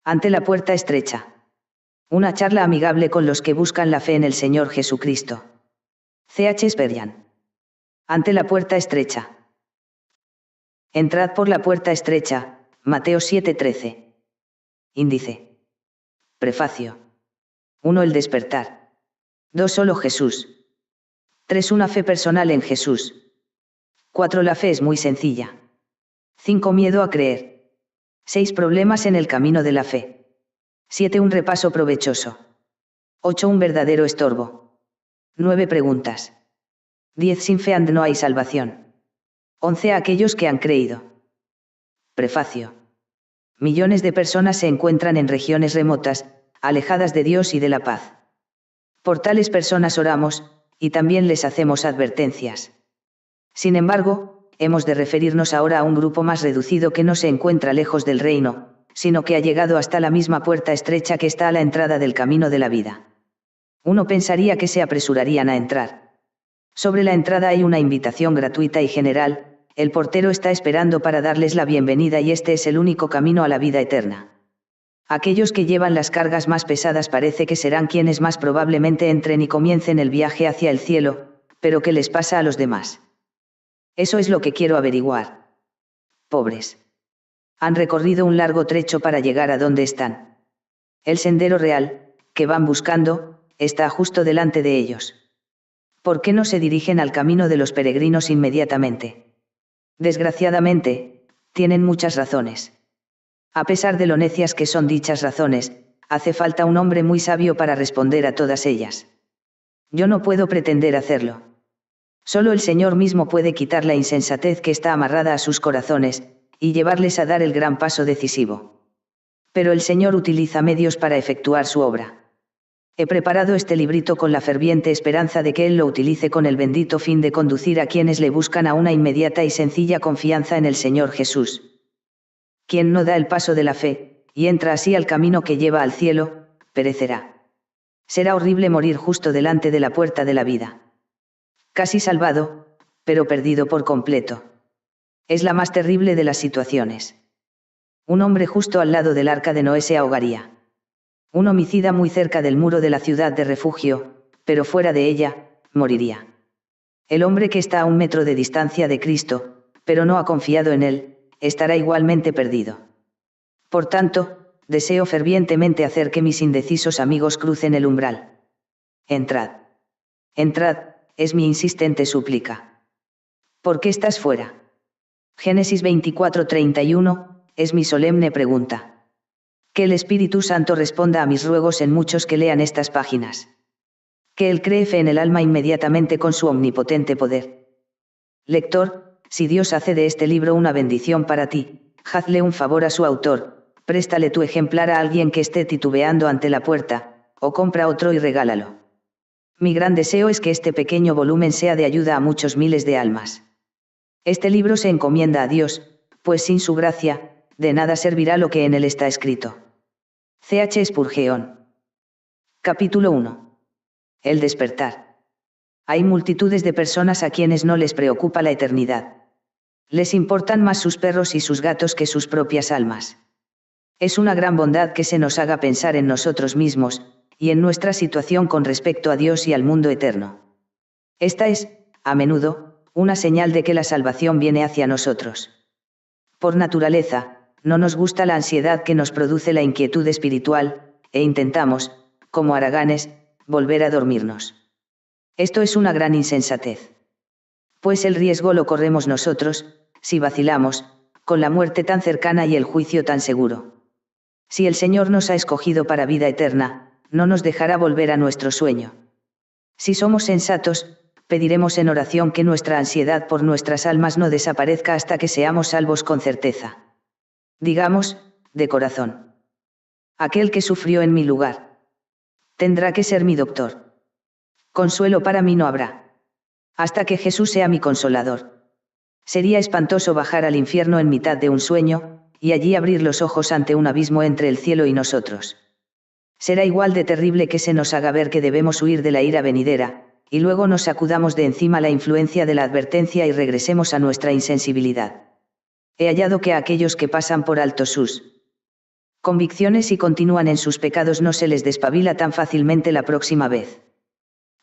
Ante la puerta estrecha. Una charla amigable con los que buscan la fe en el Señor Jesucristo. C.H. Spurgeon. Ante la puerta estrecha. Entrad por la puerta estrecha, Mateo 7:13. Índice. Prefacio. 1. El despertar. 2. Solo Jesús. 3. Una fe personal en Jesús. 4. La fe es muy sencilla. 5. Miedo a creer. 6. Problemas en el camino de la fe. 7. Un repaso provechoso. 8. Un verdadero estorbo. 9. Preguntas. 10. Sin fe no hay salvación. 11. A aquellos que han creído. Prefacio. Millones de personas se encuentran en regiones remotas, alejadas de Dios y de la paz. Por tales personas oramos, y también les hacemos advertencias. Sin embargo, hemos de referirnos ahora a un grupo más reducido que no se encuentra lejos del reino, sino que ha llegado hasta la misma puerta estrecha que está a la entrada del camino de la vida. Uno pensaría que se apresurarían a entrar. Sobre la entrada hay una invitación gratuita y general, el portero está esperando para darles la bienvenida y este es el único camino a la vida eterna. Aquellos que llevan las cargas más pesadas parece que serán quienes más probablemente entren y comiencen el viaje hacia el cielo, pero ¿qué les pasa a los demás? Eso es lo que quiero averiguar. Pobres. Han recorrido un largo trecho para llegar a donde están. El sendero real, que van buscando, está justo delante de ellos. ¿Por qué no se dirigen al camino de los peregrinos inmediatamente? Desgraciadamente, tienen muchas razones. A pesar de lo necias que son dichas razones, hace falta un hombre muy sabio para responder a todas ellas. Yo no puedo pretender hacerlo. Solo el Señor mismo puede quitar la insensatez que está amarrada a sus corazones, y llevarles a dar el gran paso decisivo. Pero el Señor utiliza medios para efectuar su obra. He preparado este librito con la ferviente esperanza de que Él lo utilice con el bendito fin de conducir a quienes le buscan a una inmediata y sencilla confianza en el Señor Jesús. Quien no da el paso de la fe, y entra así al camino que lleva al cielo, perecerá. Será horrible morir justo delante de la puerta de la vida. Casi salvado, pero perdido por completo. Es la más terrible de las situaciones. Un hombre justo al lado del arca de Noé se ahogaría. Un homicida muy cerca del muro de la ciudad de refugio, pero fuera de ella, moriría. El hombre que está a 1 metro de distancia de Cristo, pero no ha confiado en Él, estará igualmente perdido. Por tanto, deseo fervientemente hacer que mis indecisos amigos crucen el umbral. Entrad. Entrad, es mi insistente súplica. ¿Por qué estás fuera? Génesis 24:31, es mi solemne pregunta. Que el Espíritu Santo responda a mis ruegos en muchos que lean estas páginas. Que Él cree fe en el alma inmediatamente con su omnipotente poder. Lector, si Dios hace de este libro una bendición para ti, hazle un favor a su autor, préstale tu ejemplar a alguien que esté titubeando ante la puerta, o compra otro y regálalo. Mi gran deseo es que este pequeño volumen sea de ayuda a muchos miles de almas. Este libro se encomienda a Dios, pues sin su gracia, de nada servirá lo que en él está escrito. C.H. Spurgeon. Capítulo 1. El despertar. Hay multitudes de personas a quienes no les preocupa la eternidad. Les importan más sus perros y sus gatos que sus propias almas. Es una gran bondad que se nos haga pensar en nosotros mismos, y en nuestra situación con respecto a Dios y al mundo eterno. Esta es, a menudo, una señal de que la salvación viene hacia nosotros. Por naturaleza, no nos gusta la ansiedad que nos produce la inquietud espiritual, e intentamos, como haraganes, volver a dormirnos. Esto es una gran insensatez. Pues el riesgo lo corremos nosotros, si vacilamos, con la muerte tan cercana y el juicio tan seguro. Si el Señor nos ha escogido para vida eterna, no nos dejará volver a nuestro sueño. Si somos sensatos, pediremos en oración que nuestra ansiedad por nuestras almas no desaparezca hasta que seamos salvos con certeza. Digamos, de corazón. Aquel que sufrió en mi lugar. Tendrá que ser mi doctor. Consuelo para mí no habrá. Hasta que Jesús sea mi consolador. Sería espantoso bajar al infierno en mitad de un sueño, y allí abrir los ojos ante un abismo entre el cielo y nosotros. Será igual de terrible que se nos haga ver que debemos huir de la ira venidera, y luego nos sacudamos de encima la influencia de la advertencia y regresemos a nuestra insensibilidad. He hallado que a aquellos que pasan por alto sus convicciones y continúan en sus pecados, no se les despabila tan fácilmente la próxima vez.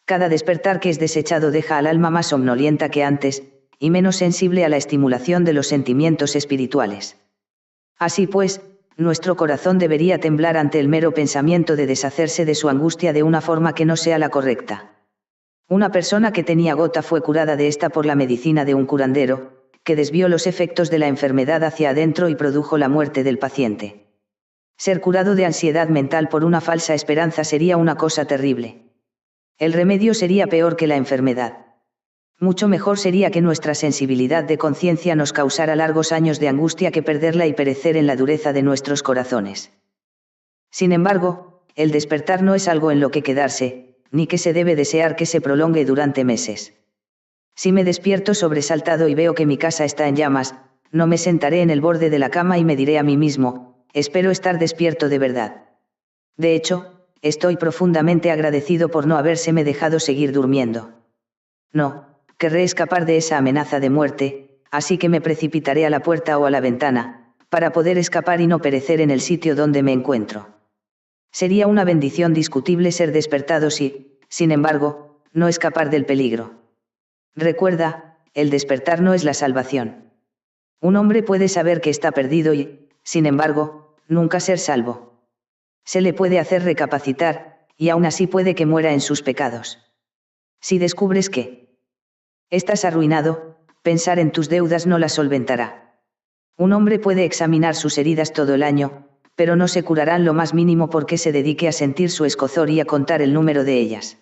Cada despertar que es desechado deja al alma más somnolienta que antes, y menos sensible a la estimulación de los sentimientos espirituales. Así pues, nuestro corazón debería temblar ante el mero pensamiento de deshacerse de su angustia de una forma que no sea la correcta. Una persona que tenía gota fue curada de esta por la medicina de un curandero, que desvió los efectos de la enfermedad hacia adentro y produjo la muerte del paciente. Ser curado de ansiedad mental por una falsa esperanza sería una cosa terrible. El remedio sería peor que la enfermedad. Mucho mejor sería que nuestra sensibilidad de conciencia nos causara largos años de angustia que perderla y perecer en la dureza de nuestros corazones. Sin embargo, el despertar no es algo en lo que quedarse, ni que se debe desear que se prolongue durante meses. Si me despierto sobresaltado y veo que mi casa está en llamas, no me sentaré en el borde de la cama y me diré a mí mismo, espero estar despierto de verdad. De hecho, estoy profundamente agradecido por no habérseme dejado seguir durmiendo. No, querré escapar de esa amenaza de muerte, así que me precipitaré a la puerta o a la ventana, para poder escapar y no perecer en el sitio donde me encuentro. Sería una bendición discutible ser despertados y, sin embargo, no escapar del peligro. Recuerda, el despertar no es la salvación. Un hombre puede saber que está perdido y, sin embargo, nunca ser salvo. Se le puede hacer recapacitar, y aún así puede que muera en sus pecados. Si descubres que estás arruinado, pensar en tus deudas no las solventará. Un hombre puede examinar sus heridas todo el año, pero no se curarán lo más mínimo porque se dedique a sentir su escozor y a contar el número de ellas.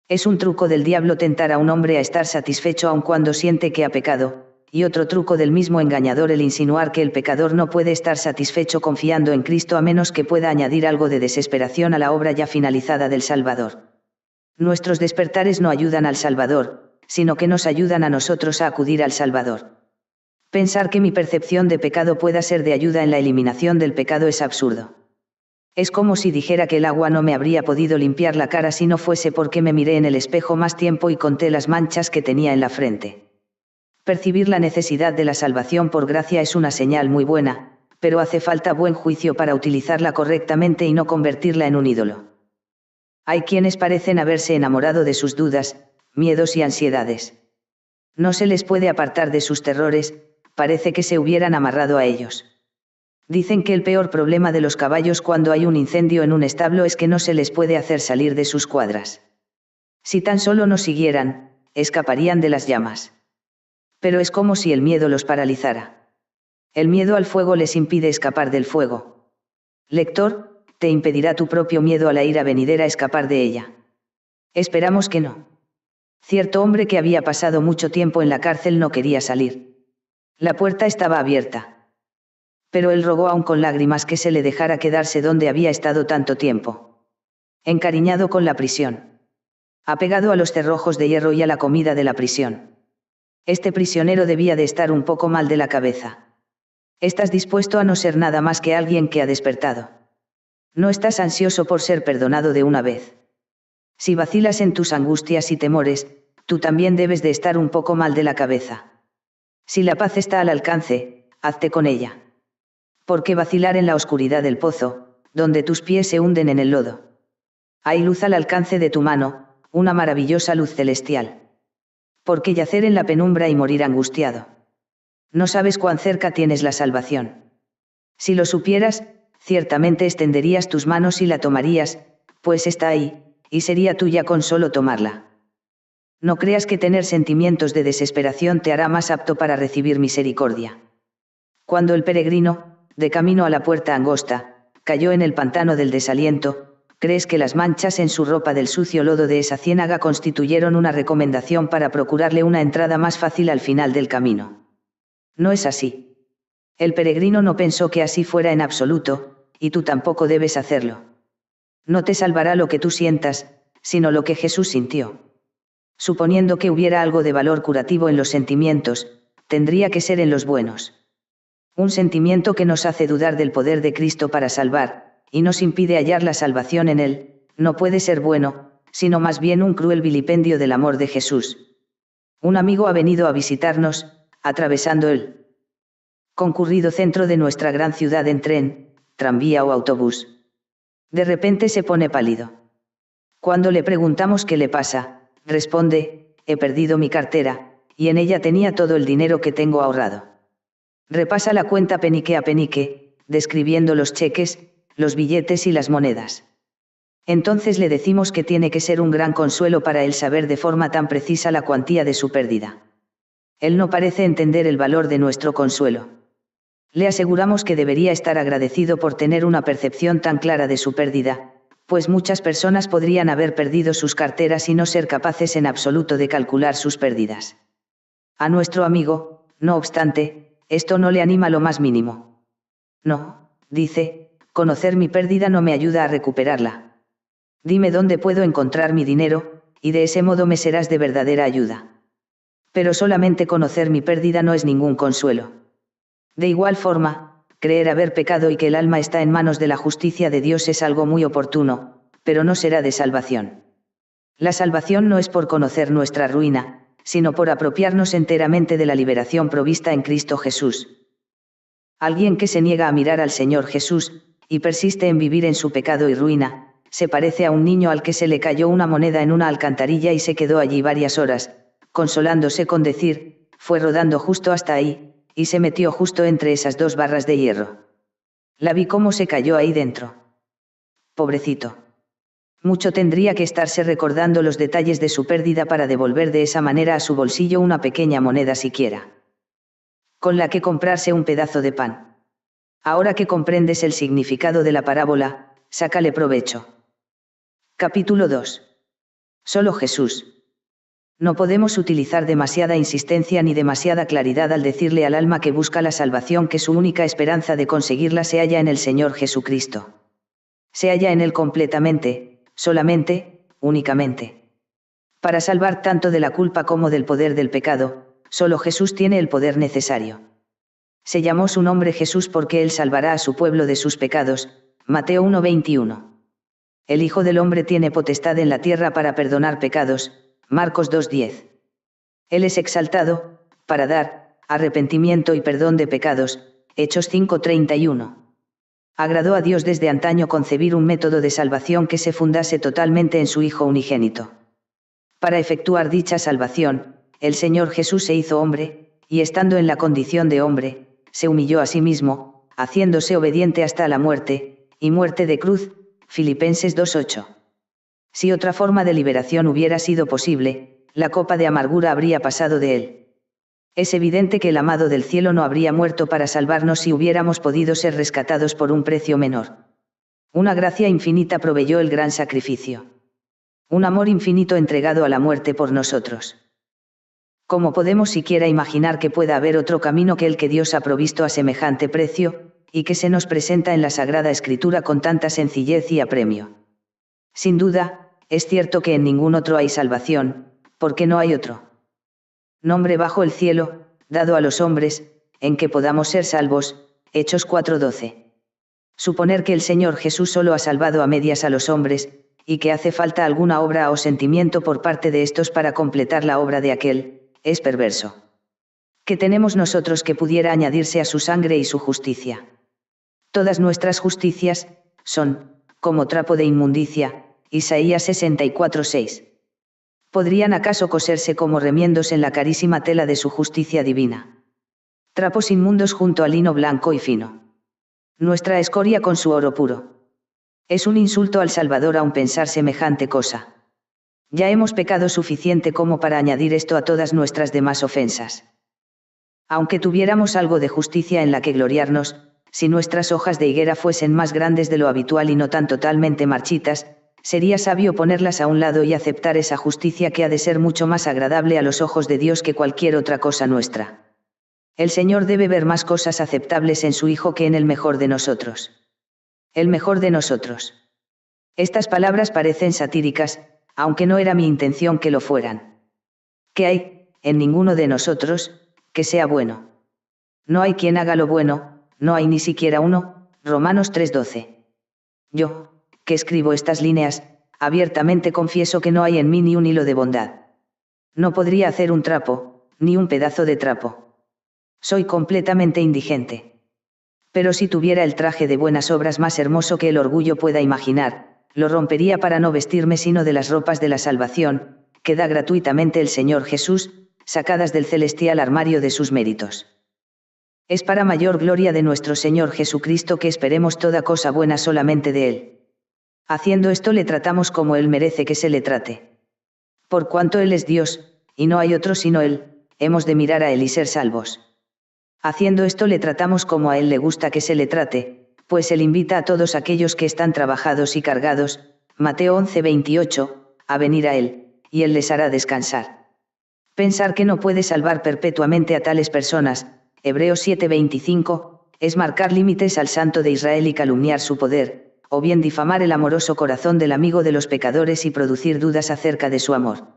Es un truco del diablo tentar a un hombre a estar satisfecho aun cuando siente que ha pecado, y otro truco del mismo engañador el insinuar que el pecador no puede estar satisfecho confiando en Cristo a menos que pueda añadir algo de desesperación a la obra ya finalizada del Salvador. Nuestros despertares no ayudan al Salvador, sino que nos ayudan a nosotros a acudir al Salvador. Pensar que mi percepción de pecado pueda ser de ayuda en la eliminación del pecado es absurdo. Es como si dijera que el agua no me habría podido limpiar la cara si no fuese porque me miré en el espejo más tiempo y conté las manchas que tenía en la frente. Percibir la necesidad de la salvación por gracia es una señal muy buena, pero hace falta buen juicio para utilizarla correctamente y no convertirla en un ídolo. Hay quienes parecen haberse enamorado de sus dudas, miedos y ansiedades. No se les puede apartar de sus terrores, parece que se hubieran amarrado a ellos. Dicen que el peor problema de los caballos cuando hay un incendio en un establo es que no se les puede hacer salir de sus cuadras. Si tan solo nos siguieran, escaparían de las llamas. Pero es como si el miedo los paralizara. El miedo al fuego les impide escapar del fuego. Lector, te impedirá tu propio miedo a la ira venidera escapar de ella. Esperamos que no. Cierto hombre que había pasado mucho tiempo en la cárcel no quería salir. La puerta estaba abierta. Pero él rogó aún con lágrimas que se le dejara quedarse donde había estado tanto tiempo. Encariñado con la prisión. Apegado a los cerrojos de hierro y a la comida de la prisión. Este prisionero debía de estar un poco mal de la cabeza. Estás dispuesto a no ser nada más que alguien que ha despertado. No estás ansioso por ser perdonado de una vez. Si vacilas en tus angustias y temores, tú también debes de estar un poco mal de la cabeza. Si la paz está al alcance, hazte con ella. ¿Por qué vacilar en la oscuridad del pozo, donde tus pies se hunden en el lodo? Hay luz al alcance de tu mano, una maravillosa luz celestial. ¿Por qué yacer en la penumbra y morir angustiado? No sabes cuán cerca tienes la salvación. Si lo supieras, ciertamente extenderías tus manos y la tomarías, pues está ahí, y sería tuya con solo tomarla. No creas que tener sentimientos de desesperación te hará más apto para recibir misericordia. Cuando el peregrino, de camino a la puerta angosta, cayó en el pantano del desaliento, ¿crees que las manchas en su ropa del sucio lodo de esa ciénaga constituyeron una recomendación para procurarle una entrada más fácil al final del camino? No es así. El peregrino no pensó que así fuera en absoluto, y tú tampoco debes hacerlo. No te salvará lo que tú sientas, sino lo que Jesús sintió. Suponiendo que hubiera algo de valor curativo en los sentimientos, tendría que ser en los buenos. Un sentimiento que nos hace dudar del poder de Cristo para salvar, y nos impide hallar la salvación en Él, no puede ser bueno, sino más bien un cruel vilipendio del amor de Jesús. Un amigo ha venido a visitarnos, atravesando el concurrido centro de nuestra gran ciudad en tren, tranvía o autobús. De repente se pone pálido. Cuando le preguntamos qué le pasa, responde, he perdido mi cartera, y en ella tenía todo el dinero que tengo ahorrado. Repasa la cuenta penique a penique, describiendo los cheques, los billetes y las monedas. Entonces le decimos que tiene que ser un gran consuelo para él saber de forma tan precisa la cuantía de su pérdida. Él no parece entender el valor de nuestro consuelo. Le aseguramos que debería estar agradecido por tener una percepción tan clara de su pérdida, pues muchas personas podrían haber perdido sus carteras y no ser capaces en absoluto de calcular sus pérdidas. A nuestro amigo, no obstante, esto no le anima lo más mínimo. No, dice, conocer mi pérdida no me ayuda a recuperarla. Dime dónde puedo encontrar mi dinero, y de ese modo me serás de verdadera ayuda. Pero solamente conocer mi pérdida no es ningún consuelo. De igual forma, creer haber pecado y que el alma está en manos de la justicia de Dios es algo muy oportuno, pero no será de salvación. La salvación no es por conocer nuestra ruina, sino por apropiarnos enteramente de la liberación provista en Cristo Jesús. Alguien que se niega a mirar al Señor Jesús, y persiste en vivir en su pecado y ruina, se parece a un niño al que se le cayó una moneda en una alcantarilla y se quedó allí varias horas, consolándose con decir, fue rodando justo hasta ahí, y se metió justo entre esas dos barras de hierro. La vi cómo se cayó ahí dentro. Pobrecito. Mucho tendría que estarse recordando los detalles de su pérdida para devolver de esa manera a su bolsillo una pequeña moneda siquiera, con la que comprarse un pedazo de pan. Ahora que comprendes el significado de la parábola, sácale provecho. Capítulo 2. Solo Jesús. No podemos utilizar demasiada insistencia ni demasiada claridad al decirle al alma que busca la salvación que su única esperanza de conseguirla se halla en el Señor Jesucristo. Se halla en Él completamente, solamente, únicamente. Para salvar tanto de la culpa como del poder del pecado, solo Jesús tiene el poder necesario. Se llamó su nombre Jesús porque Él salvará a su pueblo de sus pecados, Mateo 1:21. El Hijo del Hombre tiene potestad en la tierra para perdonar pecados, Marcos 2:10. Él es exaltado, para dar, arrepentimiento y perdón de pecados, Hechos 5:31. Agradó a Dios desde antaño concebir un método de salvación que se fundase totalmente en su Hijo unigénito. Para efectuar dicha salvación, el Señor Jesús se hizo hombre, y estando en la condición de hombre, se humilló a sí mismo, haciéndose obediente hasta la muerte, y muerte de cruz, Filipenses 2:8. Si otra forma de liberación hubiera sido posible, la copa de amargura habría pasado de él. Es evidente que el amado del cielo no habría muerto para salvarnos si hubiéramos podido ser rescatados por un precio menor. Una gracia infinita proveyó el gran sacrificio. Un amor infinito entregado a la muerte por nosotros. ¿Cómo podemos siquiera imaginar que pueda haber otro camino que el que Dios ha provisto a semejante precio, y que se nos presenta en la Sagrada Escritura con tanta sencillez y apremio? Sin duda, es cierto que en ningún otro hay salvación, porque no hay otro nombre bajo el cielo, dado a los hombres, en que podamos ser salvos, Hechos 4:12. Suponer que el Señor Jesús solo ha salvado a medias a los hombres, y que hace falta alguna obra o sentimiento por parte de estos para completar la obra de aquel, es perverso. ¿Qué tenemos nosotros que pudiera añadirse a su sangre y su justicia? Todas nuestras justicias son, como trapo de inmundicia, Isaías 64:6. ¿Podrían acaso coserse como remiendos en la carísima tela de su justicia divina? Trapos inmundos junto al lino blanco y fino. Nuestra escoria con su oro puro. Es un insulto al Salvador aún pensar semejante cosa. Ya hemos pecado suficiente como para añadir esto a todas nuestras demás ofensas. Aunque tuviéramos algo de justicia en la que gloriarnos, si nuestras hojas de higuera fuesen más grandes de lo habitual y no tan totalmente marchitas, sería sabio ponerlas a un lado y aceptar esa justicia que ha de ser mucho más agradable a los ojos de Dios que cualquier otra cosa nuestra. El Señor debe ver más cosas aceptables en su Hijo que en el mejor de nosotros. El mejor de nosotros. Estas palabras parecen satíricas, aunque no era mi intención que lo fueran. ¿Qué hay, en ninguno de nosotros, que sea bueno? No hay quien haga lo bueno, no hay ni siquiera uno, Romanos 3:12. Yo, que escribo estas líneas, abiertamente confieso que no hay en mí ni un hilo de bondad. No podría hacer un trapo, ni un pedazo de trapo. Soy completamente indigente. Pero si tuviera el traje de buenas obras más hermoso que el orgullo pueda imaginar, lo rompería para no vestirme sino de las ropas de la salvación, que da gratuitamente el Señor Jesús, sacadas del celestial armario de sus méritos. Es para mayor gloria de nuestro Señor Jesucristo que esperemos toda cosa buena solamente de Él. Haciendo esto le tratamos como Él merece que se le trate. Por cuanto Él es Dios, y no hay otro sino Él, hemos de mirar a Él y ser salvos. Haciendo esto le tratamos como a Él le gusta que se le trate, pues Él invita a todos aquellos que están trabajados y cargados, Mateo 11:28, a venir a Él, y Él les hará descansar. Pensar que no puede salvar perpetuamente a tales personas, Hebreos 7:25, es marcar límites al Santo de Israel y calumniar su poder, o bien difamar el amoroso corazón del amigo de los pecadores y producir dudas acerca de su amor.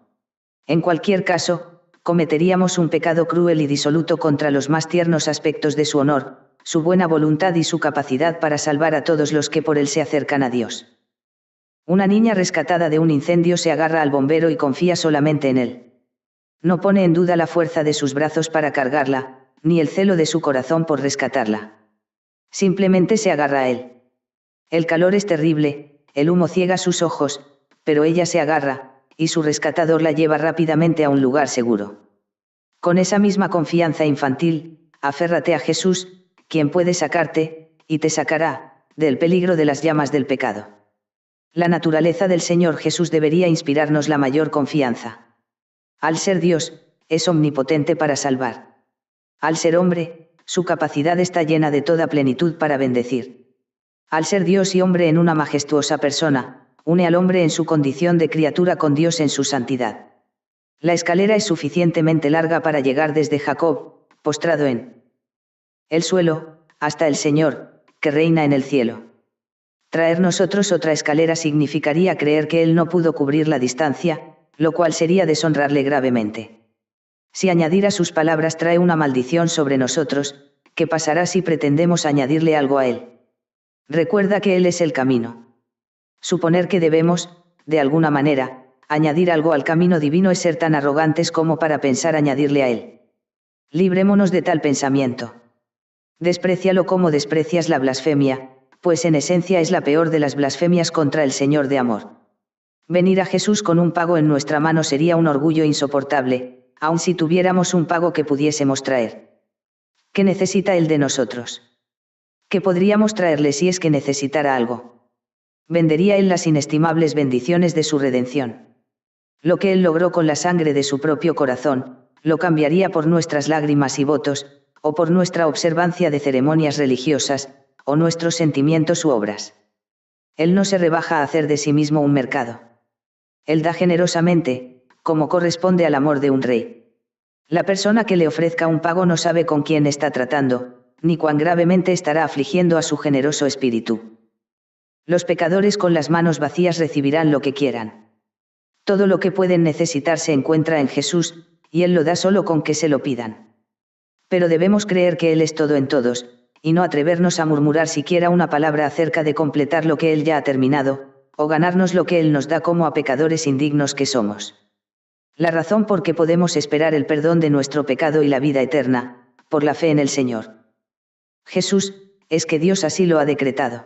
En cualquier caso, cometeríamos un pecado cruel y disoluto contra los más tiernos aspectos de su honor, su buena voluntad y su capacidad para salvar a todos los que por él se acercan a Dios. Una niña rescatada de un incendio se agarra al bombero y confía solamente en él. No pone en duda la fuerza de sus brazos para cargarla, ni el celo de su corazón por rescatarla. Simplemente se agarra a él. El calor es terrible, el humo ciega sus ojos, pero ella se agarra, y su rescatador la lleva rápidamente a un lugar seguro. Con esa misma confianza infantil, aférrate a Jesús, quien puede sacarte, y te sacará, del peligro de las llamas del pecado. La naturaleza del Señor Jesús debería inspirarnos la mayor confianza. Al ser Dios, es omnipotente para salvar. Al ser hombre, su capacidad está llena de toda plenitud para bendecir. Al ser Dios y hombre en una majestuosa persona, une al hombre en su condición de criatura con Dios en su santidad. La escalera es suficientemente larga para llegar desde Jacob, postrado en el suelo, hasta el Señor, que reina en el cielo. Traer nosotros otra escalera significaría creer que Él no pudo cubrir la distancia, lo cual sería deshonrarle gravemente. Si añadir a sus palabras trae una maldición sobre nosotros, ¿qué pasará si pretendemos añadirle algo a Él? Recuerda que Él es el camino. Suponer que debemos, de alguna manera, añadir algo al camino divino es ser tan arrogantes como para pensar añadirle a Él. Librémonos de tal pensamiento. Desprécialo como desprecias la blasfemia, pues en esencia es la peor de las blasfemias contra el Señor de amor. Venir a Jesús con un pago en nuestra mano sería un orgullo insoportable, aun si tuviéramos un pago que pudiésemos traer. ¿Qué necesita Él de nosotros? ¿Qué podríamos traerle si es que necesitara algo? Vendería Él las inestimables bendiciones de su redención. Lo que Él logró con la sangre de su propio corazón, lo cambiaría por nuestras lágrimas y votos, o por nuestra observancia de ceremonias religiosas, o nuestros sentimientos u obras. Él no se rebaja a hacer de sí mismo un mercado. Él da generosamente, como corresponde al amor de un rey. La persona que le ofrezca un pago no sabe con quién está tratando, ni cuán gravemente estará afligiendo a su generoso espíritu. Los pecadores con las manos vacías recibirán lo que quieran. Todo lo que pueden necesitar se encuentra en Jesús, y Él lo da solo con que se lo pidan. Pero debemos creer que Él es todo en todos, y no atrevernos a murmurar siquiera una palabra acerca de completar lo que Él ya ha terminado, o ganarnos lo que Él nos da como a pecadores indignos que somos. La razón por que podemos esperar el perdón de nuestro pecado y la vida eterna, por la fe en el Señor Jesús, es que Dios así lo ha decretado.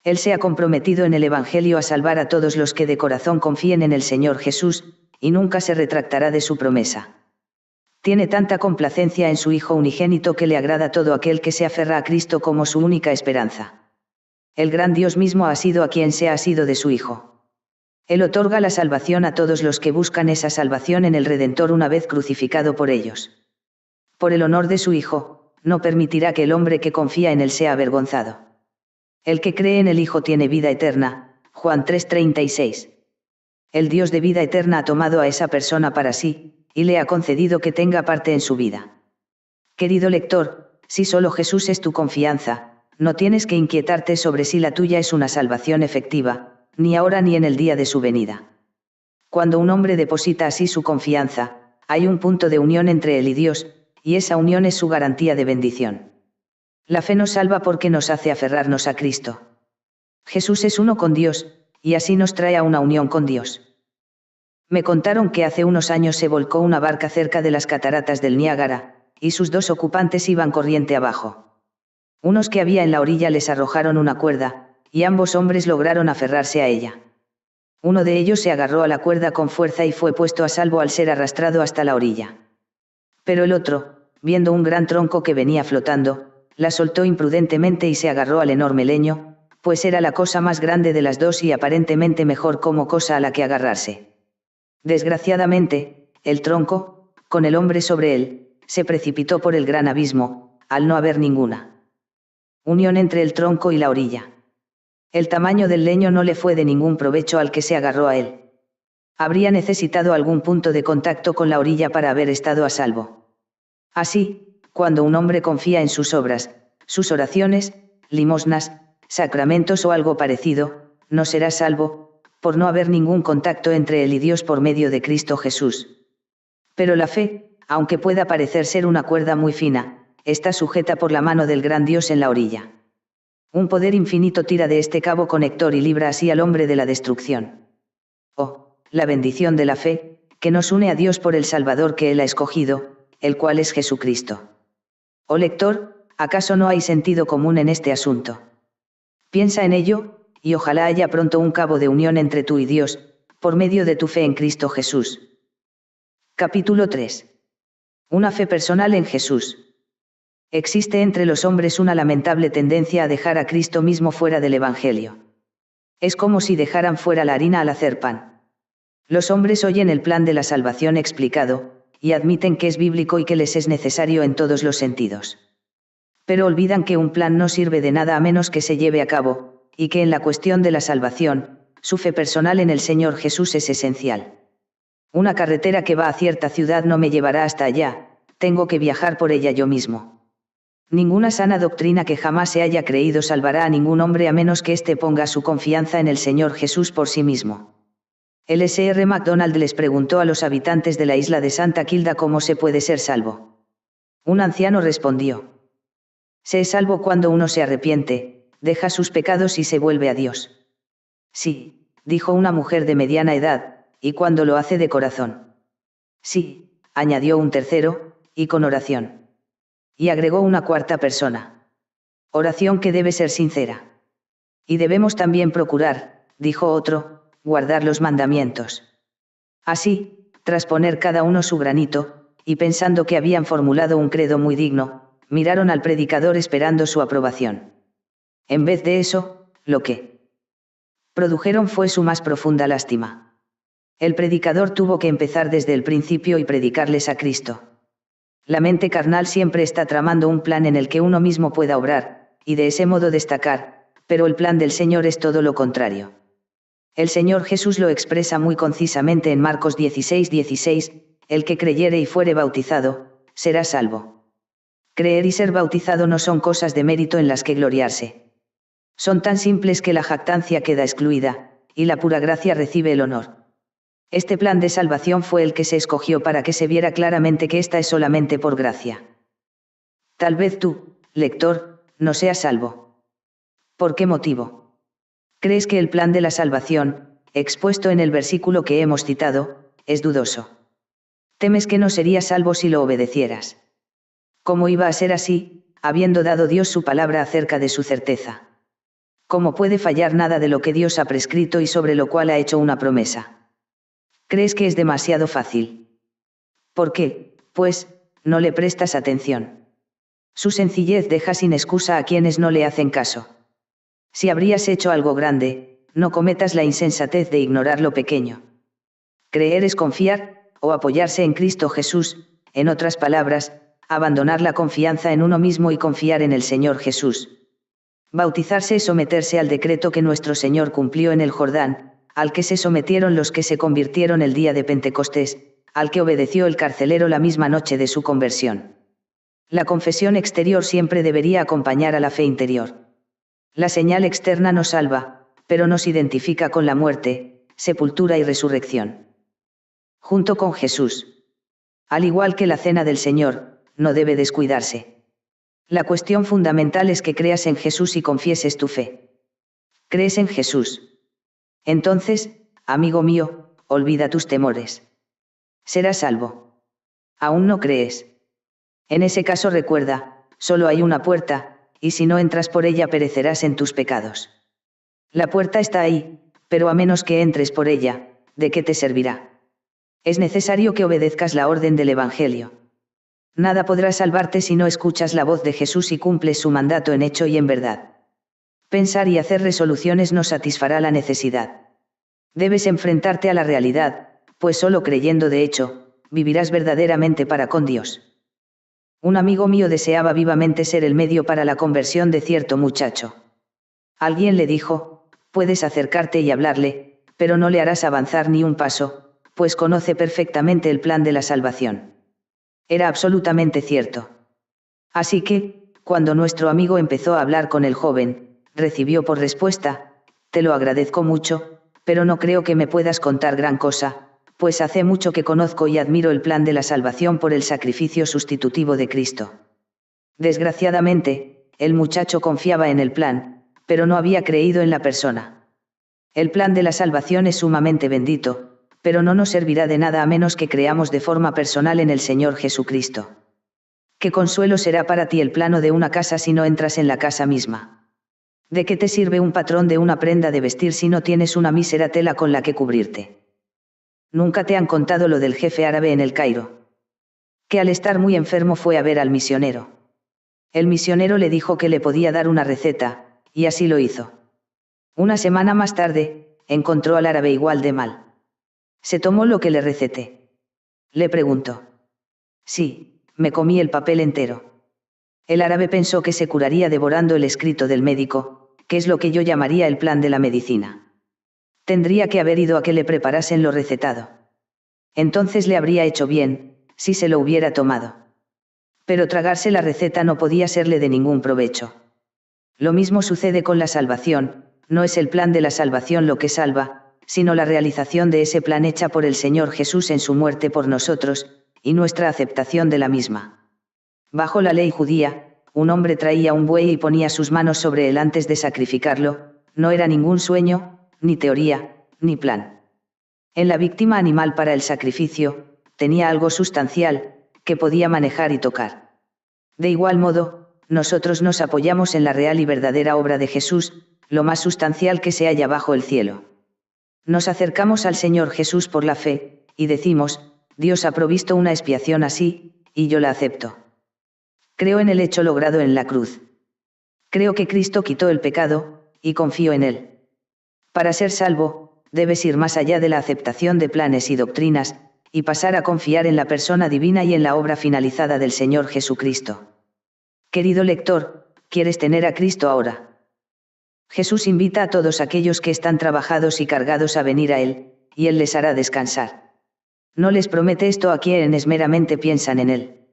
Él se ha comprometido en el Evangelio a salvar a todos los que de corazón confíen en el Señor Jesús, y nunca se retractará de su promesa. Tiene tanta complacencia en su Hijo unigénito que le agrada todo aquel que se aferra a Cristo como su única esperanza. El gran Dios mismo ha sido a quien se ha asido de su Hijo. Él otorga la salvación a todos los que buscan esa salvación en el Redentor una vez crucificado por ellos. Por el honor de su Hijo, no permitirá que el hombre que confía en Él sea avergonzado. El que cree en el Hijo tiene vida eterna, Juan 3:36. El Dios de vida eterna ha tomado a esa persona para sí, y le ha concedido que tenga parte en su vida. Querido lector, si solo Jesús es tu confianza, no tienes que inquietarte sobre si la tuya es una salvación efectiva, ni ahora ni en el día de su venida. Cuando un hombre deposita así su confianza, hay un punto de unión entre él y Dios, y esa unión es su garantía de bendición. La fe nos salva porque nos hace aferrarnos a Cristo. Jesús es uno con Dios, y así nos trae a una unión con Dios. Me contaron que hace unos años se volcó una barca cerca de las cataratas del Niágara, y sus dos ocupantes iban corriente abajo. Unos que había en la orilla les arrojaron una cuerda, y ambos hombres lograron aferrarse a ella. Uno de ellos se agarró a la cuerda con fuerza y fue puesto a salvo al ser arrastrado hasta la orilla. Pero el otro, viendo un gran tronco que venía flotando, la soltó imprudentemente y se agarró al enorme leño, pues era la cosa más grande de las dos y aparentemente mejor como cosa a la que agarrarse. Desgraciadamente, el tronco, con el hombre sobre él, se precipitó por el gran abismo, al no haber ninguna unión entre el tronco y la orilla. El tamaño del leño no le fue de ningún provecho al que se agarró a él. Habría necesitado algún punto de contacto con la orilla para haber estado a salvo. Así, cuando un hombre confía en sus obras, sus oraciones, limosnas, sacramentos o algo parecido, no será salvo, por no haber ningún contacto entre él y Dios por medio de Cristo Jesús. Pero la fe, aunque pueda parecer ser una cuerda muy fina, está sujeta por la mano del gran Dios en la orilla. Un poder infinito tira de este cabo conector y libra así al hombre de la destrucción. Oh, la bendición de la fe, que nos une a Dios por el Salvador que Él ha escogido, el cual es Jesucristo. Oh lector, ¿acaso no hay sentido común en este asunto? Piensa en ello, y ojalá haya pronto un cabo de unión entre tú y Dios, por medio de tu fe en Cristo Jesús. Capítulo 3. Una fe personal en Jesús. Existe entre los hombres una lamentable tendencia a dejar a Cristo mismo fuera del Evangelio. Es como si dejaran fuera la harina al hacer pan. Los hombres oyen el plan de la salvación explicado, y admiten que es bíblico y que les es necesario en todos los sentidos. Pero olvidan que un plan no sirve de nada a menos que se lleve a cabo, y que en la cuestión de la salvación, su fe personal en el Señor Jesús es esencial. Una carretera que va a cierta ciudad no me llevará hasta allá, tengo que viajar por ella yo mismo. Ninguna sana doctrina que jamás se haya creído salvará a ningún hombre a menos que éste ponga su confianza en el Señor Jesús por sí mismo. L.S.R. MacDonald les preguntó a los habitantes de la isla de Santa Kilda cómo se puede ser salvo. Un anciano respondió: se es salvo cuando uno se arrepiente, deja sus pecados y se vuelve a Dios. Sí, dijo una mujer de mediana edad, y cuando lo hace de corazón. Sí, añadió un tercero, y con oración. Y agregó una cuarta persona. Oración que debe ser sincera. Y debemos también procurar, dijo otro, guardar los mandamientos. Así, tras poner cada uno su granito, y pensando que habían formulado un credo muy digno, miraron al predicador esperando su aprobación. En vez de eso, lo que produjeron fue su más profunda lástima. El predicador tuvo que empezar desde el principio y predicarles a Cristo. La mente carnal siempre está tramando un plan en el que uno mismo pueda obrar, y de ese modo destacar, pero el plan del Señor es todo lo contrario. El Señor Jesús lo expresa muy concisamente en Marcos 16:16, el que creyere y fuere bautizado, será salvo. Creer y ser bautizado no son cosas de mérito en las que gloriarse. Son tan simples que la jactancia queda excluida, y la pura gracia recibe el honor. Este plan de salvación fue el que se escogió para que se viera claramente que esta es solamente por gracia. Tal vez tú, lector, no seas salvo. ¿Por qué motivo? ¿Crees que el plan de la salvación, expuesto en el versículo que hemos citado, es dudoso? ¿Temes que no serías salvo si lo obedecieras? ¿Cómo iba a ser así, habiendo dado Dios su palabra acerca de su certeza? ¿Cómo puede fallar nada de lo que Dios ha prescrito y sobre lo cual ha hecho una promesa? ¿Crees que es demasiado fácil? ¿Por qué, pues, no le prestas atención? Su sencillez deja sin excusa a quienes no le hacen caso. Si habrías hecho algo grande, no cometas la insensatez de ignorar lo pequeño. Creer es confiar, o apoyarse en Cristo Jesús, en otras palabras, abandonar la confianza en uno mismo y confiar en el Señor Jesús. Bautizarse es someterse al decreto que nuestro Señor cumplió en el Jordán, al que se sometieron los que se convirtieron el día de Pentecostés, al que obedeció el carcelero la misma noche de su conversión. La confesión exterior siempre debería acompañar a la fe interior. La señal externa nos salva, pero nos identifica con la muerte, sepultura y resurrección. Junto con Jesús. Al igual que la cena del Señor, no debe descuidarse. La cuestión fundamental es que creas en Jesús y confieses tu fe. ¿Crees en Jesús? Entonces, amigo mío, olvida tus temores. Serás salvo. ¿Aún no crees? En ese caso recuerda, solo hay una puerta, y si no entras por ella perecerás en tus pecados. La puerta está ahí, pero a menos que entres por ella, ¿de qué te servirá? Es necesario que obedezcas la orden del Evangelio. Nada podrá salvarte si no escuchas la voz de Jesús y cumples su mandato en hecho y en verdad. Pensar y hacer resoluciones no satisfará la necesidad. Debes enfrentarte a la realidad, pues solo creyendo de hecho, vivirás verdaderamente para con Dios. Un amigo mío deseaba vivamente ser el medio para la conversión de cierto muchacho. Alguien le dijo, puedes acercarte y hablarle, pero no le harás avanzar ni un paso, pues conoce perfectamente el plan de la salvación. Era absolutamente cierto. Así que, cuando nuestro amigo empezó a hablar con el joven, recibió por respuesta, te lo agradezco mucho, pero no creo que me puedas contar gran cosa, pues hace mucho que conozco y admiro el plan de la salvación por el sacrificio sustitutivo de Cristo. Desgraciadamente, el muchacho confiaba en el plan, pero no había creído en la persona. El plan de la salvación es sumamente bendito, pero no nos servirá de nada a menos que creamos de forma personal en el Señor Jesucristo. ¿Qué consuelo será para ti el plano de una casa si no entras en la casa misma? ¿De qué te sirve un patrón de una prenda de vestir si no tienes una mísera tela con la que cubrirte? Nunca te han contado lo del jefe árabe en el Cairo. Que al estar muy enfermo fue a ver al misionero. El misionero le dijo que le podía dar una receta, y así lo hizo. Una semana más tarde, encontró al árabe igual de mal. ¿Se tomó lo que le receté? Le preguntó. Sí, me comí el papel entero. El árabe pensó que se curaría devorando el escrito del médico, que es lo que yo llamaría el plan de la medicina. Tendría que haber ido a que le preparasen lo recetado. Entonces le habría hecho bien, si se lo hubiera tomado. Pero tragarse la receta no podía serle de ningún provecho. Lo mismo sucede con la salvación, no es el plan de la salvación lo que salva, sino la realización de ese plan hecha por el Señor Jesús en su muerte por nosotros, y nuestra aceptación de la misma. Bajo la ley judía, un hombre traía un buey y ponía sus manos sobre él antes de sacrificarlo, no era ningún sueño, ni teoría, ni plan. En la víctima animal para el sacrificio, tenía algo sustancial, que podía manejar y tocar. De igual modo, nosotros nos apoyamos en la real y verdadera obra de Jesús, lo más sustancial que se halla bajo el cielo. Nos acercamos al Señor Jesús por la fe, y decimos, Dios ha provisto una expiación así, y yo la acepto. Creo en el hecho logrado en la cruz. Creo que Cristo quitó el pecado, y confío en él. Para ser salvo, debes ir más allá de la aceptación de planes y doctrinas, y pasar a confiar en la persona divina y en la obra finalizada del Señor Jesucristo. Querido lector, ¿quieres tener a Cristo ahora? Jesús invita a todos aquellos que están trabajados y cargados a venir a Él, y Él les hará descansar. No les promete esto a quienes meramente piensan en Él.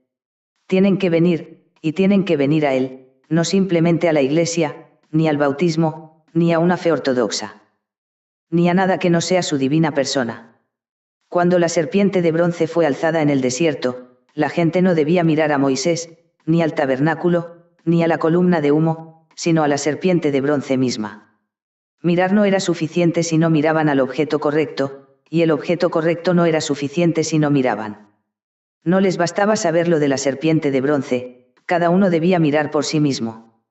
Tienen que venir, y tienen que venir a Él, no simplemente a la iglesia, ni al bautismo, ni a una fe ortodoxa. Ni a nada que no sea su divina persona. Cuando la serpiente de bronce fue alzada en el desierto, la gente no debía mirar a Moisés, ni al tabernáculo, ni a la columna de humo, sino a la serpiente de bronce misma. Mirar no era suficiente si no miraban al objeto correcto, y el objeto correcto no era suficiente si no miraban. No les bastaba saber lo de la serpiente de bronce, cada uno debía mirar por sí mismo.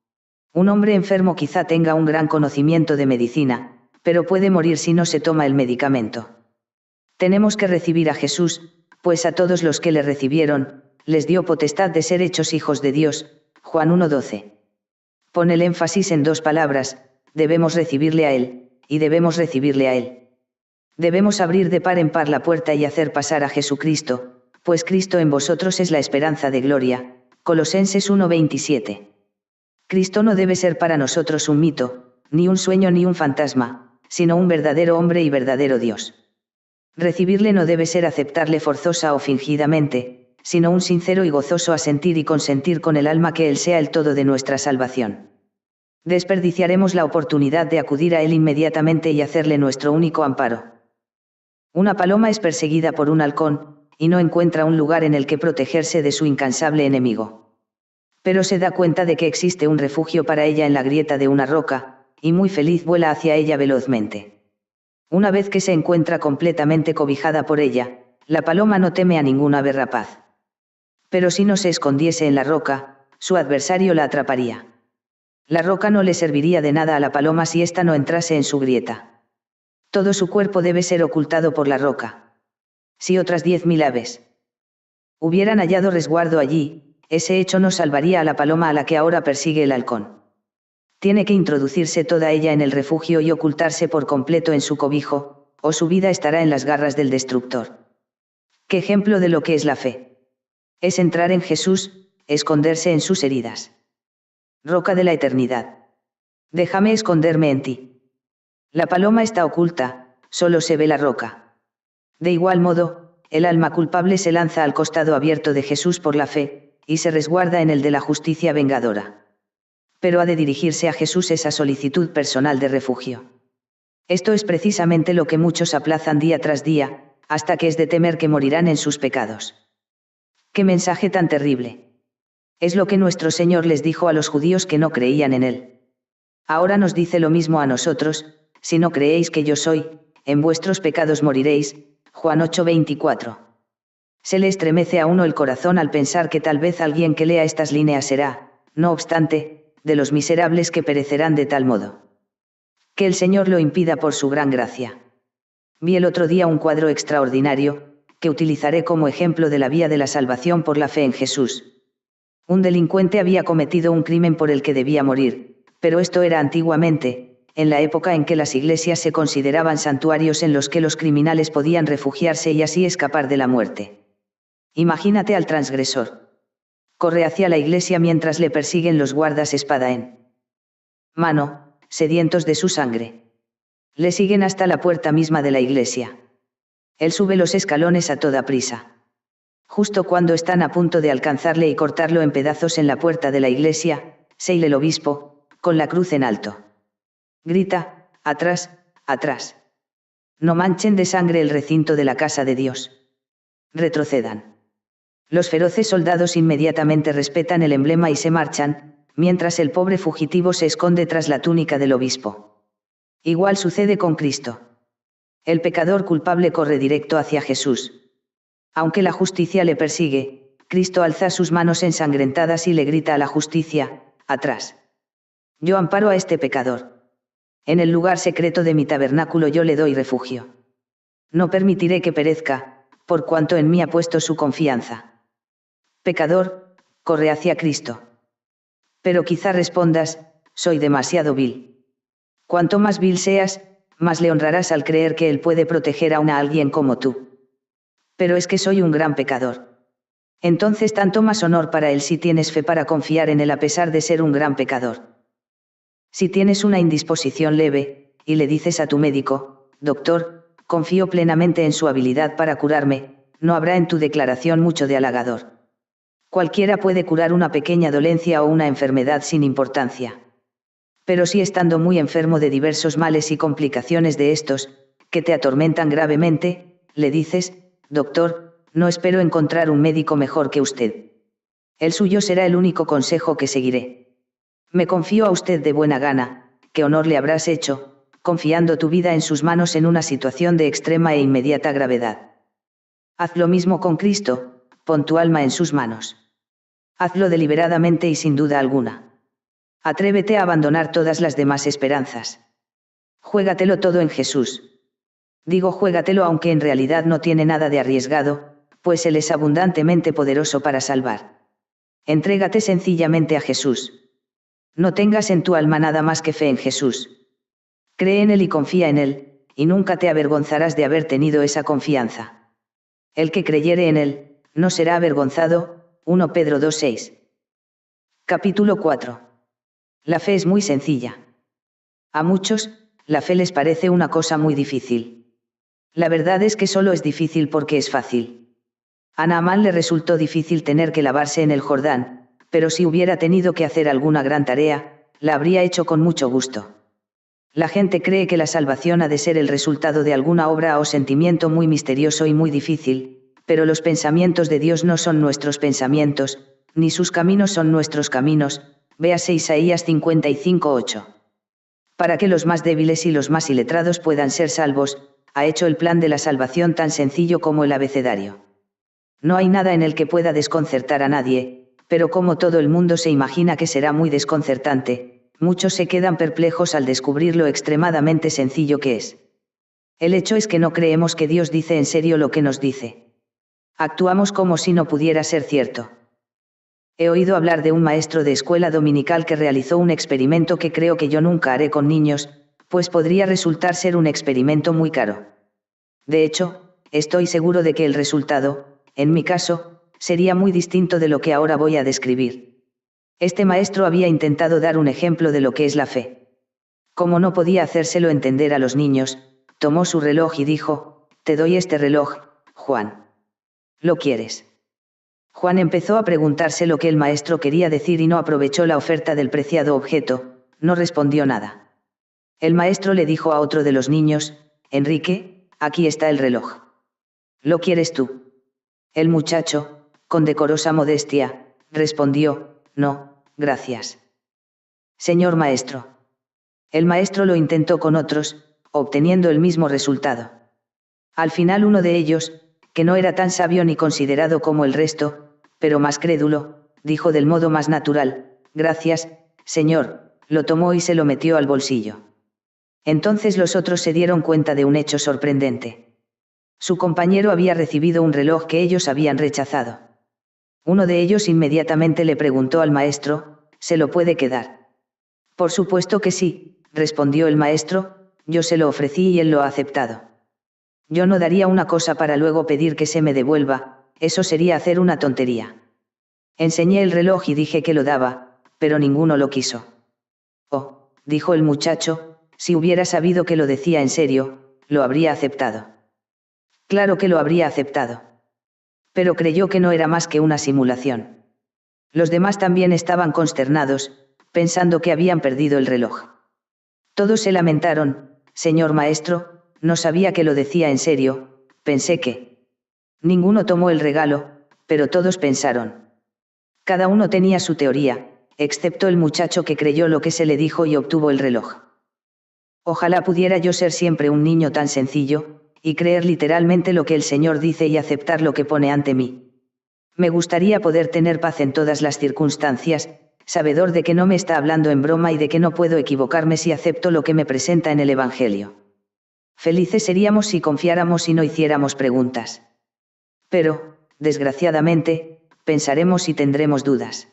Un hombre enfermo quizá tenga un gran conocimiento de medicina, pero puede morir si no se toma el medicamento. Tenemos que recibir a Jesús, pues a todos los que le recibieron, les dio potestad de ser hechos hijos de Dios, Juan 1:12. Pon el énfasis en dos palabras, debemos recibirle a Él, y debemos recibirle a Él. Debemos abrir de par en par la puerta y hacer pasar a Jesucristo, pues Cristo en vosotros es la esperanza de gloria, Colosenses 1:27. Cristo no debe ser para nosotros un mito, ni un sueño ni un fantasma, sino un verdadero hombre y verdadero Dios. Recibirle no debe ser aceptarle forzosa o fingidamente, sino un sincero y gozoso asentir y consentir con el alma que Él sea el todo de nuestra salvación. Desperdiciaremos la oportunidad de acudir a Él inmediatamente y hacerle nuestro único amparo. Una paloma es perseguida por un halcón, y no encuentra un lugar en el que protegerse de su incansable enemigo. Pero se da cuenta de que existe un refugio para ella en la grieta de una roca, y muy feliz vuela hacia ella velozmente. Una vez que se encuentra completamente cobijada por ella, la paloma no teme a ningún ave rapaz. Pero si no se escondiese en la roca, su adversario la atraparía. La roca no le serviría de nada a la paloma si ésta no entrase en su grieta. Todo su cuerpo debe ser ocultado por la roca. Si otras 10.000 aves hubieran hallado resguardo allí, ese hecho no salvaría a la paloma a la que ahora persigue el halcón. Tiene que introducirse toda ella en el refugio y ocultarse por completo en su cobijo, o su vida estará en las garras del destructor. ¿Qué ejemplo de lo que es la fe? Es entrar en Jesús, esconderse en sus heridas. Roca de la eternidad. Déjame esconderme en ti. La paloma está oculta, solo se ve la roca. De igual modo, el alma culpable se lanza al costado abierto de Jesús por la fe, y se resguarda en el de la justicia vengadora. Pero ha de dirigirse a Jesús esa solicitud personal de refugio. Esto es precisamente lo que muchos aplazan día tras día, hasta que es de temer que morirán en sus pecados. ¡Qué mensaje tan terrible! Es lo que nuestro Señor les dijo a los judíos que no creían en Él. Ahora nos dice lo mismo a nosotros: si no creéis que yo soy, en vuestros pecados moriréis. Juan 8:24. Se le estremece a uno el corazón al pensar que tal vez alguien que lea estas líneas será, no obstante, de los miserables que perecerán de tal modo. Que el Señor lo impida por su gran gracia. Vi el otro día un cuadro extraordinario, que utilizaré como ejemplo de la vía de la salvación por la fe en Jesús. Un delincuente había cometido un crimen por el que debía morir, pero esto era antiguamente, en la época en que las iglesias se consideraban santuarios en los que los criminales podían refugiarse y así escapar de la muerte. Imagínate al transgresor. Corre hacia la iglesia mientras le persiguen los guardas espada en mano, sedientos de su sangre. Le siguen hasta la puerta misma de la iglesia. Él sube los escalones a toda prisa. Justo cuando están a punto de alcanzarle y cortarlo en pedazos en la puerta de la iglesia, Seil el obispo, con la cruz en alto, grita: atrás, atrás. No manchen de sangre el recinto de la casa de Dios. Retrocedan. Los feroces soldados inmediatamente respetan el emblema y se marchan, mientras el pobre fugitivo se esconde tras la túnica del obispo. Igual sucede con Cristo. El pecador culpable corre directo hacia Jesús. Aunque la justicia le persigue, Cristo alza sus manos ensangrentadas y le grita a la justicia: atrás. Yo amparo a este pecador. En el lugar secreto de mi tabernáculo yo le doy refugio. No permitiré que perezca, por cuanto en mí ha puesto su confianza. Pecador, corre hacia Cristo. Pero quizá respondas: soy demasiado vil. Cuanto más vil seas, más le honrarás al creer que Él puede proteger a alguien como tú. Pero es que soy un gran pecador. Entonces tanto más honor para Él si tienes fe para confiar en Él a pesar de ser un gran pecador. Si tienes una indisposición leve, y le dices a tu médico: doctor, confío plenamente en su habilidad para curarme, no habrá en tu declaración mucho de halagador. Cualquiera puede curar una pequeña dolencia o una enfermedad sin importancia. Pero si estando muy enfermo de diversos males y complicaciones de estos, que te atormentan gravemente, le dices: doctor, no espero encontrar un médico mejor que usted. El suyo será el único consejo que seguiré. Me confío a usted de buena gana, ¿qué honor le habrás hecho, confiando tu vida en sus manos en una situación de extrema e inmediata gravedad? Haz lo mismo con Cristo, pon tu alma en sus manos. Hazlo deliberadamente y sin duda alguna. Atrévete a abandonar todas las demás esperanzas. Juégatelo todo en Jesús. Digo juégatelo aunque en realidad no tiene nada de arriesgado, pues Él es abundantemente poderoso para salvar. Entrégate sencillamente a Jesús. No tengas en tu alma nada más que fe en Jesús. Cree en Él y confía en Él, y nunca te avergonzarás de haber tenido esa confianza. El que creyere en Él, no será avergonzado. 1 Pedro 2:6. Capítulo 4. La fe es muy sencilla. A muchos, la fe les parece una cosa muy difícil. La verdad es que solo es difícil porque es fácil. A Naamán le resultó difícil tener que lavarse en el Jordán, pero si hubiera tenido que hacer alguna gran tarea, la habría hecho con mucho gusto. La gente cree que la salvación ha de ser el resultado de alguna obra o sentimiento muy misterioso y muy difícil, pero los pensamientos de Dios no son nuestros pensamientos, ni sus caminos son nuestros caminos. Véase Isaías 55:8. Para que los más débiles y los más iletrados puedan ser salvos, ha hecho el plan de la salvación tan sencillo como el abecedario. No hay nada en el que pueda desconcertar a nadie, pero como todo el mundo se imagina que será muy desconcertante, muchos se quedan perplejos al descubrir lo extremadamente sencillo que es. El hecho es que no creemos que Dios dice en serio lo que nos dice. Actuamos como si no pudiera ser cierto. He oído hablar de un maestro de escuela dominical que realizó un experimento que creo que yo nunca haré con niños, pues podría resultar ser un experimento muy caro. De hecho, estoy seguro de que el resultado, en mi caso, sería muy distinto de lo que ahora voy a describir. Este maestro había intentado dar un ejemplo de lo que es la fe. Como no podía hacérselo entender a los niños, tomó su reloj y dijo: «Te doy este reloj, Juan. ¿Lo quieres?». Juan empezó a preguntarse lo que el maestro quería decir y no aprovechó la oferta del preciado objeto, no respondió nada. El maestro le dijo a otro de los niños: «Enrique, aquí está el reloj. ¿Lo quieres tú?». El muchacho, con decorosa modestia, respondió: «No, gracias. Señor maestro». El maestro lo intentó con otros, obteniendo el mismo resultado. Al final uno de ellos, que no era tan sabio ni considerado como el resto, pero más crédulo, dijo del modo más natural: «Gracias, señor», lo tomó y se lo metió al bolsillo. Entonces los otros se dieron cuenta de un hecho sorprendente. Su compañero había recibido un reloj que ellos habían rechazado. Uno de ellos inmediatamente le preguntó al maestro: «¿Se lo puede quedar?». «Por supuesto que sí», respondió el maestro, «yo se lo ofrecí y él lo ha aceptado. Yo no daría una cosa para luego pedir que se me devuelva, eso sería hacer una tontería. Enseñé el reloj y dije que lo daba, pero ninguno lo quiso». «Oh», dijo el muchacho, «si hubiera sabido que lo decía en serio, lo habría aceptado». Claro que lo habría aceptado. Pero creyó que no era más que una simulación. Los demás también estaban consternados, pensando que habían perdido el reloj. Todos se lamentaron: «Señor maestro, no sabía que lo decía en serio, pensé que…». Ninguno tomó el regalo, pero todos pensaron. Cada uno tenía su teoría, excepto el muchacho que creyó lo que se le dijo y obtuvo el reloj. Ojalá pudiera yo ser siempre un niño tan sencillo, y creer literalmente lo que el Señor dice y aceptar lo que pone ante mí. Me gustaría poder tener paz en todas las circunstancias, sabedor de que no me está hablando en broma y de que no puedo equivocarme si acepto lo que me presenta en el Evangelio. Felices seríamos si confiáramos y no hiciéramos preguntas. Pero, desgraciadamente, pensaremos y tendremos dudas.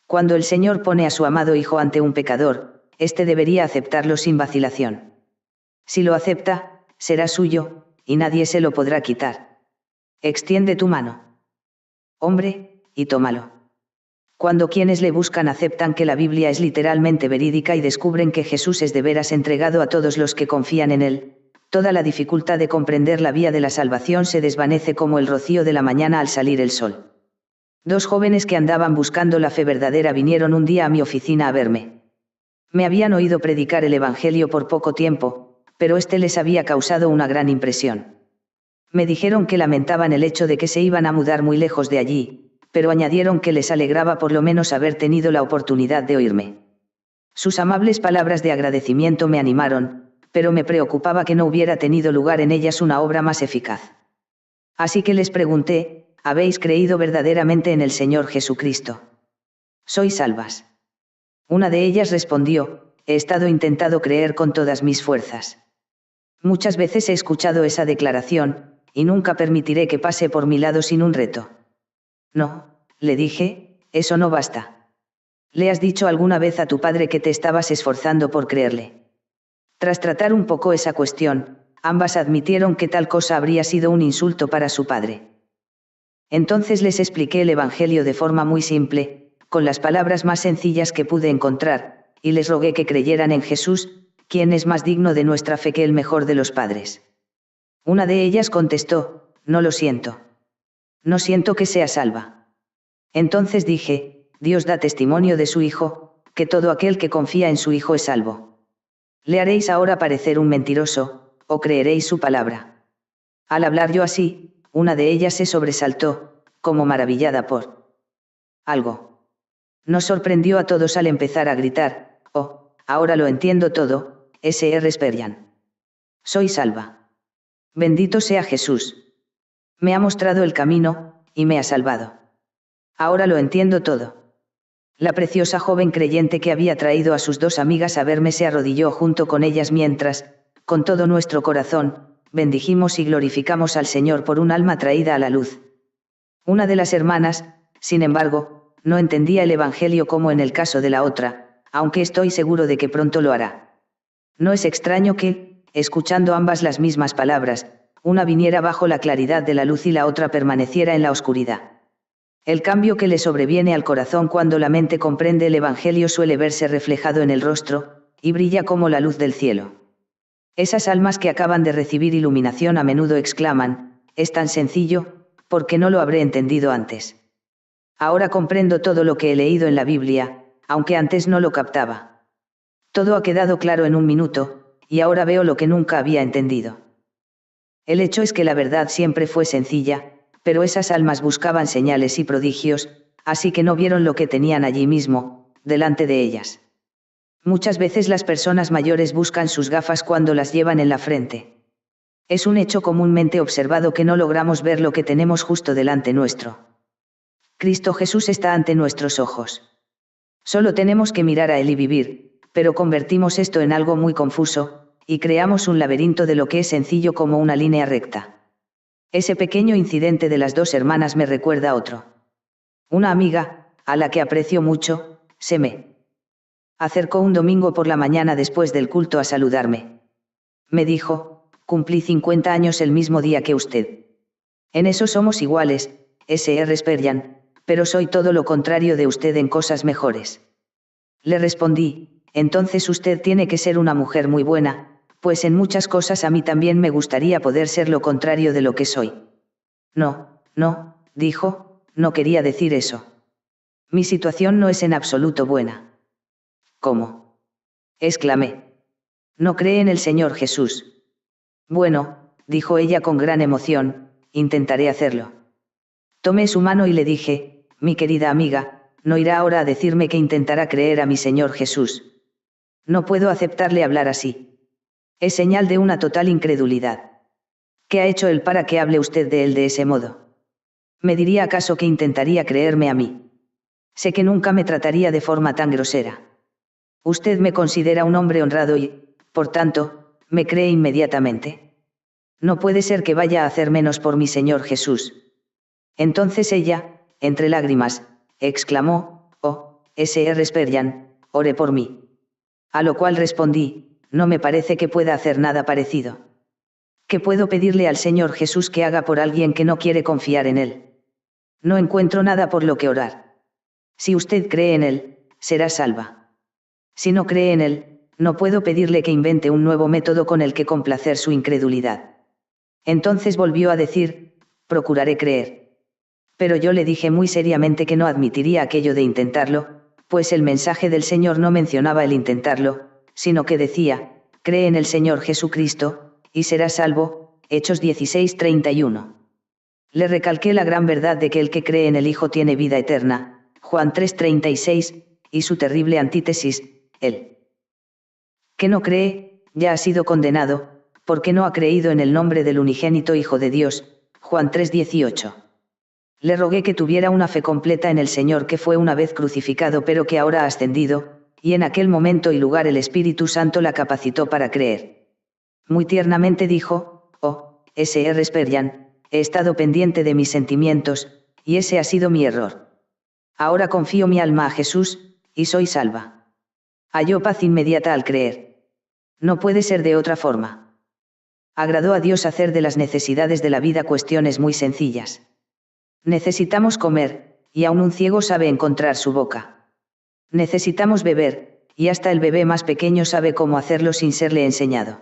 Cuando el Señor pone a su amado Hijo ante un pecador, éste debería aceptarlo sin vacilación. Si lo acepta, será suyo, y nadie se lo podrá quitar. Extiende tu mano, hombre, y tómalo. Cuando quienes le buscan aceptan que la Biblia es literalmente verídica y descubren que Jesús es de veras entregado a todos los que confían en él, toda la dificultad de comprender la vía de la salvación se desvanece como el rocío de la mañana al salir el sol. 2 jóvenes que andaban buscando la fe verdadera vinieron un día a mi oficina a verme. Me habían oído predicar el Evangelio por poco tiempo, pero este les había causado una gran impresión. Me dijeron que lamentaban el hecho de que se iban a mudar muy lejos de allí, pero añadieron que les alegraba por lo menos haber tenido la oportunidad de oírme. Sus amables palabras de agradecimiento me animaron, pero me preocupaba que no hubiera tenido lugar en ellas una obra más eficaz. Así que les pregunté: ¿habéis creído verdaderamente en el Señor Jesucristo? ¿Sois salvas? Una de ellas respondió: he estado intentando creer con todas mis fuerzas. Muchas veces he escuchado esa declaración, y nunca permitiré que pase por mi lado sin un reto. No, le dije, eso no basta. ¿Le has dicho alguna vez a tu padre que te estabas esforzando por creerle? Tras tratar un poco esa cuestión, ambas admitieron que tal cosa habría sido un insulto para su padre. Entonces les expliqué el Evangelio de forma muy simple, con las palabras más sencillas que pude encontrar, y les rogué que creyeran en Jesús, quien es más digno de nuestra fe que el mejor de los padres. Una de ellas contestó: no lo siento. No siento que sea salva. Entonces dije: Dios da testimonio de su Hijo, que todo aquel que confía en su Hijo es salvo. ¿Le haréis ahora parecer un mentiroso, o creeréis su palabra? Al hablar yo así, una de ellas se sobresaltó, como maravillada por algo. Nos sorprendió a todos al empezar a gritar: oh, ahora lo entiendo todo, Sr. Spurgeon. Soy salva. Bendito sea Jesús. Me ha mostrado el camino, y me ha salvado. Ahora lo entiendo todo. La preciosa joven creyente que había traído a sus dos amigas a verme se arrodilló junto con ellas mientras, con todo nuestro corazón, bendijimos y glorificamos al Señor por un alma traída a la luz. Una de las hermanas, sin embargo, no entendía el Evangelio como en el caso de la otra, aunque estoy seguro de que pronto lo hará. No es extraño que, escuchando ambas las mismas palabras, una viniera bajo la claridad de la luz y la otra permaneciera en la oscuridad. El cambio que le sobreviene al corazón cuando la mente comprende el Evangelio suele verse reflejado en el rostro, y brilla como la luz del cielo. Esas almas que acaban de recibir iluminación a menudo exclaman, es tan sencillo, ¿por qué no lo habré entendido antes? Ahora comprendo todo lo que he leído en la Biblia, aunque antes no lo captaba. Todo ha quedado claro en un minuto, y ahora veo lo que nunca había entendido. El hecho es que la verdad siempre fue sencilla, pero esas almas buscaban señales y prodigios, así que no vieron lo que tenían allí mismo, delante de ellas. Muchas veces las personas mayores buscan sus gafas cuando las llevan en la frente. Es un hecho comúnmente observado que no logramos ver lo que tenemos justo delante nuestro. Cristo Jesús está ante nuestros ojos. Solo tenemos que mirar a Él y vivir, pero convertimos esto en algo muy confuso, y creamos un laberinto de lo que es sencillo como una línea recta. Ese pequeño incidente de las dos hermanas me recuerda a otro. Una amiga, a la que aprecio mucho, se me acercó un domingo por la mañana después del culto a saludarme. Me dijo, cumplí 50 años el mismo día que usted. En eso somos iguales, Sr. Spurgeon, pero soy todo lo contrario de usted en cosas mejores. Le respondí, entonces usted tiene que ser una mujer muy buena, pues en muchas cosas a mí también me gustaría poder ser lo contrario de lo que soy. No, dijo, no quería decir eso. Mi situación no es en absoluto buena. ¿Cómo? Exclamé. No cree en el Señor Jesús. Bueno, dijo ella con gran emoción, intentaré hacerlo. Tomé su mano y le dije, mi querida amiga, no irá ahora a decirme que intentará creer a mi Señor Jesús. No puedo aceptarle hablar así. Es señal de una total incredulidad. ¿Qué ha hecho él para que hable usted de él de ese modo? ¿Me diría acaso que intentaría creerme a mí? Sé que nunca me trataría de forma tan grosera. Usted me considera un hombre honrado y, por tanto, me cree inmediatamente. No puede ser que vaya a hacer menos por mi Señor Jesús. Entonces ella, entre lágrimas, exclamó, oh, Sr. Spurgeon, ore por mí. A lo cual respondí, no me parece que pueda hacer nada parecido. ¿Qué puedo pedirle al Señor Jesús que haga por alguien que no quiere confiar en Él? No encuentro nada por lo que orar. Si usted cree en Él, será salva. Si no cree en Él, no puedo pedirle que invente un nuevo método con el que complacer su incredulidad. Entonces volvió a decir, procuraré creer. Pero yo le dije muy seriamente que no admitiría aquello de intentarlo, pues el mensaje del Señor no mencionaba el intentarlo, sino que decía, cree en el Señor Jesucristo, y serás salvo, Hechos 16:31. Le recalqué la gran verdad de que el que cree en el Hijo tiene vida eterna, Juan 3:36, y su terrible antítesis, el que no cree, ya ha sido condenado, porque no ha creído en el nombre del unigénito Hijo de Dios, Juan 3:18. Le rogué que tuviera una fe completa en el Señor que fue una vez crucificado pero que ahora ha ascendido, y en aquel momento y lugar el Espíritu Santo la capacitó para creer. Muy tiernamente dijo, oh, Sr. Spurgeon, he estado pendiente de mis sentimientos, y ese ha sido mi error. Ahora confío mi alma a Jesús, y soy salva. Halló paz inmediata al creer. No puede ser de otra forma. Agradó a Dios hacer de las necesidades de la vida cuestiones muy sencillas. Necesitamos comer, y aún un ciego sabe encontrar su boca. Necesitamos beber, y hasta el bebé más pequeño sabe cómo hacerlo sin serle enseñado.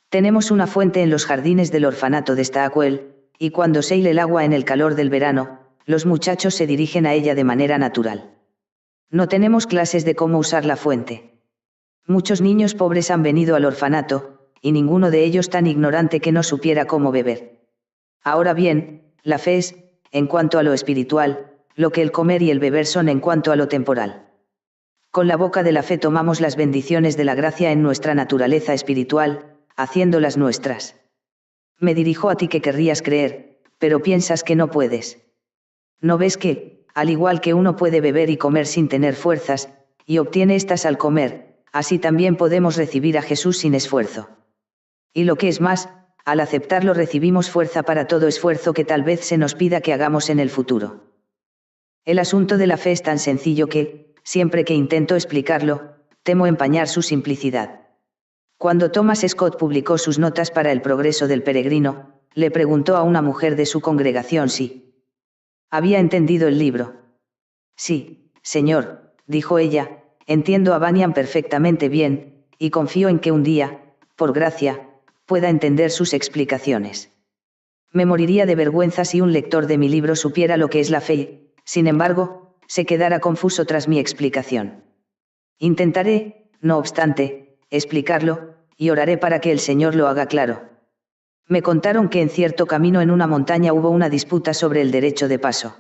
Tenemos una fuente en los jardines del orfanato de Stackwell, y cuando se hila el agua en el calor del verano, los muchachos se dirigen a ella de manera natural. No tenemos clases de cómo usar la fuente. Muchos niños pobres han venido al orfanato, y ninguno de ellos tan ignorante que no supiera cómo beber. Ahora bien, la fe es, en cuanto a lo espiritual, lo que el comer y el beber son en cuanto a lo temporal. Con la boca de la fe tomamos las bendiciones de la gracia en nuestra naturaleza espiritual, haciéndolas nuestras. Me dirijo a ti que querrías creer, pero piensas que no puedes. ¿No ves que, al igual que uno puede beber y comer sin tener fuerzas, y obtiene estas al comer, así también podemos recibir a Jesús sin esfuerzo. Y lo que es más, al aceptarlo recibimos fuerza para todo esfuerzo que tal vez se nos pida que hagamos en el futuro. El asunto de la fe es tan sencillo que, siempre que intento explicarlo, temo empañar su simplicidad. Cuando Thomas Scott publicó sus notas para El progreso del peregrino, le preguntó a una mujer de su congregación si había entendido el libro. Sí, señor, dijo ella, entiendo a Bunyan perfectamente bien, y confío en que un día, por gracia, pueda entender sus explicaciones. Me moriría de vergüenza si un lector de mi libro supiera lo que es la fe, sin embargo, se quedara confuso tras mi explicación. Intentaré, no obstante, explicarlo, y oraré para que el Señor lo haga claro. Me contaron que en cierto camino en una montaña hubo una disputa sobre el derecho de paso.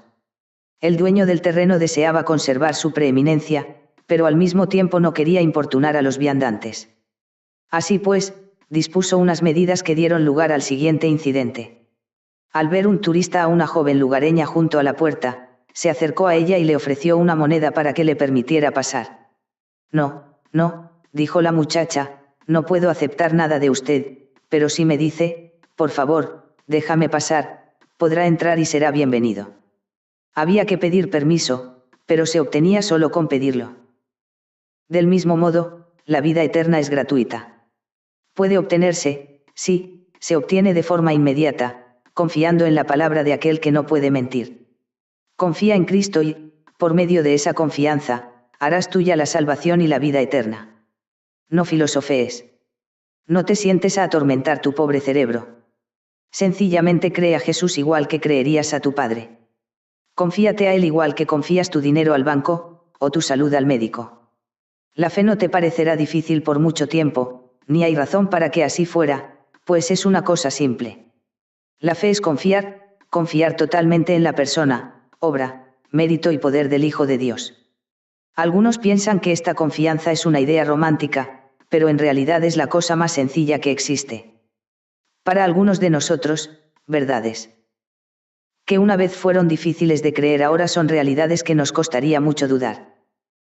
El dueño del terreno deseaba conservar su preeminencia, pero al mismo tiempo no quería importunar a los viandantes. Así pues, dispuso unas medidas que dieron lugar al siguiente incidente. Al ver un turista a una joven lugareña junto a la puerta, se acercó a ella y le ofreció una moneda para que le permitiera pasar. No, dijo la muchacha, no puedo aceptar nada de usted, pero si me dice, por favor, déjame pasar, podrá entrar y será bienvenido. Había que pedir permiso, pero se obtenía solo con pedirlo. Del mismo modo, la vida eterna es gratuita. Puede obtenerse, sí, se obtiene de forma inmediata, confiando en la palabra de aquel que no puede mentir. Confía en Cristo y, por medio de esa confianza, harás tuya la salvación y la vida eterna. No filosofees. No te sientes a atormentar tu pobre cerebro. Sencillamente cree a Jesús igual que creerías a tu Padre. Confíate a Él igual que confías tu dinero al banco, o tu salud al médico. La fe no te parecerá difícil por mucho tiempo, ni hay razón para que así fuera, pues es una cosa simple. La fe es confiar totalmente en la persona, obra, mérito y poder del Hijo de Dios. Algunos piensan que esta confianza es una idea romántica, pero en realidad es la cosa más sencilla que existe. Para algunos de nosotros, verdades que una vez fueron difíciles de creer ahora son realidades que nos costaría mucho dudar.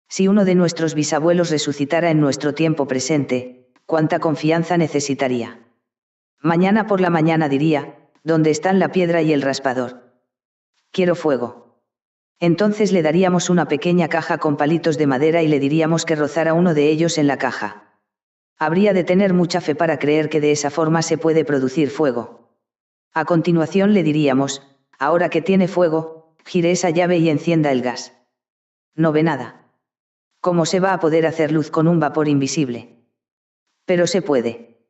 Si uno de nuestros bisabuelos resucitara en nuestro tiempo presente, ¿cuánta confianza necesitaría? Mañana por la mañana diría, ¿dónde están la piedra y el raspador? Quiero fuego. Entonces le daríamos una pequeña caja con palitos de madera y le diríamos que rozara uno de ellos en la caja. Habría de tener mucha fe para creer que de esa forma se puede producir fuego. A continuación le diríamos, ahora que tiene fuego, gire esa llave y encienda el gas. No ve nada. ¿Cómo se va a poder hacer luz con un vapor invisible? Pero se puede.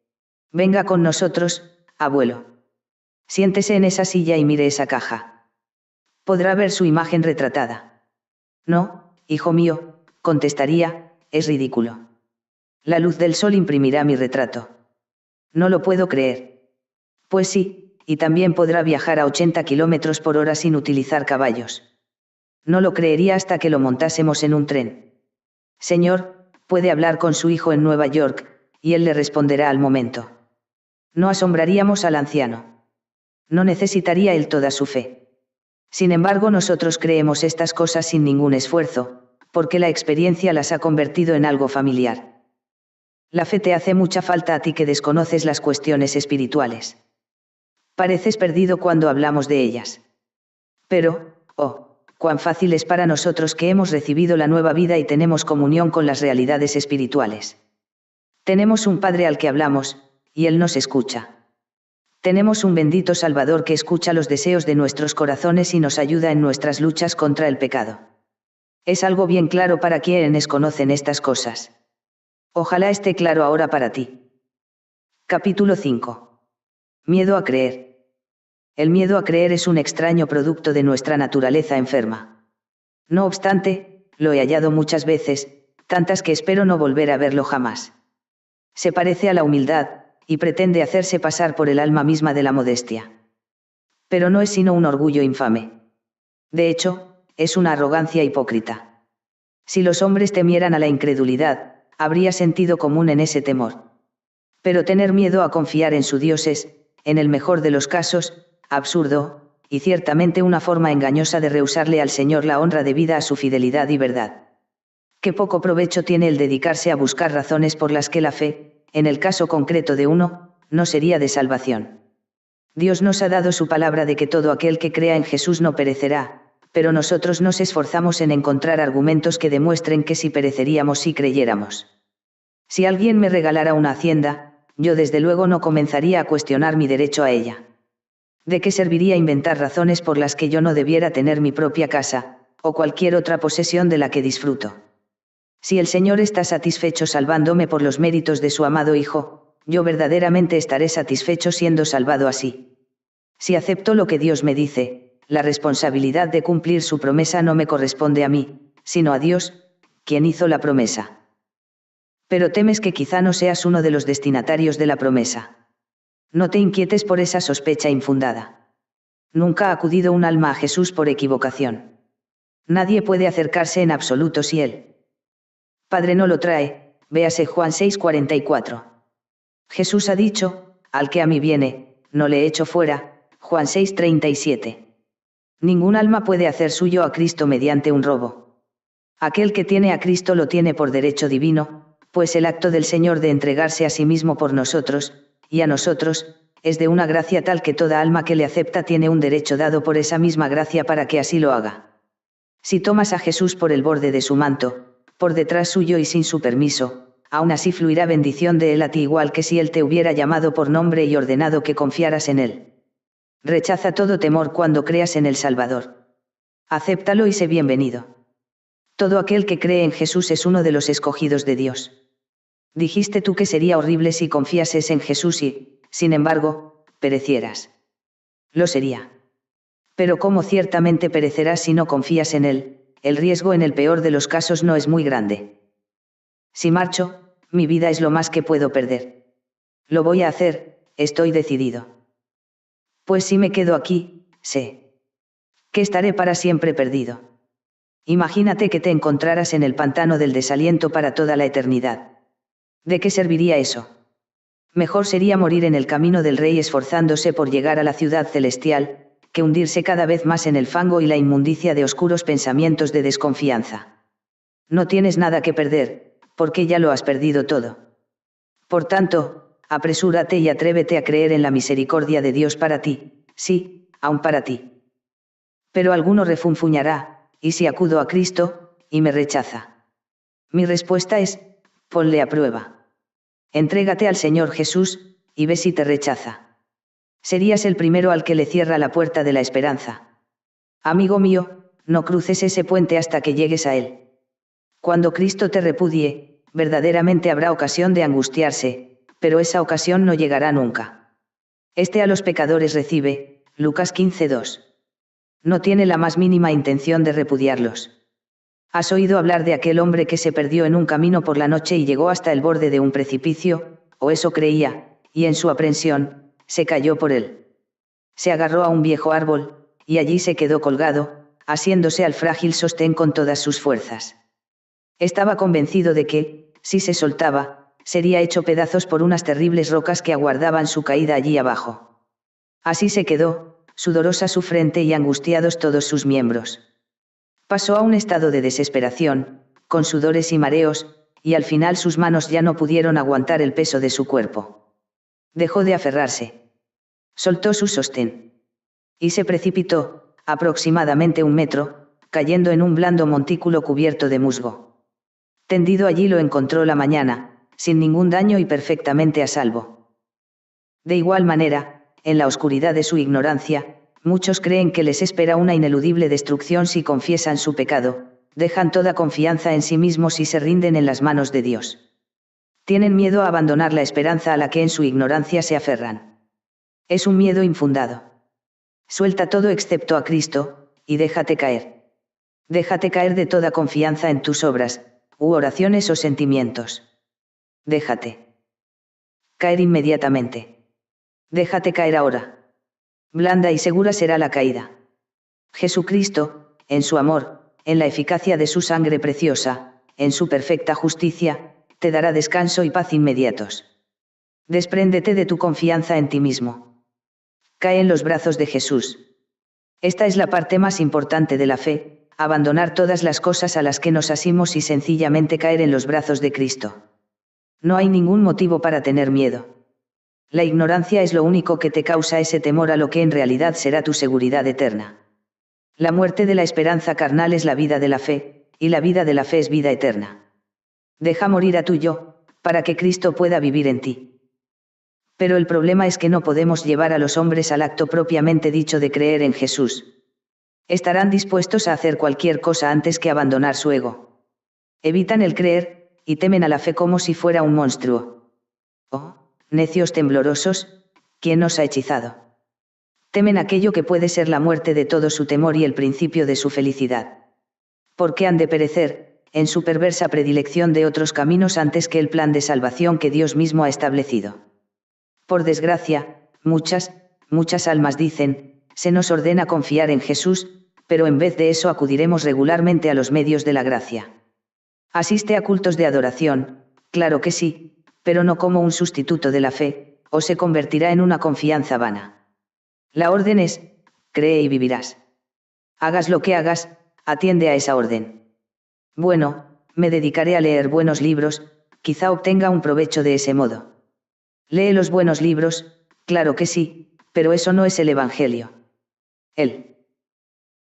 Venga con nosotros, abuelo. Siéntese en esa silla y mire esa caja. Podrá ver su imagen retratada. No, hijo mío, contestaría, es ridículo. La luz del sol imprimirá mi retrato. No lo puedo creer. Pues sí, y también podrá viajar a 80 kilómetros por hora sin utilizar caballos. No lo creería hasta que lo montásemos en un tren. Señor, puede hablar con su hijo en Nueva York, y él le responderá al momento. No asombraríamos al anciano. No necesitaría él toda su fe. Sin embargo, nosotros creemos estas cosas sin ningún esfuerzo, porque la experiencia las ha convertido en algo familiar. La fe te hace mucha falta a ti que desconoces las cuestiones espirituales. Pareces perdido cuando hablamos de ellas. Pero, cuán fácil es para nosotros que hemos recibido la nueva vida y tenemos comunión con las realidades espirituales. Tenemos un Padre al que hablamos, y Él nos escucha. Tenemos un bendito Salvador que escucha los deseos de nuestros corazones y nos ayuda en nuestras luchas contra el pecado. Es algo bien claro para quienes conocen estas cosas. Ojalá esté claro ahora para ti. Capítulo 5. Miedo a creer. El miedo a creer es un extraño producto de nuestra naturaleza enferma. No obstante, lo he hallado muchas veces, tantas que espero no volver a verlo jamás. Se parece a la humildad, y pretende hacerse pasar por el alma misma de la modestia. Pero no es sino un orgullo infame. De hecho, es una arrogancia hipócrita. Si los hombres temieran a la incredulidad, habría sentido común en ese temor. Pero tener miedo a confiar en su Dios es, en el mejor de los casos, absurdo, y ciertamente una forma engañosa de rehusarle al Señor la honra debida a su fidelidad y verdad. Qué poco provecho tiene el dedicarse a buscar razones por las que la fe, en el caso concreto de uno, no sería de salvación. Dios nos ha dado su palabra de que todo aquel que crea en Jesús no perecerá, pero nosotros nos esforzamos en encontrar argumentos que demuestren que sí pereceríamos si creyéramos. Si alguien me regalara una hacienda, yo desde luego no comenzaría a cuestionar mi derecho a ella. ¿De qué serviría inventar razones por las que yo no debiera tener mi propia casa, o cualquier otra posesión de la que disfruto? Si el Señor está satisfecho salvándome por los méritos de su amado Hijo, yo verdaderamente estaré satisfecho siendo salvado así. Si acepto lo que Dios me dice, la responsabilidad de cumplir su promesa no me corresponde a mí, sino a Dios, quien hizo la promesa. Pero temes que quizá no seas uno de los destinatarios de la promesa. No te inquietes por esa sospecha infundada. Nunca ha acudido un alma a Jesús por equivocación. Nadie puede acercarse en absoluto si Él Padre no lo trae, véase Juan 6:44. Jesús ha dicho, al que a mí viene, no le echo fuera, Juan 6:37. Ningún alma puede hacer suyo a Cristo mediante un robo. Aquel que tiene a Cristo lo tiene por derecho divino, pues el acto del Señor de entregarse a sí mismo por nosotros, y a nosotros, es de una gracia tal que toda alma que le acepta tiene un derecho dado por esa misma gracia para que así lo haga. Si tomas a Jesús por el borde de su manto, por detrás suyo y sin su permiso, aún así fluirá bendición de él a ti igual que si él te hubiera llamado por nombre y ordenado que confiaras en él. Rechaza todo temor cuando creas en el Salvador. Acéptalo y sé bienvenido. Todo aquel que cree en Jesús es uno de los escogidos de Dios. Dijiste tú que sería horrible si confiases en Jesús y, sin embargo, perecieras. Lo sería. Pero como ciertamente perecerás si no confías en él, el riesgo en el peor de los casos no es muy grande. Si marcho, mi vida es lo más que puedo perder. Lo voy a hacer, estoy decidido. Pues si me quedo aquí, sé que estaré para siempre perdido. Imagínate que te encontraras en el pantano del desaliento para toda la eternidad. ¿De qué serviría eso? Mejor sería morir en el camino del Rey esforzándose por llegar a la ciudad celestial, que hundirse cada vez más en el fango y la inmundicia de oscuros pensamientos de desconfianza. No tienes nada que perder, porque ya lo has perdido todo. Por tanto, apresúrate y atrévete a creer en la misericordia de Dios para ti, sí, aun para ti. Pero alguno refunfuñará, ¿y si acudo a Cristo, y me rechaza? Mi respuesta es, ponle a prueba. Entrégate al Señor Jesús, y ve si te rechaza. Serías el primero al que le cierra la puerta de la esperanza. Amigo mío, no cruces ese puente hasta que llegues a él. Cuando Cristo te repudie, verdaderamente habrá ocasión de angustiarse, pero esa ocasión no llegará nunca. A los pecadores recibe, Lucas 15:2. No tiene la más mínima intención de repudiarlos. ¿Has oído hablar de aquel hombre que se perdió en un camino por la noche y llegó hasta el borde de un precipicio, o eso creía, y en su aprensión, se cayó por él? Se agarró a un viejo árbol, y allí se quedó colgado, asiéndose al frágil sostén con todas sus fuerzas. Estaba convencido de que, si se soltaba, sería hecho pedazos por unas terribles rocas que aguardaban su caída allí abajo. Así se quedó, sudorosa su frente y angustiados todos sus miembros. Pasó a un estado de desesperación, con sudores y mareos, y al final sus manos ya no pudieron aguantar el peso de su cuerpo. Dejó de aferrarse. Soltó su sostén. Y se precipitó, aproximadamente 1 metro, cayendo en un blando montículo cubierto de musgo. Tendido allí lo encontró la mañana, sin ningún daño y perfectamente a salvo. De igual manera, en la oscuridad de su ignorancia, muchos creen que les espera una ineludible destrucción si confiesan su pecado, dejan toda confianza en sí mismos y se rinden en las manos de Dios. Tienen miedo a abandonar la esperanza a la que en su ignorancia se aferran. Es un miedo infundado. Suelta todo excepto a Cristo, y déjate caer. Déjate caer de toda confianza en tus obras, u oraciones o sentimientos. Déjate caer inmediatamente. Déjate caer ahora. Blanda y segura será la caída. Jesucristo, en su amor, en la eficacia de su sangre preciosa, en su perfecta justicia, te dará descanso y paz inmediatos. Despréndete de tu confianza en ti mismo. Cae en los brazos de Jesús. Esta es la parte más importante de la fe, abandonar todas las cosas a las que nos asimos y sencillamente caer en los brazos de Cristo. No hay ningún motivo para tener miedo. La ignorancia es lo único que te causa ese temor a lo que en realidad será tu seguridad eterna. La muerte de la esperanza carnal es la vida de la fe, y la vida de la fe es vida eterna. Deja morir a tu yo, para que Cristo pueda vivir en ti. Pero el problema es que no podemos llevar a los hombres al acto propiamente dicho de creer en Jesús. Estarán dispuestos a hacer cualquier cosa antes que abandonar su ego. Evitan el creer, y temen a la fe como si fuera un monstruo. Oh, necios temblorosos, ¿quién os ha hechizado? Temen aquello que puede ser la muerte de todo su temor y el principio de su felicidad. Porque han de perecer, en su perversa predilección de otros caminos antes que el plan de salvación que Dios mismo ha establecido. Por desgracia, muchas almas dicen, se nos ordena confiar en Jesús, pero en vez de eso acudiremos regularmente a los medios de la gracia. Asiste a cultos de adoración, claro que sí, pero no como un sustituto de la fe, o se convertirá en una confianza vana. La orden es, cree y vivirás. Hagas lo que hagas, atiende a esa orden. Bueno, me dedicaré a leer buenos libros, quizá obtenga un provecho de ese modo. Lee los buenos libros, claro que sí, pero eso no es el Evangelio. El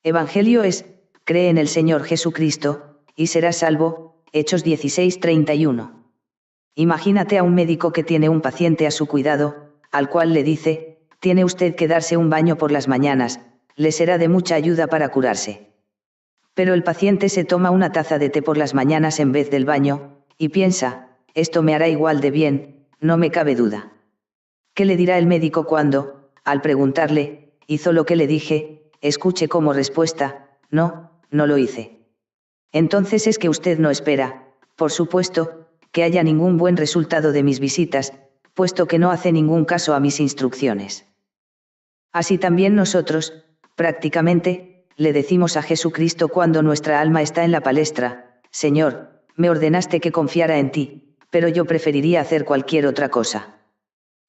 Evangelio es, cree en el Señor Jesucristo, y serás salvo, Hechos 16:31. Imagínate a un médico que tiene un paciente a su cuidado, al cual le dice, tiene usted que darse un baño por las mañanas, le será de mucha ayuda para curarse. Pero el paciente se toma una taza de té por las mañanas en vez del baño, y piensa, esto me hará igual de bien, no me cabe duda. ¿Qué le dirá el médico cuando, al preguntarle, hizo lo que le dije, escuche como respuesta, no lo hice? Entonces es que usted no espera, por supuesto, que haya ningún buen resultado de mis visitas, puesto que no hace ningún caso a mis instrucciones. Así también nosotros, prácticamente, le decimos a Jesucristo cuando nuestra alma está en la palestra, Señor, me ordenaste que confiara en ti, pero yo preferiría hacer cualquier otra cosa.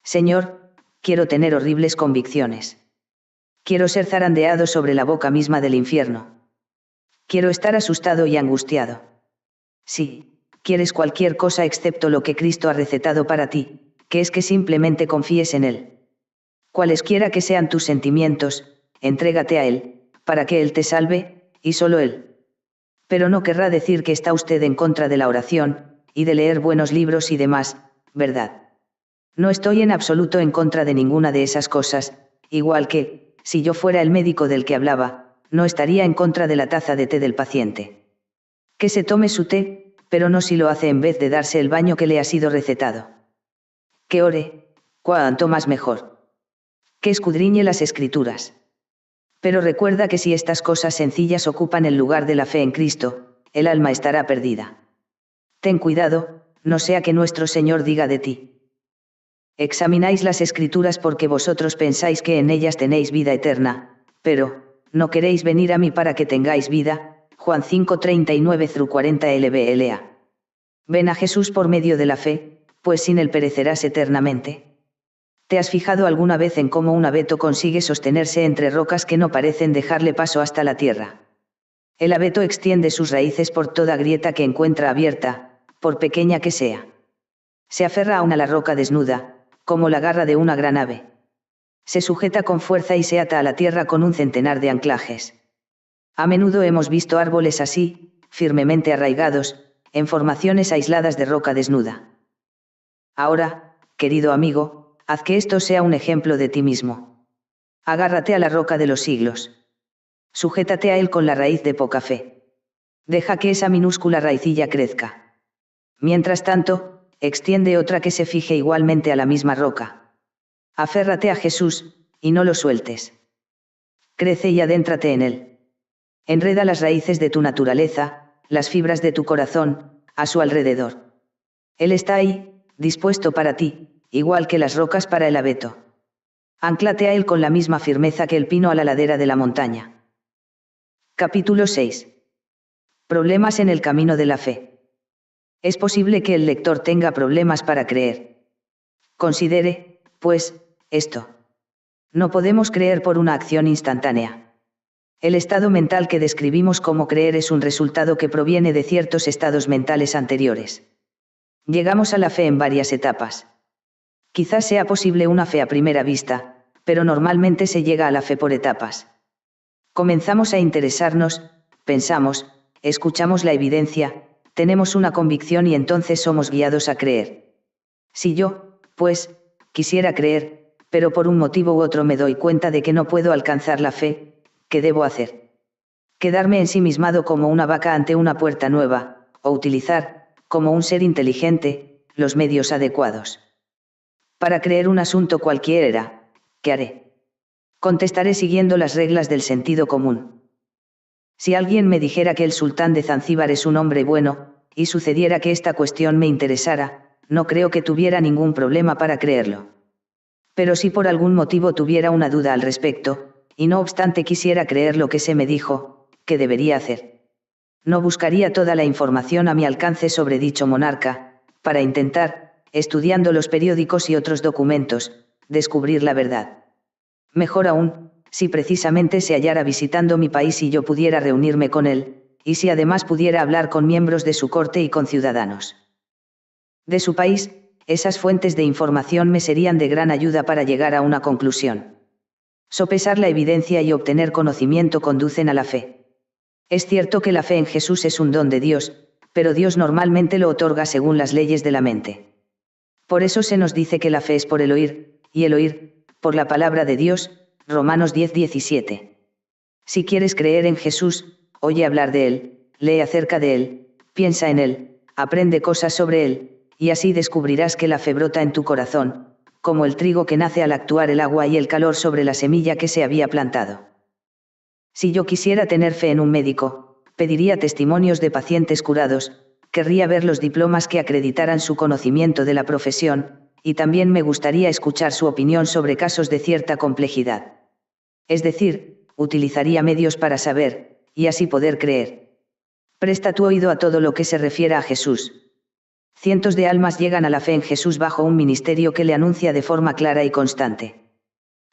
Señor, quiero tener horribles convicciones. Quiero ser zarandeado sobre la boca misma del infierno. Quiero estar asustado y angustiado. Sí, quieres cualquier cosa excepto lo que Cristo ha recetado para ti, que es que simplemente confíes en Él. Cualesquiera que sean tus sentimientos, entrégate a Él, para que Él te salve, y solo Él. Pero no querrá decir que está usted en contra de la oración, y de leer buenos libros y demás, ¿verdad? No estoy en absoluto en contra de ninguna de esas cosas, igual que, si yo fuera el médico del que hablaba, no estaría en contra de la taza de té del paciente. Que se tome su té, pero no si lo hace en vez de darse el baño que le ha sido recetado. Que ore, cuanto más mejor. Que escudriñe las Escrituras. Pero recuerda que si estas cosas sencillas ocupan el lugar de la fe en Cristo, el alma estará perdida. Ten cuidado, no sea que nuestro Señor diga de ti. Examináis las Escrituras porque vosotros pensáis que en ellas tenéis vida eterna, pero, no queréis venir a mí para que tengáis vida, Juan 5:39-40 LBLA. Ven a Jesús por medio de la fe, pues sin él perecerás eternamente. ¿Te has fijado alguna vez en cómo un abeto consigue sostenerse entre rocas que no parecen dejarle paso hasta la tierra? El abeto extiende sus raíces por toda grieta que encuentra abierta, por pequeña que sea. Se aferra aún a la roca desnuda, como la garra de una gran ave. Se sujeta con fuerza y se ata a la tierra con un centenar de anclajes. A menudo hemos visto árboles así, firmemente arraigados, en formaciones aisladas de roca desnuda. Ahora, querido amigo, haz que esto sea un ejemplo de ti mismo. Agárrate a la roca de los siglos. Sujétate a él con la raíz de poca fe. Deja que esa minúscula raicilla crezca. Mientras tanto, extiende otra que se fije igualmente a la misma roca. Aférrate a Jesús, y no lo sueltes. Crece y adéntrate en él. Enreda las raíces de tu naturaleza, las fibras de tu corazón, a su alrededor. Él está ahí, dispuesto para ti, igual que las rocas para el abeto. Anclate a él con la misma firmeza que el pino a la ladera de la montaña. Capítulo 6. Problemas en el camino de la fe. Es posible que el lector tenga problemas para creer. Considere, pues, esto. No podemos creer por una acción instantánea. El estado mental que describimos como creer es un resultado que proviene de ciertos estados mentales anteriores. Llegamos a la fe en varias etapas. Quizás sea posible una fe a primera vista, pero normalmente se llega a la fe por etapas. Comenzamos a interesarnos, pensamos, escuchamos la evidencia, tenemos una convicción y entonces somos guiados a creer. Si yo, pues, quisiera creer, pero por un motivo u otro me doy cuenta de que no puedo alcanzar la fe, ¿qué debo hacer? Quedarme ensimismado como una vaca ante una puerta nueva, o utilizar, como un ser inteligente, los medios adecuados. Para creer un asunto cualquiera, ¿qué haré? Contestaré siguiendo las reglas del sentido común. Si alguien me dijera que el sultán de Zanzíbar es un hombre bueno, y sucediera que esta cuestión me interesara, no creo que tuviera ningún problema para creerlo. Pero si por algún motivo tuviera una duda al respecto, y no obstante quisiera creer lo que se me dijo, ¿qué debería hacer? No buscaría toda la información a mi alcance sobre dicho monarca, para intentar, estudiando los periódicos y otros documentos, descubrir la verdad. Mejor aún, si precisamente se hallara visitando mi país y yo pudiera reunirme con él, y si además pudiera hablar con miembros de su corte y con ciudadanos de su país, esas fuentes de información me serían de gran ayuda para llegar a una conclusión. Sopesar la evidencia y obtener conocimiento conducen a la fe. Es cierto que la fe en Jesús es un don de Dios, pero Dios normalmente lo otorga según las leyes de la mente. Por eso se nos dice que la fe es por el oír, y el oír, por la palabra de Dios, Romanos 10:17. Si quieres creer en Jesús, oye hablar de Él, lee acerca de Él, piensa en Él, aprende cosas sobre Él, y así descubrirás que la fe brota en tu corazón, como el trigo que nace al actuar el agua y el calor sobre la semilla que se había plantado. Si yo quisiera tener fe en un médico, pediría testimonios de pacientes curados, querría ver los diplomas que acreditaran su conocimiento de la profesión, y también me gustaría escuchar su opinión sobre casos de cierta complejidad. Es decir, utilizaría medios para saber, y así poder creer. Presta tu oído a todo lo que se refiera a Jesús. Cientos de almas llegan a la fe en Jesús bajo un ministerio que le anuncia de forma clara y constante.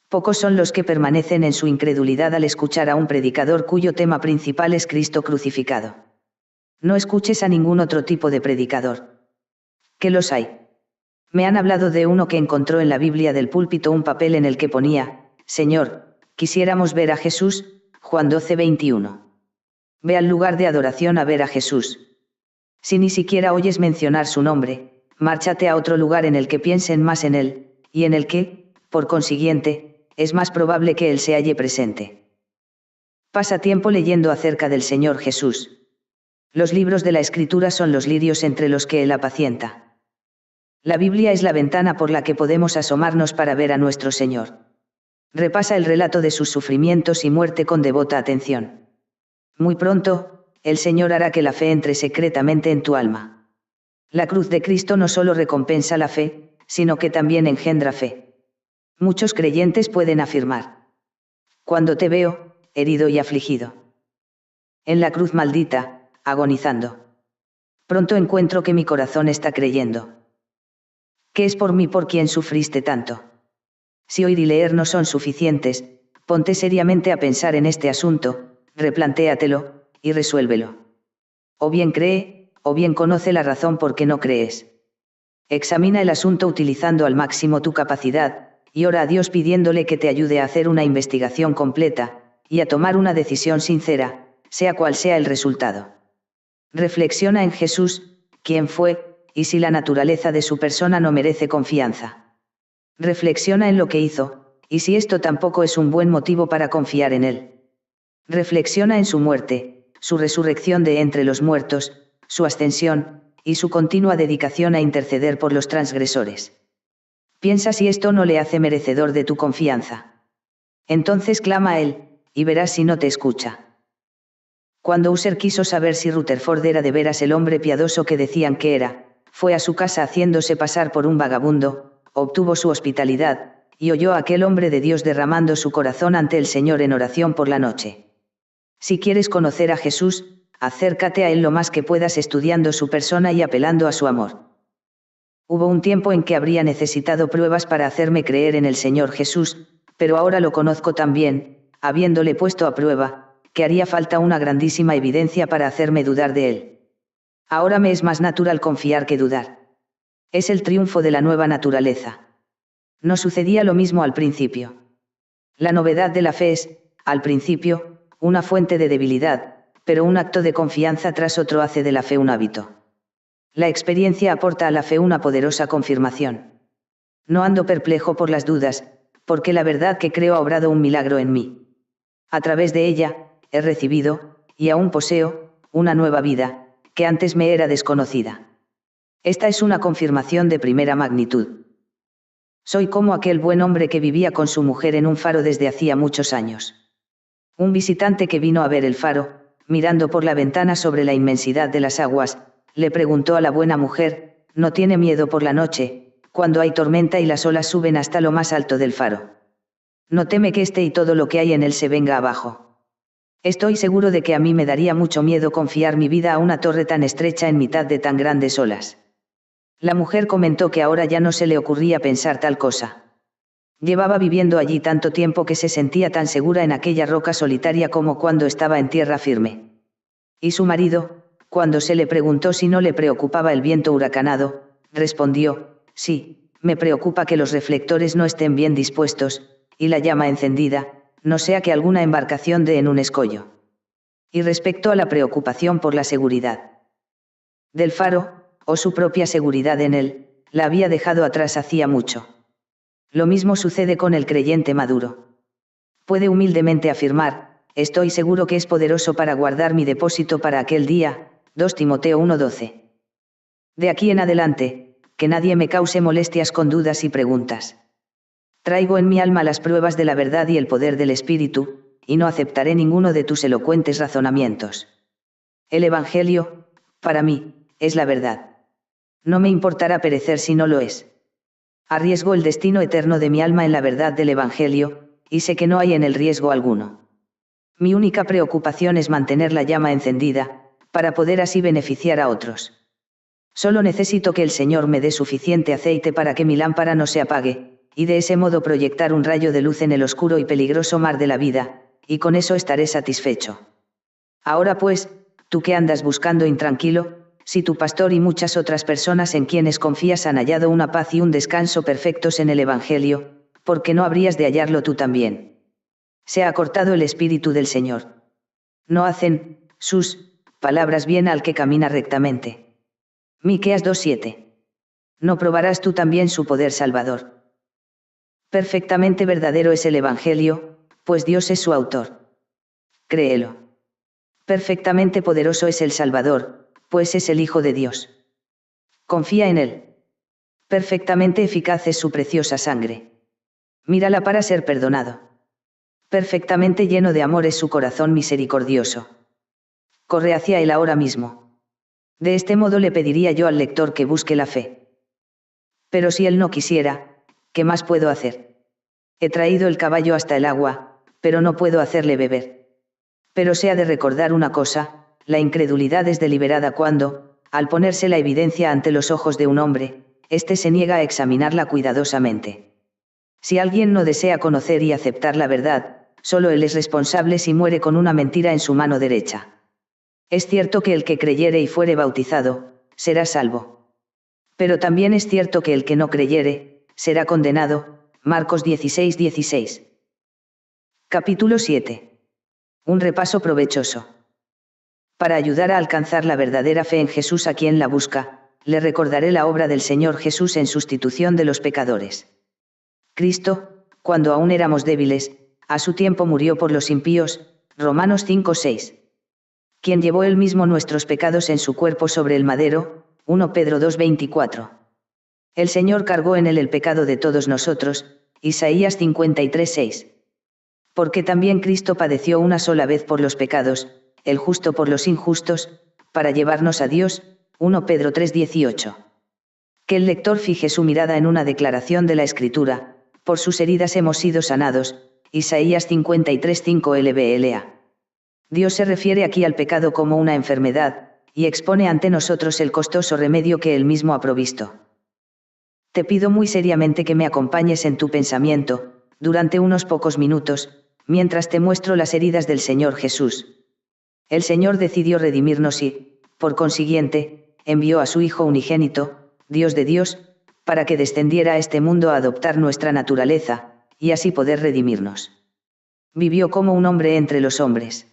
Pocos son los que permanecen en su incredulidad al escuchar a un predicador cuyo tema principal es Cristo crucificado. No escuches a ningún otro tipo de predicador. ¿Qué los hay? Me han hablado de uno que encontró en la Biblia del púlpito un papel en el que ponía, Señor, quisiéramos ver a Jesús, Juan 12:21. Ve al lugar de adoración a ver a Jesús. Si ni siquiera oyes mencionar su nombre, márchate a otro lugar en el que piensen más en él, y en el que, por consiguiente, es más probable que él se halle presente. Pasa tiempo leyendo acerca del Señor Jesús. Los libros de la Escritura son los lirios entre los que él apacienta. La Biblia es la ventana por la que podemos asomarnos para ver a nuestro Señor. Repasa el relato de sus sufrimientos y muerte con devota atención. Muy pronto, el Señor hará que la fe entre secretamente en tu alma. La cruz de Cristo no solo recompensa la fe, sino que también engendra fe. Muchos creyentes pueden afirmar: cuando te veo, herido y afligido en la cruz maldita, agonizando, pronto encuentro que mi corazón está creyendo. ¿Qué es por mí por quien sufriste tanto? Si oír y leer no son suficientes, ponte seriamente a pensar en este asunto, replantéatelo, y resuélvelo. O bien cree, o bien conoce la razón por qué no crees. Examina el asunto utilizando al máximo tu capacidad, y ora a Dios pidiéndole que te ayude a hacer una investigación completa, y a tomar una decisión sincera, sea cual sea el resultado. Reflexiona en Jesús, quién fue, y si la naturaleza de su persona no merece confianza. Reflexiona en lo que hizo, y si esto tampoco es un buen motivo para confiar en él. Reflexiona en su muerte, su resurrección de entre los muertos, su ascensión, y su continua dedicación a interceder por los transgresores. Piensa si esto no le hace merecedor de tu confianza. Entonces clama a él, y verás si no te escucha. Cuando User quiso saber si Rutherford era de veras el hombre piadoso que decían que era, fue a su casa haciéndose pasar por un vagabundo, obtuvo su hospitalidad, y oyó a aquel hombre de Dios derramando su corazón ante el Señor en oración por la noche. Si quieres conocer a Jesús, acércate a él lo más que puedas estudiando su persona y apelando a su amor. Hubo un tiempo en que habría necesitado pruebas para hacerme creer en el Señor Jesús, pero ahora lo conozco tan bien, habiéndole puesto a prueba, que haría falta una grandísima evidencia para hacerme dudar de él. Ahora me es más natural confiar que dudar. Es el triunfo de la nueva naturaleza. No sucedía lo mismo al principio. La novedad de la fe es, al principio, una fuente de debilidad, pero un acto de confianza tras otro hace de la fe un hábito. La experiencia aporta a la fe una poderosa confirmación. No ando perplejo por las dudas, porque la verdad que creo ha obrado un milagro en mí. A través de ella, he recibido, y aún poseo, una nueva vida, que antes me era desconocida. Esta es una confirmación de primera magnitud. Soy como aquel buen hombre que vivía con su mujer en un faro desde hacía muchos años. Un visitante que vino a ver el faro, mirando por la ventana sobre la inmensidad de las aguas, le preguntó a la buena mujer, ¿no tiene miedo por la noche, cuando hay tormenta y las olas suben hasta lo más alto del faro? ¿No teme que este y todo lo que hay en él se venga abajo? Estoy seguro de que a mí me daría mucho miedo confiar mi vida a una torre tan estrecha en mitad de tan grandes olas. La mujer comentó que ahora ya no se le ocurría pensar tal cosa. Llevaba viviendo allí tanto tiempo que se sentía tan segura en aquella roca solitaria como cuando estaba en tierra firme. Y su marido, cuando se le preguntó si no le preocupaba el viento huracanado, respondió, sí, me preocupa que los reflectores no estén bien dispuestos, y la llama encendida, no sea que alguna embarcación dé en un escollo. Y respecto a la preocupación por la seguridad del faro, o su propia seguridad en él, la había dejado atrás hacía mucho. Lo mismo sucede con el creyente maduro. Puede humildemente afirmar, estoy seguro que es poderoso para guardar mi depósito para aquel día, 2 Timoteo 1:12. De aquí en adelante, que nadie me cause molestias con dudas y preguntas. Traigo en mi alma las pruebas de la verdad y el poder del Espíritu, y no aceptaré ninguno de tus elocuentes razonamientos. El Evangelio, para mí, es la verdad. No me importará perecer si no lo es. Arriesgo el destino eterno de mi alma en la verdad del Evangelio, y sé que no hay en él riesgo alguno. Mi única preocupación es mantener la llama encendida, para poder así beneficiar a otros. Solo necesito que el Señor me dé suficiente aceite para que mi lámpara no se apague, y de ese modo proyectar un rayo de luz en el oscuro y peligroso mar de la vida, y con eso estaré satisfecho. Ahora pues, tú que andas buscando intranquilo, si tu pastor y muchas otras personas en quienes confías han hallado una paz y un descanso perfectos en el Evangelio, ¿por qué no habrías de hallarlo tú también? Se ha cortado el Espíritu del Señor. No hacen sus palabras bien al que camina rectamente. Miqueas 2:7. ¿No probarás tú también su poder salvador? Perfectamente verdadero es el Evangelio, pues Dios es su autor. Créelo. Perfectamente poderoso es el Salvador, pues es el Hijo de Dios. Confía en él. Perfectamente eficaz es su preciosa sangre. Mírala para ser perdonado. Perfectamente lleno de amor es su corazón misericordioso. Corre hacia él ahora mismo. De este modo le pediría yo al lector que busque la fe. Pero si él no quisiera, ¿qué más puedo hacer? He traído el caballo hasta el agua, pero no puedo hacerle beber. Pero se ha de recordar una cosa, la incredulidad es deliberada cuando, al ponerse la evidencia ante los ojos de un hombre, éste se niega a examinarla cuidadosamente. Si alguien no desea conocer y aceptar la verdad, solo él es responsable si muere con una mentira en su mano derecha. Es cierto que el que creyere y fuere bautizado, será salvo. Pero también es cierto que el que no creyere, será condenado. Marcos 16:16. Capítulo 7. Un repaso provechoso. Para ayudar a alcanzar la verdadera fe en Jesús a quien la busca, le recordaré la obra del Señor Jesús en sustitución de los pecadores. Cristo, cuando aún éramos débiles, a su tiempo murió por los impíos, Romanos 5:6. Quien llevó él mismo nuestros pecados en su cuerpo sobre el madero, 1 Pedro 2:24. El Señor cargó en él el pecado de todos nosotros, Isaías 53:6. Porque también Cristo padeció una sola vez por los pecados, el justo por los injustos, para llevarnos a Dios, 1 Pedro 3:18. Que el lector fije su mirada en una declaración de la Escritura, por sus heridas hemos sido sanados, Isaías 53:5 LBLA. Dios se refiere aquí al pecado como una enfermedad, y expone ante nosotros el costoso remedio que él mismo ha provisto. Te pido muy seriamente que me acompañes en tu pensamiento, durante unos pocos minutos, mientras te muestro las heridas del Señor Jesús. El Señor decidió redimirnos y, por consiguiente, envió a su Hijo unigénito, Dios de Dios, para que descendiera a este mundo a adoptar nuestra naturaleza, y así poder redimirnos. Vivió como un hombre entre los hombres.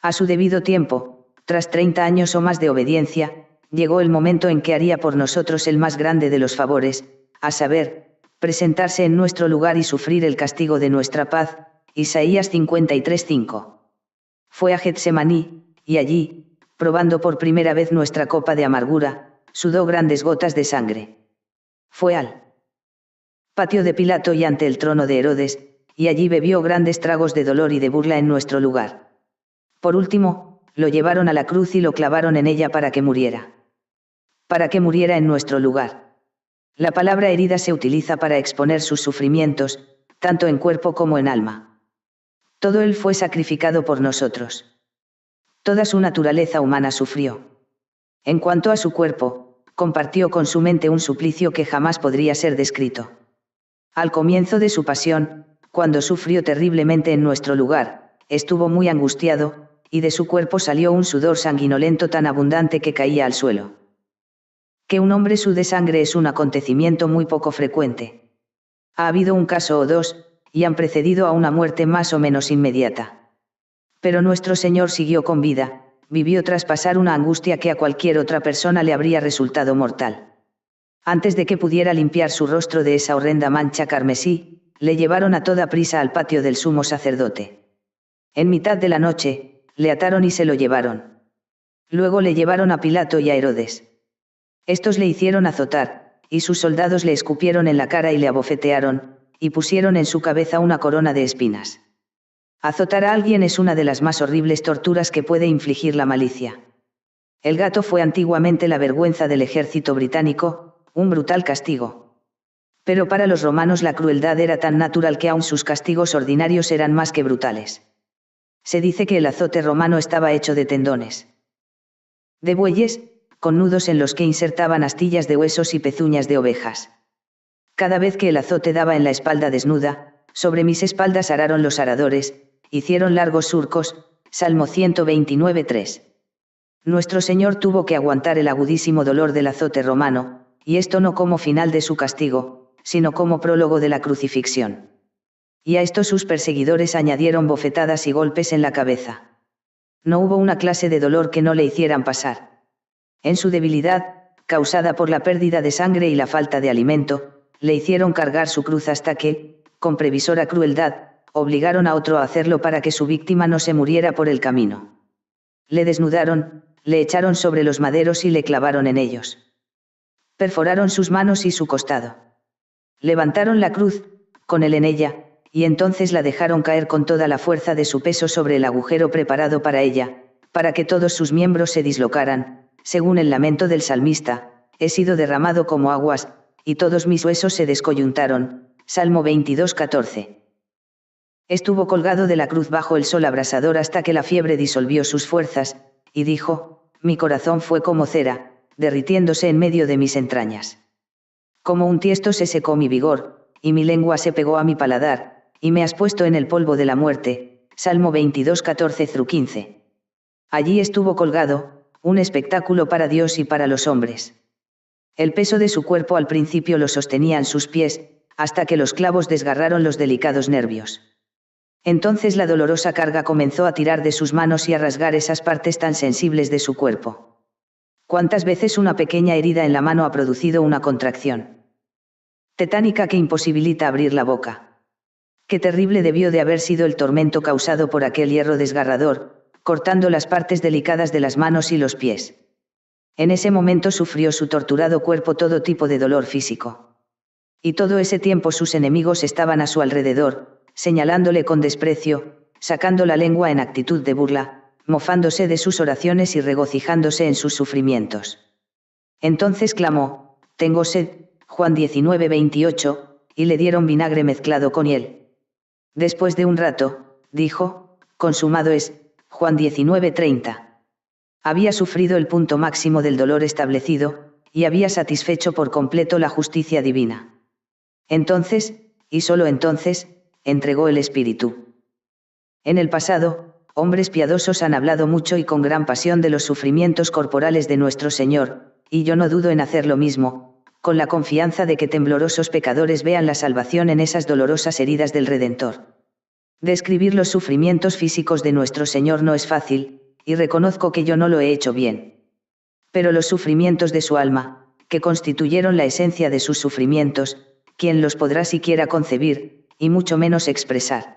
A su debido tiempo, tras 30 años o más de obediencia, llegó el momento en que haría por nosotros el más grande de los favores, a saber, presentarse en nuestro lugar y sufrir el castigo de nuestra paz. Isaías 53:5. Fue a Getsemaní, y allí, probando por primera vez nuestra copa de amargura, sudó grandes gotas de sangre. Fue al patio de Pilato y ante el trono de Herodes, y allí bebió grandes tragos de dolor y de burla en nuestro lugar. Por último, lo llevaron a la cruz y lo clavaron en ella para que muriera. Para que muriera en nuestro lugar. La palabra herida se utiliza para exponer sus sufrimientos, tanto en cuerpo como en alma. Todo él fue sacrificado por nosotros. Toda su naturaleza humana sufrió. En cuanto a su cuerpo, compartió con su mente un suplicio que jamás podría ser descrito. Al comienzo de su pasión, cuando sufrió terriblemente en nuestro lugar, estuvo muy angustiado, y de su cuerpo salió un sudor sanguinolento tan abundante que caía al suelo. Que un hombre sude sangre es un acontecimiento muy poco frecuente. Ha habido un caso o dos, y han precedido a una muerte más o menos inmediata. Pero nuestro Señor siguió con vida, vivió tras pasar una angustia que a cualquier otra persona le habría resultado mortal. Antes de que pudiera limpiar su rostro de esa horrenda mancha carmesí, le llevaron a toda prisa al patio del sumo sacerdote. En mitad de la noche, le ataron y se lo llevaron. Luego le llevaron a Pilato y a Herodes. Estos le hicieron azotar, y sus soldados le escupieron en la cara y le abofetearon, y pusieron en su cabeza una corona de espinas. Azotar a alguien es una de las más horribles torturas que puede infligir la malicia. El gato fue antiguamente la vergüenza del ejército británico, un brutal castigo. Pero para los romanos la crueldad era tan natural que aun sus castigos ordinarios eran más que brutales. Se dice que el azote romano estaba hecho de tendones de bueyes, con nudos en los que insertaban astillas de huesos y pezuñas de ovejas. Cada vez que el azote daba en la espalda desnuda, sobre mis espaldas araron los aradores, hicieron largos surcos, Salmo 129:3. Nuestro Señor tuvo que aguantar el agudísimo dolor del azote romano, y esto no como final de su castigo, sino como prólogo de la crucifixión. Y a esto sus perseguidores añadieron bofetadas y golpes en la cabeza. No hubo una clase de dolor que no le hicieran pasar. En su debilidad, causada por la pérdida de sangre y la falta de alimento, le hicieron cargar su cruz hasta que, con previsora crueldad, obligaron a otro a hacerlo para que su víctima no se muriera por el camino. Le desnudaron, le echaron sobre los maderos y le clavaron en ellos. Perforaron sus manos y su costado. Levantaron la cruz, con él en ella, y entonces la dejaron caer con toda la fuerza de su peso sobre el agujero preparado para ella, para que todos sus miembros se dislocaran, según el lamento del salmista, he sido derramado como aguas, y todos mis huesos se descoyuntaron, Salmo 22:14. Estuvo colgado de la cruz bajo el sol abrasador hasta que la fiebre disolvió sus fuerzas, y dijo, mi corazón fue como cera, derritiéndose en medio de mis entrañas. Como un tiesto se secó mi vigor, y mi lengua se pegó a mi paladar, y me has puesto en el polvo de la muerte, Salmo 22:14-15. Allí estuvo colgado, un espectáculo para Dios y para los hombres. El peso de su cuerpo al principio lo sostenían sus pies, hasta que los clavos desgarraron los delicados nervios. Entonces la dolorosa carga comenzó a tirar de sus manos y a rasgar esas partes tan sensibles de su cuerpo. ¿Cuántas veces una pequeña herida en la mano ha producido una contracción tetánica que imposibilita abrir la boca? Qué terrible debió de haber sido el tormento causado por aquel hierro desgarrador, cortando las partes delicadas de las manos y los pies. En ese momento sufrió su torturado cuerpo todo tipo de dolor físico. Y todo ese tiempo sus enemigos estaban a su alrededor, señalándole con desprecio, sacando la lengua en actitud de burla, mofándose de sus oraciones y regocijándose en sus sufrimientos. Entonces clamó, tengo sed, Juan 19:28, y le dieron vinagre mezclado con hiel. Después de un rato, dijo, consumado es, Juan 19:30. Había sufrido el punto máximo del dolor establecido, y había satisfecho por completo la justicia divina. Entonces, y solo entonces, entregó el espíritu. En el pasado, hombres piadosos han hablado mucho y con gran pasión de los sufrimientos corporales de nuestro Señor, y yo no dudo en hacer lo mismo, con la confianza de que temblorosos pecadores vean la salvación en esas dolorosas heridas del Redentor. Describir los sufrimientos físicos de nuestro Señor no es fácil, y reconozco que yo no lo he hecho bien. Pero los sufrimientos de su alma, que constituyeron la esencia de sus sufrimientos, ¿quién los podrá siquiera concebir, y mucho menos expresar?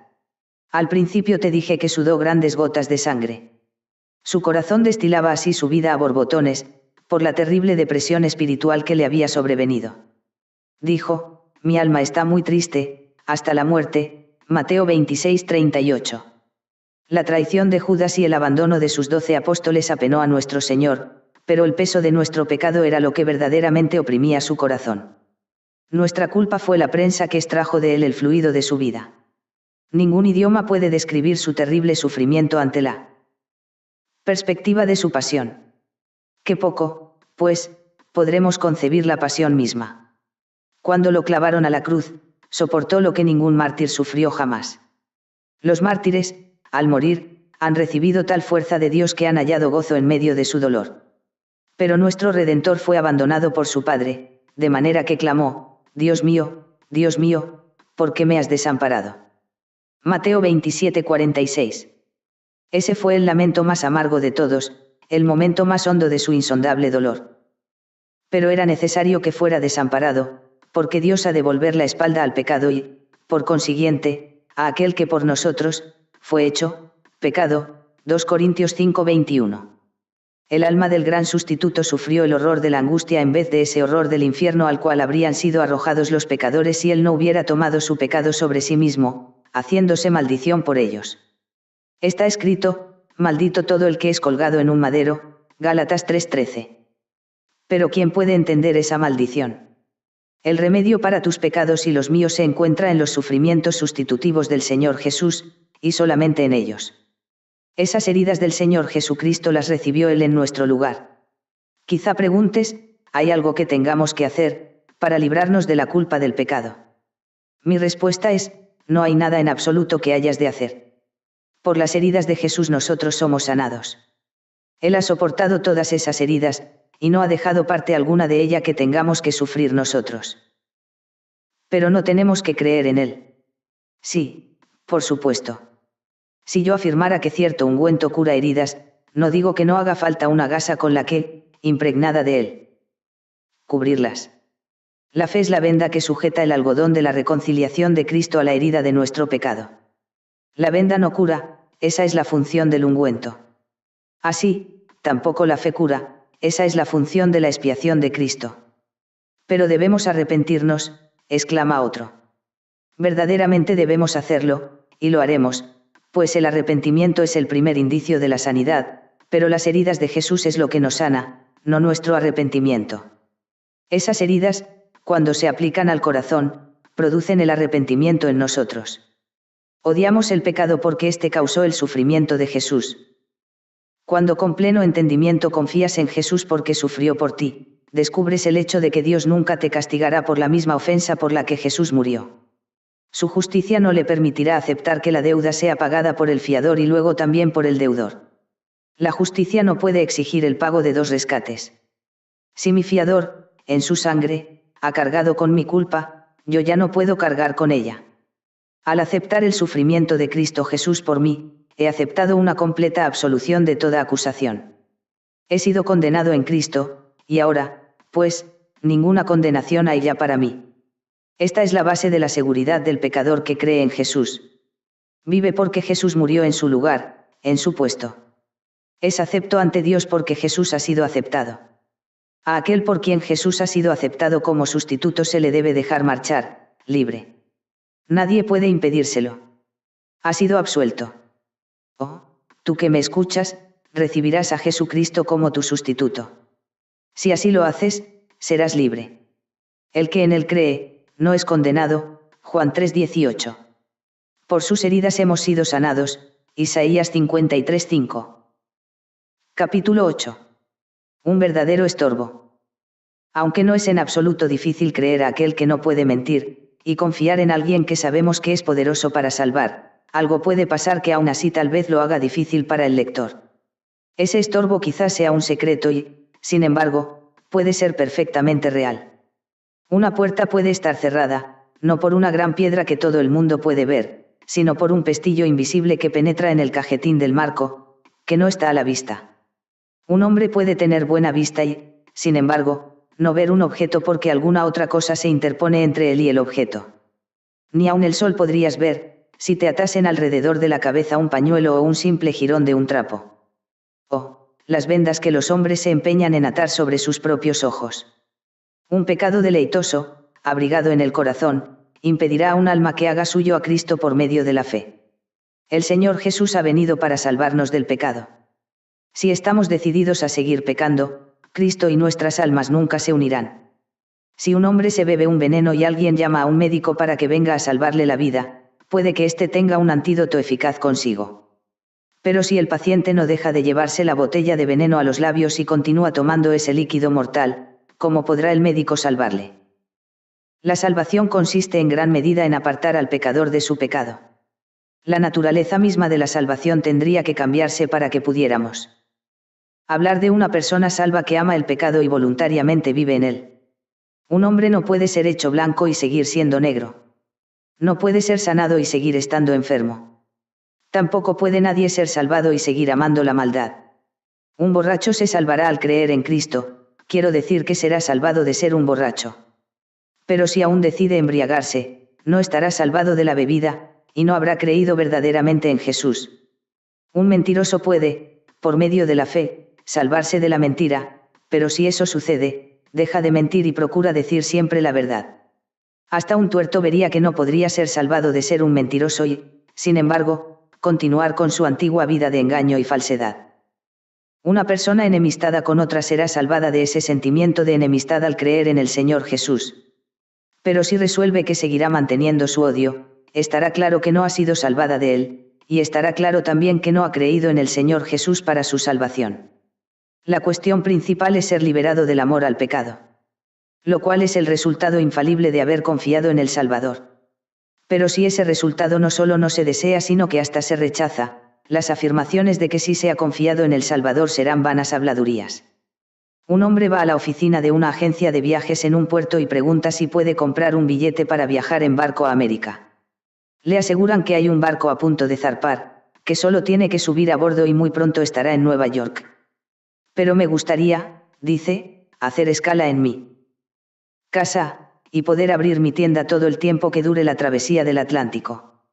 Al principio te dije que sudó grandes gotas de sangre. Su corazón destilaba así su vida a borbotones, por la terrible depresión espiritual que le había sobrevenido. Dijo, mi alma está muy triste, hasta la muerte, Mateo 26:38. La traición de Judas y el abandono de sus 12 apóstoles apenó a nuestro Señor, pero el peso de nuestro pecado era lo que verdaderamente oprimía su corazón. Nuestra culpa fue la prensa que extrajo de él el fluido de su vida. Ningún idioma puede describir su terrible sufrimiento ante la perspectiva de su pasión. Qué poco, pues, podremos concebir la pasión misma. Cuando lo clavaron a la cruz, soportó lo que ningún mártir sufrió jamás. Los mártires, al morir, han recibido tal fuerza de Dios que han hallado gozo en medio de su dolor. Pero nuestro Redentor fue abandonado por su Padre, de manera que clamó, Dios mío, ¿por qué me has desamparado? Mateo 27:46. Ese fue el lamento más amargo de todos, el momento más hondo de su insondable dolor. Pero era necesario que fuera desamparado, porque Dios ha de volver la espalda al pecado y, por consiguiente, a aquel que por nosotros, fue hecho, pecado, 2 Corintios 5:21. El alma del gran sustituto sufrió el horror de la angustia en vez de ese horror del infierno al cual habrían sido arrojados los pecadores si él no hubiera tomado su pecado sobre sí mismo, haciéndose maldición por ellos. Está escrito, maldito todo el que es colgado en un madero, Gálatas 3:13. Pero ¿quién puede entender esa maldición? El remedio para tus pecados y los míos se encuentra en los sufrimientos sustitutivos del Señor Jesús, y solamente en ellos. Esas heridas del Señor Jesucristo las recibió Él en nuestro lugar. Quizá preguntes, ¿hay algo que tengamos que hacer, para librarnos de la culpa del pecado? Mi respuesta es, no hay nada en absoluto que hayas de hacer. Por las heridas de Jesús nosotros somos sanados. Él ha soportado todas esas heridas, y no ha dejado parte alguna de ella que tengamos que sufrir nosotros. Pero no tenemos que creer en Él. Sí, por supuesto. Si yo afirmara que cierto ungüento cura heridas, no digo que no haga falta una gasa con la que, impregnada de él, cubrirlas. La fe es la venda que sujeta el algodón de la reconciliación de Cristo a la herida de nuestro pecado. La venda no cura, esa es la función del ungüento. Así, tampoco la fe cura, esa es la función de la expiación de Cristo. Pero debemos arrepentirnos, exclama otro. Verdaderamente debemos hacerlo, y lo haremos, pues el arrepentimiento es el primer indicio de la sanidad, pero las heridas de Jesús es lo que nos sana, no nuestro arrepentimiento. Esas heridas, cuando se aplican al corazón, producen el arrepentimiento en nosotros. Odiamos el pecado porque éste causó el sufrimiento de Jesús. Cuando con pleno entendimiento confías en Jesús porque sufrió por ti, descubres el hecho de que Dios nunca te castigará por la misma ofensa por la que Jesús murió. Su justicia no le permitirá aceptar que la deuda sea pagada por el fiador y luego también por el deudor. La justicia no puede exigir el pago de dos rescates. Si mi fiador, en su sangre, ha cargado con mi culpa, yo ya no puedo cargar con ella. Al aceptar el sufrimiento de Cristo Jesús por mí, he aceptado una completa absolución de toda acusación. He sido condenado en Cristo, y ahora, pues, ninguna condenación hay ya para mí. Esta es la base de la seguridad del pecador que cree en Jesús. Vive porque Jesús murió en su lugar, en su puesto. Es acepto ante Dios porque Jesús ha sido aceptado. A aquel por quien Jesús ha sido aceptado como sustituto se le debe dejar marchar, libre. Nadie puede impedírselo. Ha sido absuelto. Oh, tú que me escuchas, recibirás a Jesucristo como tu sustituto. Si así lo haces, serás libre. El que en él cree, no es condenado, Juan 3:18. Por sus heridas hemos sido sanados, Isaías 53:5. Capítulo 8. Un verdadero estorbo. Aunque no es en absoluto difícil creer a aquel que no puede mentir, y confiar en alguien que sabemos que es poderoso para salvar, algo puede pasar que aún así tal vez lo haga difícil para el lector. Ese estorbo quizás sea un secreto y, sin embargo, puede ser perfectamente real. Una puerta puede estar cerrada, no por una gran piedra que todo el mundo puede ver, sino por un pestillo invisible que penetra en el cajetín del marco, que no está a la vista. Un hombre puede tener buena vista y, sin embargo, no ver un objeto porque alguna otra cosa se interpone entre él y el objeto. Ni aun el sol podrías ver, si te atasen alrededor de la cabeza un pañuelo o un simple jirón de un trapo. O, las vendas que los hombres se empeñan en atar sobre sus propios ojos. Un pecado deleitoso, abrigado en el corazón, impedirá a un alma que haga suyo a Cristo por medio de la fe. El Señor Jesús ha venido para salvarnos del pecado. Si estamos decididos a seguir pecando, Cristo y nuestras almas nunca se unirán. Si un hombre se bebe un veneno y alguien llama a un médico para que venga a salvarle la vida, puede que éste tenga un antídoto eficaz consigo. Pero si el paciente no deja de llevarse la botella de veneno a los labios y continúa tomando ese líquido mortal, ¿cómo podrá el médico salvarle? La salvación consiste en gran medida en apartar al pecador de su pecado. La naturaleza misma de la salvación tendría que cambiarse para que pudiéramos hablar de una persona salva que ama el pecado y voluntariamente vive en él. Un hombre no puede ser hecho blanco y seguir siendo negro. No puede ser sanado y seguir estando enfermo. Tampoco puede nadie ser salvado y seguir amando la maldad. Un borracho se salvará al creer en Cristo, quiero decir que será salvado de ser un borracho. Pero si aún decide embriagarse, no estará salvado de la bebida, y no habrá creído verdaderamente en Jesús. Un mentiroso puede, por medio de la fe, salvarse de la mentira, pero si eso sucede, deja de mentir y procura decir siempre la verdad. Hasta un tuerto vería que no podría ser salvado de ser un mentiroso y, sin embargo, continuar con su antigua vida de engaño y falsedad. Una persona enemistada con otra será salvada de ese sentimiento de enemistad al creer en el Señor Jesús. Pero si resuelve que seguirá manteniendo su odio, estará claro que no ha sido salvada de él, y estará claro también que no ha creído en el Señor Jesús para su salvación. La cuestión principal es ser liberado del amor al pecado. Lo cual es el resultado infalible de haber confiado en el Salvador. Pero si ese resultado no solo no se desea sino que hasta se rechaza, las afirmaciones de que si se ha confiado en el Salvador serán vanas habladurías. Un hombre va a la oficina de una agencia de viajes en un puerto y pregunta si puede comprar un billete para viajar en barco a América. Le aseguran que hay un barco a punto de zarpar, que solo tiene que subir a bordo y muy pronto estará en Nueva York. Pero me gustaría, dice, hacer escala en mi casa, y poder abrir mi tienda todo el tiempo que dure la travesía del Atlántico.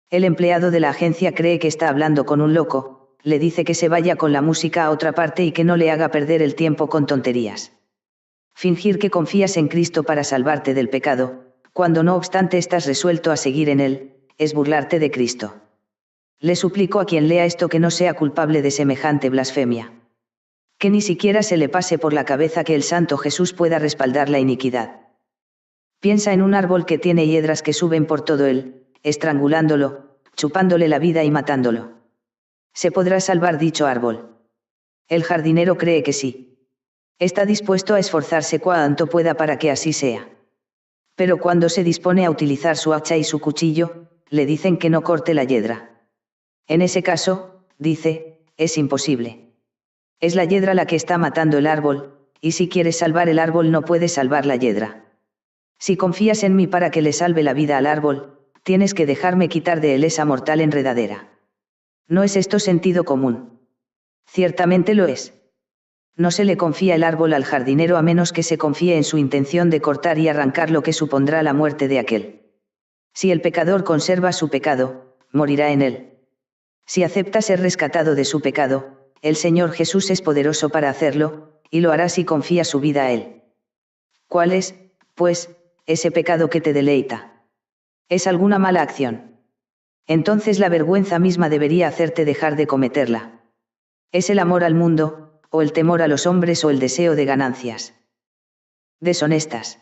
El empleado de la agencia cree que está hablando con un loco, le dice que se vaya con la música a otra parte y que no le haga perder el tiempo con tonterías. Fingir que confías en Cristo para salvarte del pecado, cuando no obstante estás resuelto a seguir en él, es burlarte de Cristo. Le suplico a quien lea esto que no sea culpable de semejante blasfemia. Que ni siquiera se le pase por la cabeza que el Santo Jesús pueda respaldar la iniquidad. Piensa en un árbol que tiene hiedras que suben por todo él, estrangulándolo, chupándole la vida y matándolo. ¿Se podrá salvar dicho árbol? El jardinero cree que sí. Está dispuesto a esforzarse cuanto pueda para que así sea. Pero cuando se dispone a utilizar su hacha y su cuchillo, le dicen que no corte la hiedra. En ese caso, dice, es imposible. Es la hiedra la que está matando el árbol, y si quieres salvar el árbol no puedes salvar la hiedra. Si confías en mí para que le salve la vida al árbol, tienes que dejarme quitar de él esa mortal enredadera. ¿No es esto sentido común? Ciertamente lo es. No se le confía el árbol al jardinero a menos que se confíe en su intención de cortar y arrancar lo que supondrá la muerte de aquel. Si el pecador conserva su pecado, morirá en él. Si acepta ser rescatado de su pecado, el Señor Jesús es poderoso para hacerlo, y lo hará si confía su vida a Él. ¿Cuál es, pues, ese pecado que te deleita? ¿Es alguna mala acción? Entonces la vergüenza misma debería hacerte dejar de cometerla. ¿Es el amor al mundo, o el temor a los hombres o el deseo de ganancias deshonestas?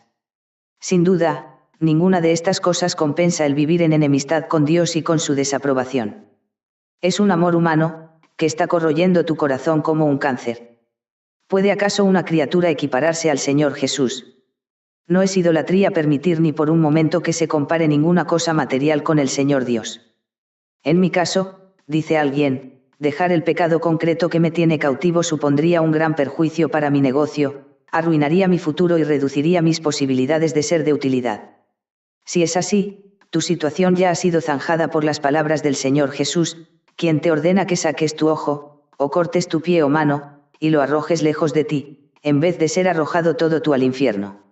Sin duda, ninguna de estas cosas compensa el vivir en enemistad con Dios y con su desaprobación. Es un amor humano, que está corroyendo tu corazón como un cáncer. ¿Puede acaso una criatura equipararse al Señor Jesús? No es idolatría permitir ni por un momento que se compare ninguna cosa material con el Señor Dios. En mi caso, dice alguien, dejar el pecado concreto que me tiene cautivo supondría un gran perjuicio para mi negocio, arruinaría mi futuro y reduciría mis posibilidades de ser de utilidad. Si es así, tu situación ya ha sido zanjada por las palabras del Señor Jesús, quien te ordena que saques tu ojo, o cortes tu pie o mano, y lo arrojes lejos de ti, en vez de ser arrojado todo tú al infierno.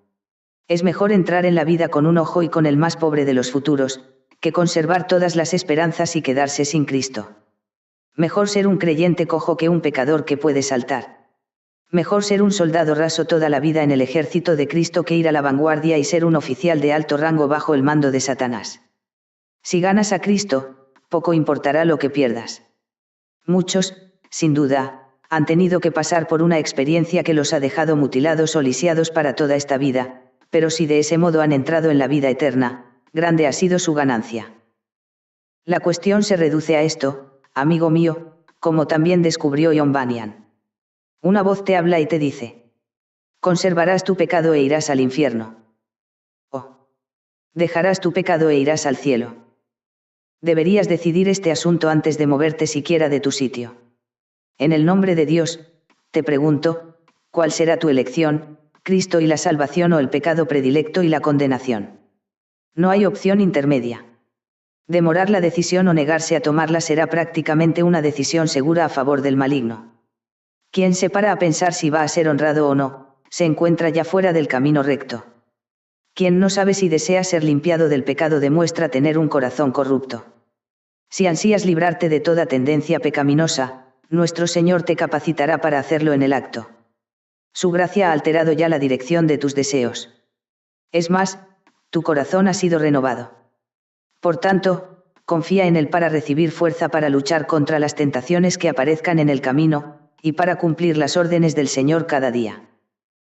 Es mejor entrar en la vida con un ojo y con el más pobre de los futuros, que conservar todas las esperanzas y quedarse sin Cristo. Mejor ser un creyente cojo que un pecador que puede saltar. Mejor ser un soldado raso toda la vida en el ejército de Cristo que ir a la vanguardia y ser un oficial de alto rango bajo el mando de Satanás. Si ganas a Cristo, poco importará lo que pierdas. Muchos, sin duda, han tenido que pasar por una experiencia que los ha dejado mutilados o lisiados para toda esta vida, pero si de ese modo han entrado en la vida eterna, grande ha sido su ganancia. La cuestión se reduce a esto, amigo mío, como también descubrió John Bunyan. Una voz te habla y te dice: conservarás tu pecado e irás al infierno. O dejarás tu pecado e irás al cielo. Deberías decidir este asunto antes de moverte siquiera de tu sitio. En el nombre de Dios, te pregunto, ¿cuál será tu elección, Cristo y la salvación o el pecado predilecto y la condenación? No hay opción intermedia. Demorar la decisión o negarse a tomarla será prácticamente una decisión segura a favor del maligno. Quien se para a pensar si va a ser honrado o no, se encuentra ya fuera del camino recto. Quien no sabe si desea ser limpiado del pecado demuestra tener un corazón corrupto. Si ansías librarte de toda tendencia pecaminosa, nuestro Señor te capacitará para hacerlo en el acto. Su gracia ha alterado ya la dirección de tus deseos. Es más, tu corazón ha sido renovado. Por tanto, confía en Él para recibir fuerza para luchar contra las tentaciones que aparezcan en el camino, y para cumplir las órdenes del Señor cada día.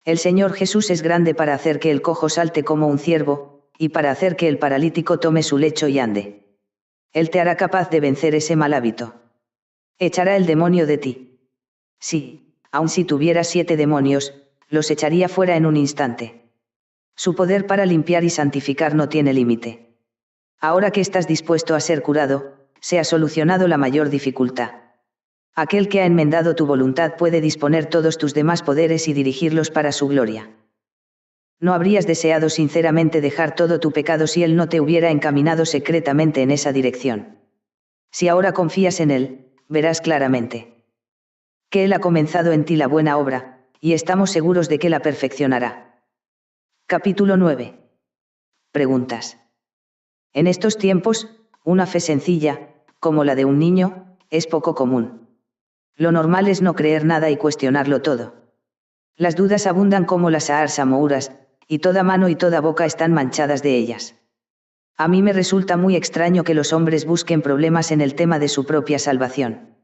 El Señor Jesús es grande para hacer que el cojo salte como un ciervo, y para hacer que el paralítico tome su lecho y ande. Él te hará capaz de vencer ese mal hábito. Echará el demonio de ti. Sí, aun si tuviera 7 demonios, los echaría fuera en un instante. Su poder para limpiar y santificar no tiene límite. Ahora que estás dispuesto a ser curado, se ha solucionado la mayor dificultad. Aquel que ha enmendado tu voluntad puede disponer todos tus demás poderes y dirigirlos para su gloria. No habrías deseado sinceramente dejar todo tu pecado si Él no te hubiera encaminado secretamente en esa dirección. Si ahora confías en Él, verás claramente que Él ha comenzado en ti la buena obra, y estamos seguros de que la perfeccionará. Capítulo 9. Preguntas. En estos tiempos, una fe sencilla, como la de un niño, es poco común. Lo normal es no creer nada y cuestionarlo todo. Las dudas abundan como las zarzamouras, y toda mano y toda boca están manchadas de ellas. A mí me resulta muy extraño que los hombres busquen problemas en el tema de su propia salvación.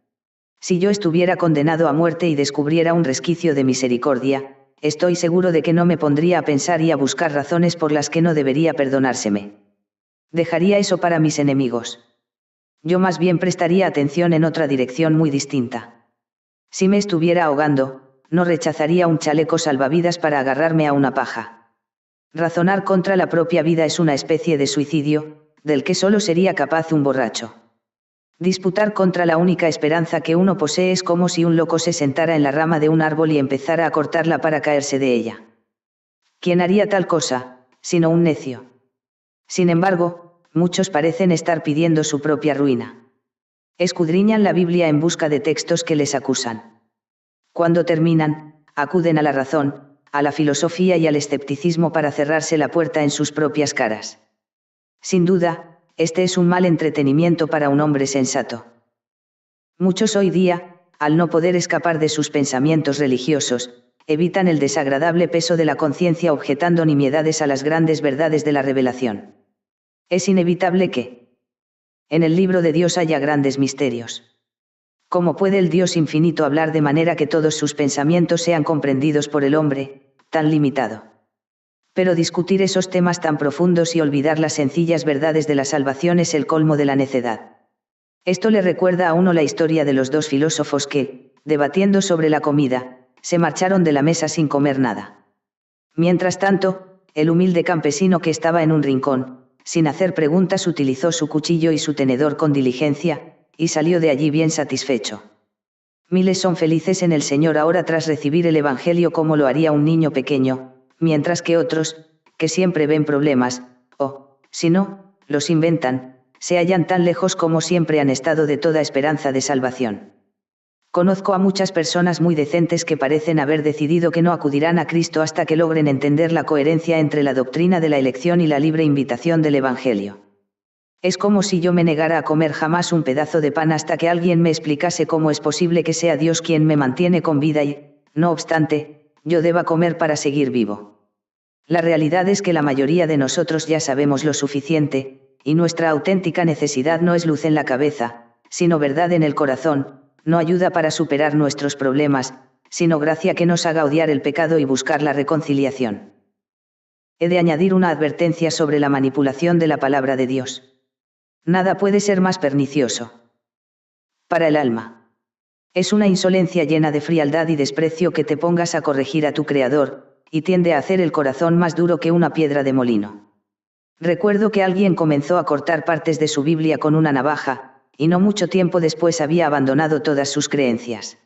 Si yo estuviera condenado a muerte y descubriera un resquicio de misericordia, estoy seguro de que no me pondría a pensar y a buscar razones por las que no debería perdonárseme. Dejaría eso para mis enemigos. Yo más bien prestaría atención en otra dirección muy distinta. Si me estuviera ahogando, no rechazaría un chaleco salvavidas para agarrarme a una paja. Razonar contra la propia vida es una especie de suicidio, del que solo sería capaz un borracho. Disputar contra la única esperanza que uno posee es como si un loco se sentara en la rama de un árbol y empezara a cortarla para caerse de ella. ¿Quién haría tal cosa, sino un necio? Sin embargo, muchos parecen estar pidiendo su propia ruina. Escudriñan la Biblia en busca de textos que les acusan. Cuando terminan, acuden a la razón, a la filosofía y al escepticismo para cerrarse la puerta en sus propias caras. Sin duda, este es un mal entretenimiento para un hombre sensato. Muchos hoy día, al no poder escapar de sus pensamientos religiosos, evitan el desagradable peso de la conciencia objetando nimiedades a las grandes verdades de la revelación. Es inevitable que en el libro de Dios haya grandes misterios. ¿Cómo puede el Dios infinito hablar de manera que todos sus pensamientos sean comprendidos por el hombre, tan limitado? Pero discutir esos temas tan profundos y olvidar las sencillas verdades de la salvación es el colmo de la necedad. Esto le recuerda a uno la historia de los 2 filósofos que, debatiendo sobre la comida, se marcharon de la mesa sin comer nada. Mientras tanto, el humilde campesino que estaba en un rincón, sin hacer preguntas utilizó su cuchillo y su tenedor con diligencia, y salió de allí bien satisfecho. Miles son felices en el Señor ahora tras recibir el Evangelio como lo haría un niño pequeño, mientras que otros, que siempre ven problemas, o, si no, los inventan, se hallan tan lejos como siempre han estado de toda esperanza de salvación. Conozco a muchas personas muy decentes que parecen haber decidido que no acudirán a Cristo hasta que logren entender la coherencia entre la doctrina de la elección y la libre invitación del Evangelio. Es como si yo me negara a comer jamás un pedazo de pan hasta que alguien me explicase cómo es posible que sea Dios quien me mantiene con vida y, no obstante, yo deba comer para seguir vivo. La realidad es que la mayoría de nosotros ya sabemos lo suficiente, y nuestra auténtica necesidad no es luz en la cabeza, sino verdad en el corazón, no ayuda para superar nuestros problemas, sino gracia que nos haga odiar el pecado y buscar la reconciliación. He de añadir una advertencia sobre la manipulación de la palabra de Dios. Nada puede ser más pernicioso para el alma. Es una insolencia llena de frialdad y desprecio que te pongas a corregir a tu Creador, y tiende a hacer el corazón más duro que una piedra de molino. Recuerdo que alguien comenzó a cortar partes de su Biblia con una navaja, y no mucho tiempo después había abandonado todas sus creencias.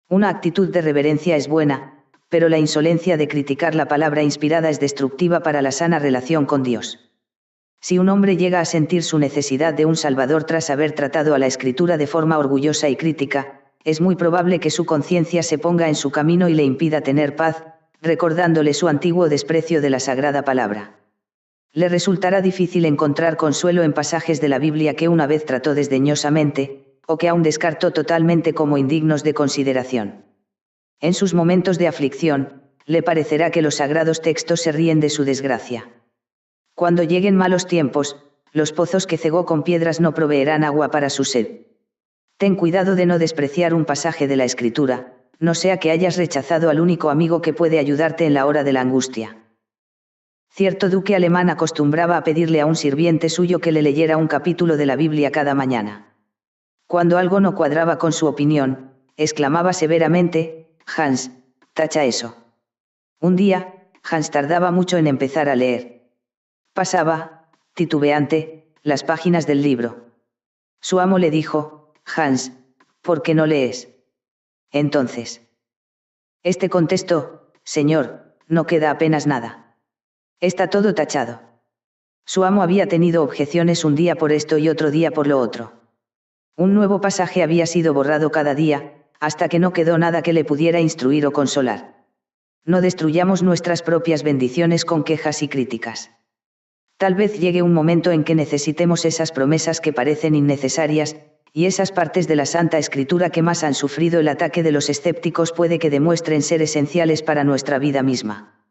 Una actitud de reverencia es buena, pero la insolencia de criticar la palabra inspirada es destructiva para la sana relación con Dios. Si un hombre llega a sentir su necesidad de un Salvador tras haber tratado a la Escritura de forma orgullosa y crítica, es muy probable que su conciencia se ponga en su camino y le impida tener paz, recordándole su antiguo desprecio de la sagrada palabra. Le resultará difícil encontrar consuelo en pasajes de la Biblia que una vez trató desdeñosamente, o que aún descartó totalmente como indignos de consideración. En sus momentos de aflicción, le parecerá que los sagrados textos se ríen de su desgracia. Cuando lleguen malos tiempos, los pozos que cegó con piedras no proveerán agua para su sed. Ten cuidado de no despreciar un pasaje de la Escritura, no sea que hayas rechazado al único amigo que puede ayudarte en la hora de la angustia. Cierto duque alemán acostumbraba a pedirle a un sirviente suyo que le leyera un capítulo de la Biblia cada mañana. Cuando algo no cuadraba con su opinión, exclamaba severamente: «Hans, tacha eso». Un día, Hans tardaba mucho en empezar a leer. Pasaba, titubeante, las páginas del libro. Su amo le dijo: «Hans, ¿por qué no lees?». Entonces, este contestó: «Señor, no queda apenas nada. Está todo tachado». Su amo había tenido objeciones un día por esto y otro día por lo otro. Un nuevo pasaje había sido borrado cada día, hasta que no quedó nada que le pudiera instruir o consolar. No destruyamos nuestras propias bendiciones con quejas y críticas. Tal vez llegue un momento en que necesitemos esas promesas que parecen innecesarias, y esas partes de la Santa Escritura que más han sufrido el ataque de los escépticos puede que demuestren ser esenciales para nuestra vida misma.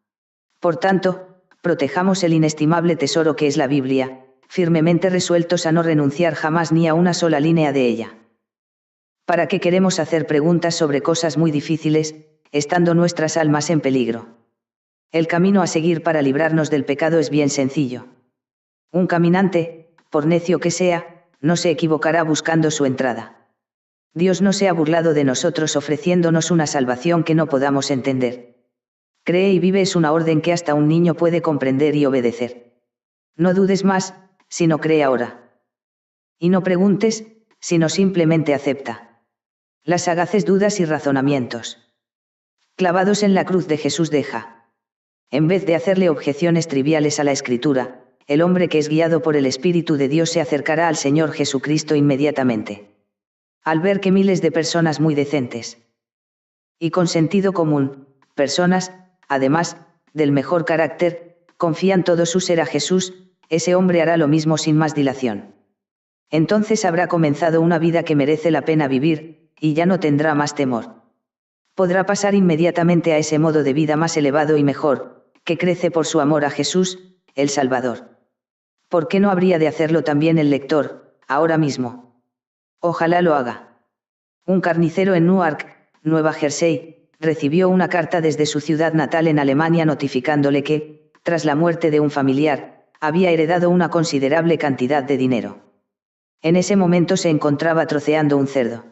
Por tanto, protejamos el inestimable tesoro que es la Biblia, firmemente resueltos a no renunciar jamás ni a una sola línea de ella. ¿Para qué queremos hacer preguntas sobre cosas muy difíciles, estando nuestras almas en peligro? El camino a seguir para librarnos del pecado es bien sencillo. Un caminante, por necio que sea, no se equivocará buscando su entrada. Dios no se ha burlado de nosotros ofreciéndonos una salvación que no podamos entender. Cree y vive es una orden que hasta un niño puede comprender y obedecer. No dudes más, sino cree ahora. Y no preguntes, sino simplemente acepta. Las sagaces dudas y razonamientos clavados en la cruz de Jesús deja. En vez de hacerle objeciones triviales a la Escritura, el hombre que es guiado por el Espíritu de Dios se acercará al Señor Jesucristo inmediatamente. Al ver que miles de personas muy decentes y con sentido común, personas, además, del mejor carácter, confían todo su ser a Jesús, ese hombre hará lo mismo sin más dilación. Entonces habrá comenzado una vida que merece la pena vivir, y ya no tendrá más temor. Podrá pasar inmediatamente a ese modo de vida más elevado y mejor, que crece por su amor a Jesús, el Salvador. ¿Por qué no habría de hacerlo también el lector, ahora mismo? Ojalá lo haga. Un carnicero en Newark, Nueva Jersey, recibió una carta desde su ciudad natal en Alemania notificándole que, tras la muerte de un familiar, había heredado una considerable cantidad de dinero. En ese momento se encontraba troceando un cerdo.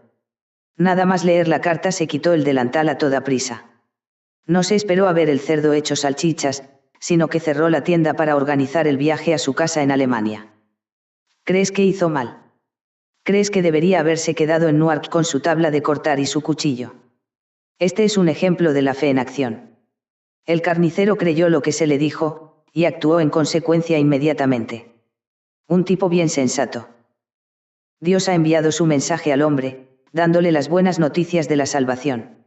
Nada más leer la carta se quitó el delantal a toda prisa. No se esperó a ver el cerdo hecho salchichas, sino que cerró la tienda para organizar el viaje a su casa en Alemania. ¿Crees que hizo mal? ¿Crees que debería haberse quedado en Newark con su tabla de cortar y su cuchillo? Este es un ejemplo de la fe en acción. El carnicero creyó lo que se le dijo, y actuó en consecuencia inmediatamente. Un tipo bien sensato. Dios ha enviado su mensaje al hombre, dándole las buenas noticias de la salvación.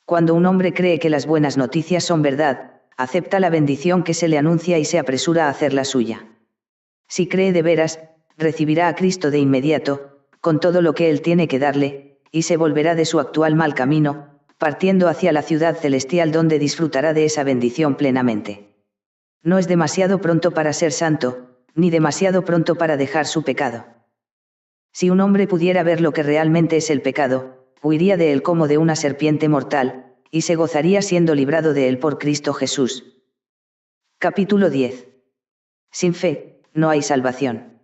Cuando un hombre cree que las buenas noticias son verdad, acepta la bendición que se le anuncia y se apresura a hacerla suya. Si cree de veras, recibirá a Cristo de inmediato, con todo lo que Él tiene que darle, y se volverá de su actual mal camino, partiendo hacia la ciudad celestial donde disfrutará de esa bendición plenamente. No es demasiado pronto para ser santo, ni demasiado pronto para dejar su pecado. Si un hombre pudiera ver lo que realmente es el pecado, huiría de él como de una serpiente mortal, y se gozaría siendo librado de él por Cristo Jesús. Capítulo 10. Sin fe, no hay salvación.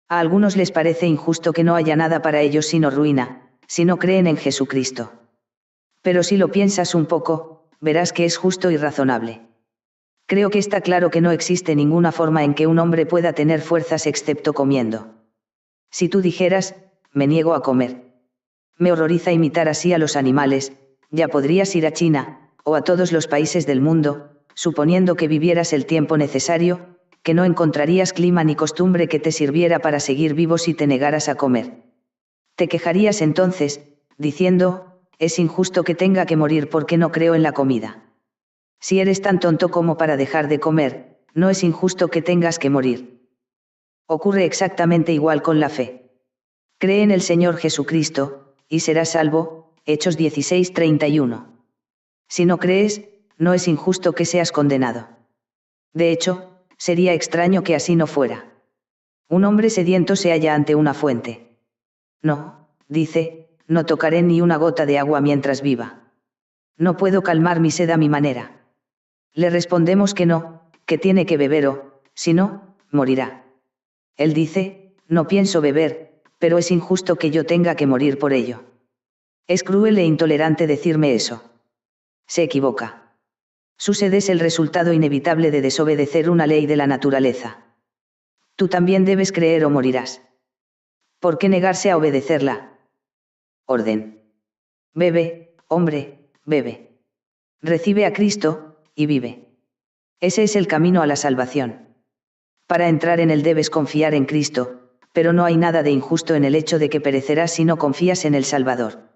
A algunos les parece injusto que no haya nada para ellos sino ruina, si no creen en Jesucristo. Pero si lo piensas un poco, verás que es justo y razonable. Creo que está claro que no existe ninguna forma en que un hombre pueda tener fuerzas excepto comiendo. Si tú dijeras, me niego a comer. Me horroriza imitar así a los animales, ya podrías ir a China, o a todos los países del mundo, suponiendo que vivieras el tiempo necesario, que no encontrarías clima ni costumbre que te sirviera para seguir vivo si te negaras a comer. Te quejarías entonces, diciendo, es injusto que tenga que morir porque no creo en la comida. Si eres tan tonto como para dejar de comer, no es injusto que tengas que morir. Ocurre exactamente igual con la fe. Cree en el Señor Jesucristo, y serás salvo, Hechos 16:31. Si no crees, no es injusto que seas condenado. De hecho, sería extraño que así no fuera. Un hombre sediento se halla ante una fuente. No, dice, no tocaré ni una gota de agua mientras viva. No puedo calmar mi sed a mi manera. Le respondemos que no, que tiene que beber o, si no, morirá. Él dice, no pienso beber, pero es injusto que yo tenga que morir por ello. Es cruel e intolerante decirme eso. Se equivoca. Su sed es el resultado inevitable de desobedecer una ley de la naturaleza. Tú también debes creer o morirás. ¿Por qué negarse a obedecerla? Orden. Bebe, hombre, bebe. Recibe a Cristo, y vive. Ese es el camino a la salvación. Para entrar en él debes confiar en Cristo, pero no hay nada de injusto en el hecho de que perecerás si no confías en el Salvador.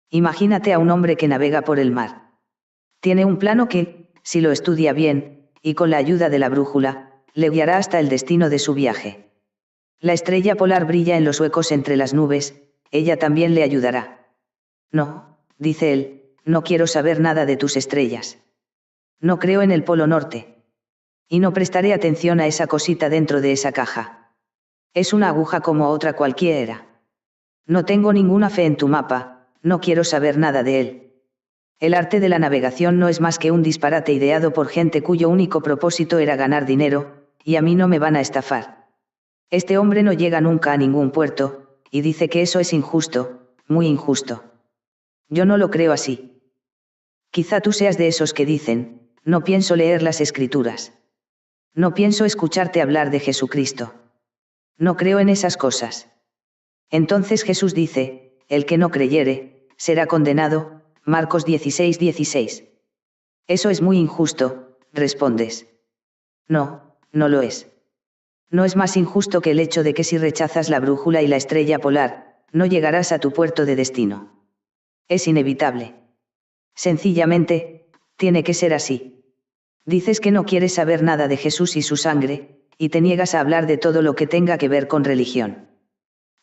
Imagínate a un hombre que navega por el mar. Tiene un plano que, si lo estudia bien, y con la ayuda de la brújula, le guiará hasta el destino de su viaje. La estrella polar brilla en los huecos entre las nubes, ella también le ayudará. No, dice él, no quiero saber nada de tus estrellas. No creo en el Polo Norte. Y no prestaré atención a esa cosita dentro de esa caja. Es una aguja como otra cualquiera. No tengo ninguna fe en tu mapa, no quiero saber nada de él. El arte de la navegación no es más que un disparate ideado por gente cuyo único propósito era ganar dinero, y a mí no me van a estafar. Este hombre no llega nunca a ningún puerto, y dice que eso es injusto, muy injusto. Yo no lo creo así. Quizá tú seas de esos que dicen, no pienso leer las Escrituras. No pienso escucharte hablar de Jesucristo. No creo en esas cosas. Entonces Jesús dice, el que no creyere, será condenado, Marcos 16:16. Eso es muy injusto, respondes. No, no lo es. No es más injusto que el hecho de que si rechazas la brújula y la estrella polar, no llegarás a tu puerto de destino. Es inevitable. Sencillamente, tiene que ser así. Dices que no quieres saber nada de Jesús y su sangre, y te niegas a hablar de todo lo que tenga que ver con religión.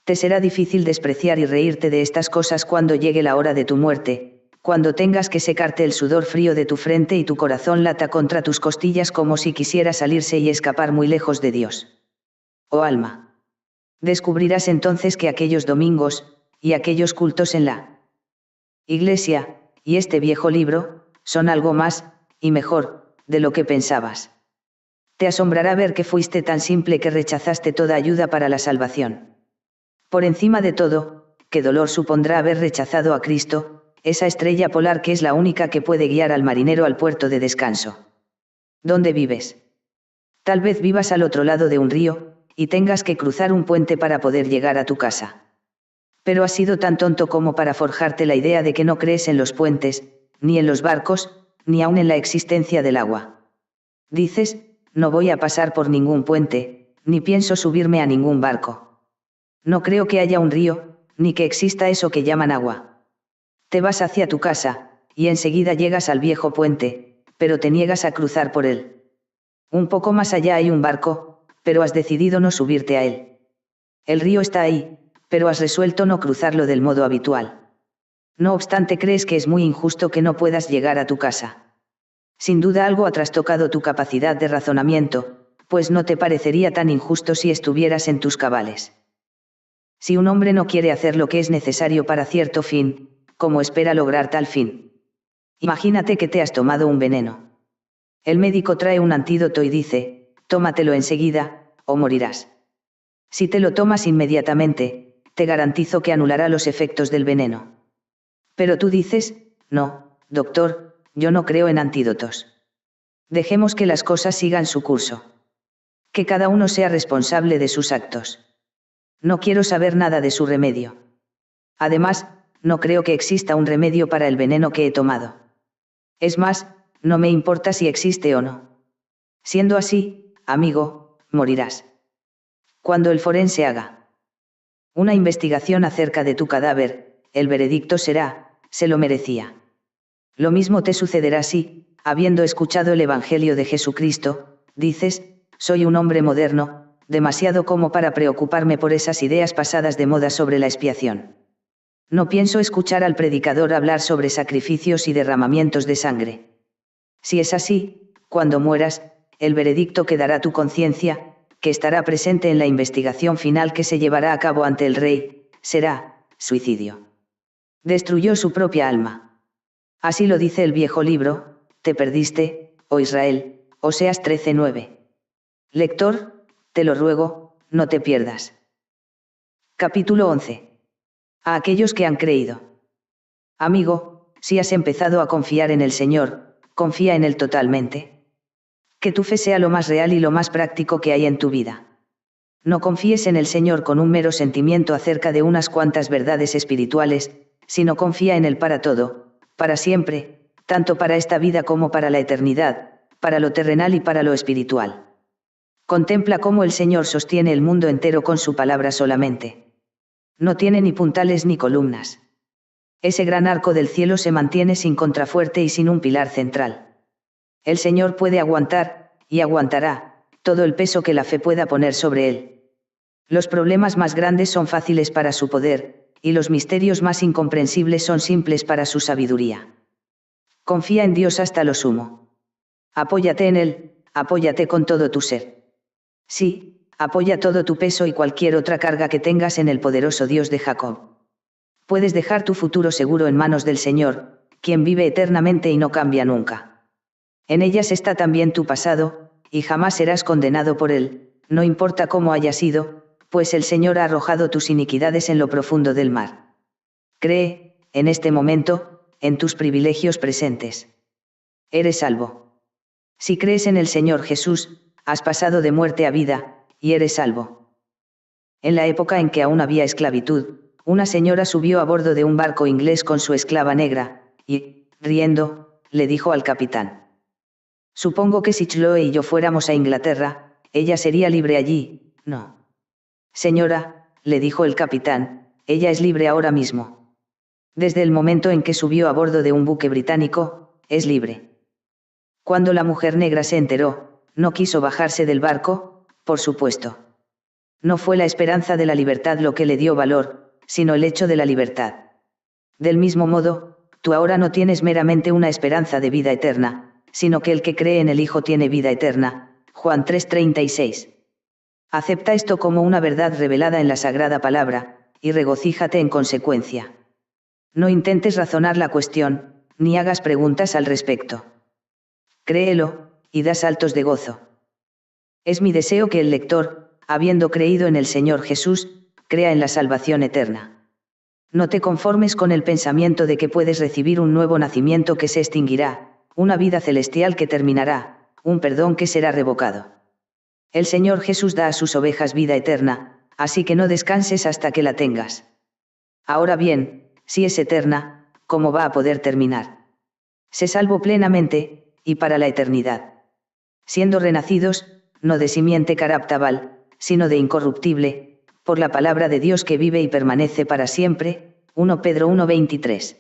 Te será difícil despreciar y reírte de estas cosas cuando llegue la hora de tu muerte, cuando tengas que secarte el sudor frío de tu frente y tu corazón lata contra tus costillas como si quisiera salirse y escapar muy lejos de Dios. Oh alma. Descubrirás entonces que aquellos domingos, y aquellos cultos en la iglesia, y este viejo libro, son algo más, y mejor, de lo que pensabas. Te asombrará ver que fuiste tan simple que rechazaste toda ayuda para la salvación. Por encima de todo, qué dolor supondrá haber rechazado a Cristo, esa estrella polar que es la única que puede guiar al marinero al puerto de descanso. ¿Dónde vives? Tal vez vivas al otro lado de un río, y tengas que cruzar un puente para poder llegar a tu casa. Pero has sido tan tonto como para forjarte la idea de que no crees en los puentes, ni en los barcos, ni aun en la existencia del agua. Dices, no voy a pasar por ningún puente, ni pienso subirme a ningún barco. No creo que haya un río, ni que exista eso que llaman agua. Te vas hacia tu casa, y enseguida llegas al viejo puente, pero te niegas a cruzar por él. Un poco más allá hay un barco, pero has decidido no subirte a él. El río está ahí, pero has resuelto no cruzarlo del modo habitual. No obstante, crees que es muy injusto que no puedas llegar a tu casa. Sin duda algo ha trastocado tu capacidad de razonamiento, pues no te parecería tan injusto si estuvieras en tus cabales. Si un hombre no quiere hacer lo que es necesario para cierto fin, ¿cómo espera lograr tal fin? Imagínate que te has tomado un veneno. El médico trae un antídoto y dice, tómatelo enseguida, o morirás. Si te lo tomas inmediatamente, te garantizo que anulará los efectos del veneno. Pero tú dices, no, doctor, yo no creo en antídotos. Dejemos que las cosas sigan su curso. Que cada uno sea responsable de sus actos. No quiero saber nada de su remedio. Además, no creo que exista un remedio para el veneno que he tomado. Es más, no me importa si existe o no. Siendo así, amigo, morirás. Cuando el forense haga una investigación acerca de tu cadáver, el veredicto será, se lo merecía. Lo mismo te sucederá si, habiendo escuchado el Evangelio de Jesucristo, dices, soy un hombre moderno, demasiado como para preocuparme por esas ideas pasadas de moda sobre la expiación. No pienso escuchar al predicador hablar sobre sacrificios y derramamientos de sangre. Si es así, cuando mueras, el veredicto que dará tu conciencia, que estará presente en la investigación final que se llevará a cabo ante el rey, será, suicidio. Destruyó su propia alma. Así lo dice el viejo libro, te perdiste, oh Israel, Oseas 13:9. Lector, te lo ruego, no te pierdas. Capítulo 11. A aquellos que han creído. Amigo, si has empezado a confiar en el Señor, confía en Él totalmente. Que tu fe sea lo más real y lo más práctico que hay en tu vida. No confíes en el Señor con un mero sentimiento acerca de unas cuantas verdades espirituales, sino confía en Él para todo, para siempre, tanto para esta vida como para la eternidad, para lo terrenal y para lo espiritual. Contempla cómo el Señor sostiene el mundo entero con su palabra solamente. No tiene ni puntales ni columnas. Ese gran arco del cielo se mantiene sin contrafuerte y sin un pilar central. El Señor puede aguantar, y aguantará, todo el peso que la fe pueda poner sobre él. Los problemas más grandes son fáciles para su poder, y los misterios más incomprensibles son simples para su sabiduría. Confía en Dios hasta lo sumo. Apóyate en Él, apóyate con todo tu ser. Sí, apoya todo tu peso y cualquier otra carga que tengas en el poderoso Dios de Jacob. Puedes dejar tu futuro seguro en manos del Señor, quien vive eternamente y no cambia nunca. En ellas está también tu pasado, y jamás serás condenado por él, no importa cómo haya sido, pues el Señor ha arrojado tus iniquidades en lo profundo del mar. Cree, en este momento, en tus privilegios presentes. Eres salvo. Si crees en el Señor Jesús, has pasado de muerte a vida, y eres salvo. En la época en que aún había esclavitud, una señora subió a bordo de un barco inglés con su esclava negra, y, riendo, le dijo al capitán: supongo que si Chloe y yo fuéramos a Inglaterra, ella sería libre allí, ¿no? Señora, le dijo el capitán, ella es libre ahora mismo. Desde el momento en que subió a bordo de un buque británico, es libre. Cuando la mujer negra se enteró, no quiso bajarse del barco, por supuesto. No fue la esperanza de la libertad lo que le dio valor, sino el hecho de la libertad. Del mismo modo, tú ahora no tienes meramente una esperanza de vida eterna, sino que el que cree en el Hijo tiene vida eterna. Juan 3:36. Acepta esto como una verdad revelada en la Sagrada Palabra, y regocíjate en consecuencia. No intentes razonar la cuestión, ni hagas preguntas al respecto. Créelo, y da saltos de gozo. Es mi deseo que el lector, habiendo creído en el Señor Jesús, crea en la salvación eterna. No te conformes con el pensamiento de que puedes recibir un nuevo nacimiento que se extinguirá, una vida celestial que terminará, un perdón que será revocado. El Señor Jesús da a sus ovejas vida eterna, así que no descanses hasta que la tengas. Ahora bien, si es eterna, ¿cómo va a poder terminar? Se salvó plenamente, y para la eternidad. Siendo renacidos, no de simiente corruptible, sino de incorruptible, por la palabra de Dios que vive y permanece para siempre. 1 Pedro 1:23.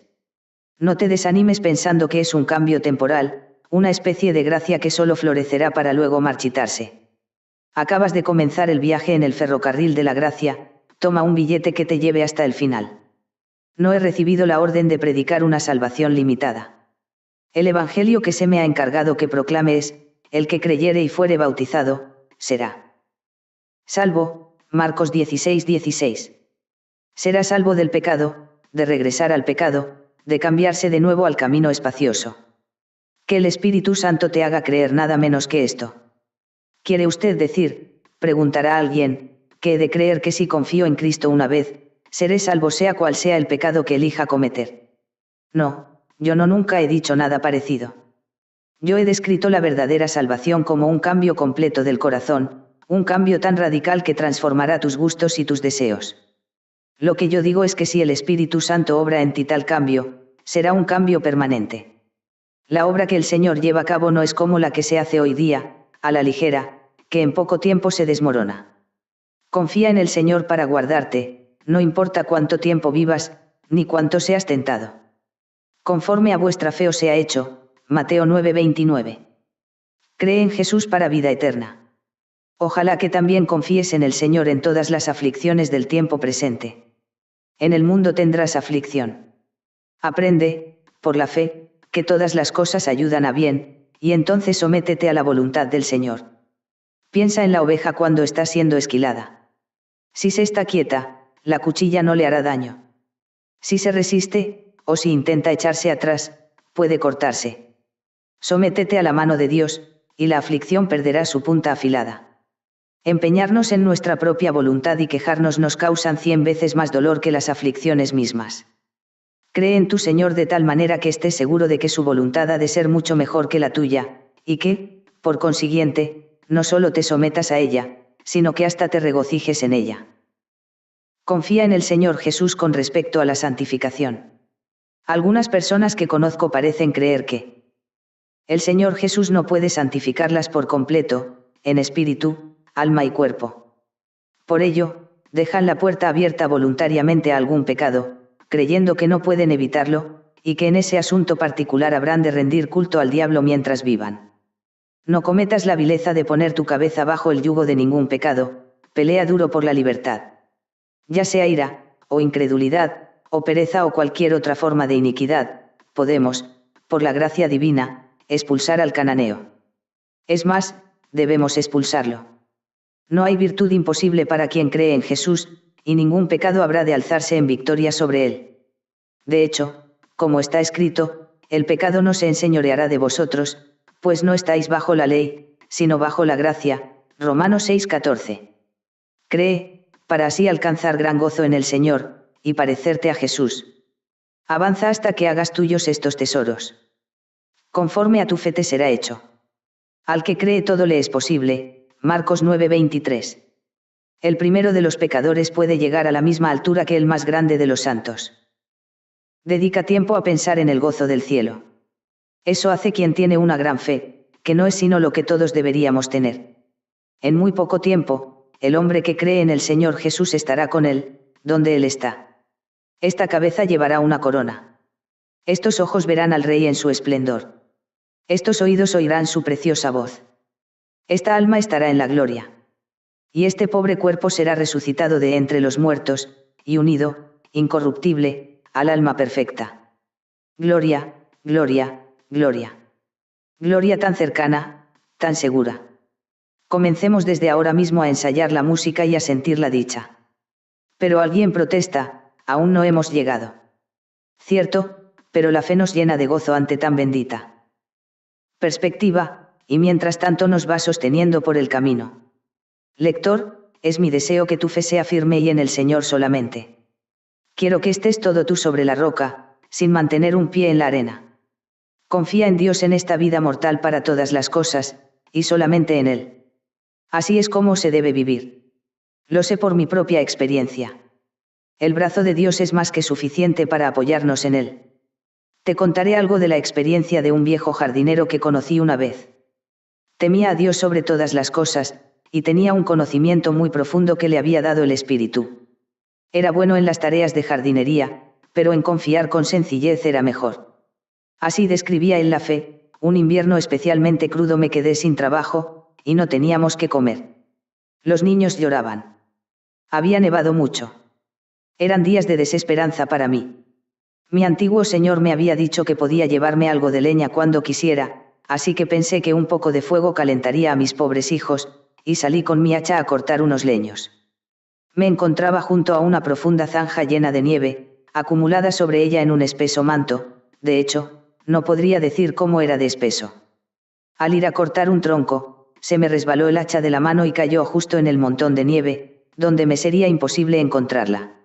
No te desanimes pensando que es un cambio temporal, una especie de gracia que solo florecerá para luego marchitarse. Acabas de comenzar el viaje en el ferrocarril de la gracia, toma un billete que te lleve hasta el final. No he recibido la orden de predicar una salvación limitada. El evangelio que se me ha encargado que proclame es: el que creyere y fuere bautizado, será salvo. Marcos 16:16. Será salvo del pecado, de regresar al pecado, de cambiarse de nuevo al camino espacioso. Que el Espíritu Santo te haga creer nada menos que esto. ¿Quiere usted decir, preguntará alguien, que he de creer que si confío en Cristo una vez, seré salvo sea cual sea el pecado que elija cometer? No, yo nunca he dicho nada parecido. Yo he descrito la verdadera salvación como un cambio completo del corazón, un cambio tan radical que transformará tus gustos y tus deseos. Lo que yo digo es que si el Espíritu Santo obra en ti tal cambio, será un cambio permanente. La obra que el Señor lleva a cabo no es como la que se hace hoy día, a la ligera, que en poco tiempo se desmorona. Confía en el Señor para guardarte, no importa cuánto tiempo vivas, ni cuánto seas tentado. Conforme a vuestra fe os sea hecho. Mateo 9:29. Cree en Jesús para vida eterna. Ojalá que también confíes en el Señor en todas las aflicciones del tiempo presente. En el mundo tendrás aflicción. Aprende, por la fe, que todas las cosas ayudan a bien, y entonces sométete a la voluntad del Señor. Piensa en la oveja cuando está siendo esquilada. Si se está quieta, la cuchilla no le hará daño. Si se resiste, o si intenta echarse atrás, puede cortarse. Sométete a la mano de Dios, y la aflicción perderá su punta afilada. Empeñarnos en nuestra propia voluntad y quejarnos nos causan 100 veces más dolor que las aflicciones mismas. Cree en tu Señor de tal manera que estés seguro de que su voluntad ha de ser mucho mejor que la tuya, y que, por consiguiente, no solo te sometas a ella, sino que hasta te regocijes en ella. Confía en el Señor Jesús con respecto a la santificación. Algunas personas que conozco parecen creer que el Señor Jesús no puede santificarlas por completo, en espíritu, alma y cuerpo. Por ello, dejan la puerta abierta voluntariamente a algún pecado, creyendo que no pueden evitarlo, y que en ese asunto particular habrán de rendir culto al diablo mientras vivan. No cometas la vileza de poner tu cabeza bajo el yugo de ningún pecado, pelea duro por la libertad. Ya sea ira, o incredulidad, o pereza o cualquier otra forma de iniquidad, podemos, por la gracia divina, expulsar al cananeo. Es más, debemos expulsarlo. No hay virtud imposible para quien cree en Jesús, y ningún pecado habrá de alzarse en victoria sobre él. De hecho, como está escrito, el pecado no se enseñoreará de vosotros, pues no estáis bajo la ley, sino bajo la gracia. Romanos 6:14. Cree, para así alcanzar gran gozo en el Señor, y parecerte a Jesús. Avanza hasta que hagas tuyos estos tesoros. Conforme a tu fe te será hecho. Al que cree todo le es posible. Marcos 9:23. El primero de los pecadores puede llegar a la misma altura que el más grande de los santos. Dedica tiempo a pensar en el gozo del cielo. Eso hace quien tiene una gran fe, que no es sino lo que todos deberíamos tener. En muy poco tiempo, el hombre que cree en el Señor Jesús estará con él, donde él está. Esta cabeza llevará una corona. Estos ojos verán al Rey en su esplendor. Estos oídos oirán su preciosa voz. Esta alma estará en la gloria. Y este pobre cuerpo será resucitado de entre los muertos, y unido, incorruptible, al alma perfecta. Gloria, gloria, gloria. Gloria tan cercana, tan segura. Comencemos desde ahora mismo a ensayar la música y a sentir la dicha. Pero alguien protesta, aún no hemos llegado. Cierto, pero la fe nos llena de gozo ante tan bendita perspectiva, y mientras tanto nos va sosteniendo por el camino. Lector, es mi deseo que tu fe sea firme y en el Señor solamente. Quiero que estés todo tú sobre la roca, sin mantener un pie en la arena. Confía en Dios en esta vida mortal para todas las cosas, y solamente en Él. Así es como se debe vivir. Lo sé por mi propia experiencia. El brazo de Dios es más que suficiente para apoyarnos en Él. Te contaré algo de la experiencia de un viejo jardinero que conocí una vez. Temía a Dios sobre todas las cosas, y tenía un conocimiento muy profundo que le había dado el Espíritu. Era bueno en las tareas de jardinería, pero en confiar con sencillez era mejor. Así describía él la fe: un invierno especialmente crudo me quedé sin trabajo, y no teníamos que comer. Los niños lloraban. Había nevado mucho. Eran días de desesperanza para mí. Mi antiguo señor me había dicho que podía llevarme algo de leña cuando quisiera, así que pensé que un poco de fuego calentaría a mis pobres hijos, y salí con mi hacha a cortar unos leños. Me encontraba junto a una profunda zanja llena de nieve, acumulada sobre ella en un espeso manto. De hecho, no podría decir cómo era de espeso. Al ir a cortar un tronco, se me resbaló el hacha de la mano y cayó justo en el montón de nieve, donde me sería imposible encontrarla.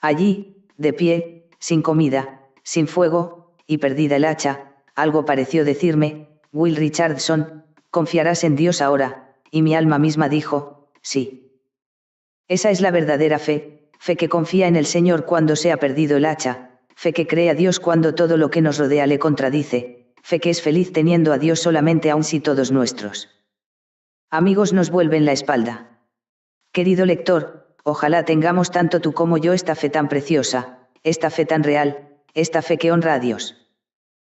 Allí, de pie, sin comida, sin fuego, y perdida el hacha, algo pareció decirme: Will Richardson, confiarás en Dios ahora, y mi alma misma dijo: sí. Esa es la verdadera fe, fe que confía en el Señor cuando se ha perdido el hacha, fe que cree a Dios cuando todo lo que nos rodea le contradice, fe que es feliz teniendo a Dios solamente aun si todos nuestros amigos nos vuelven la espalda. Querido lector, ojalá tengamos tanto tú como yo esta fe tan preciosa, esta fe tan real, esta fe que honra a Dios.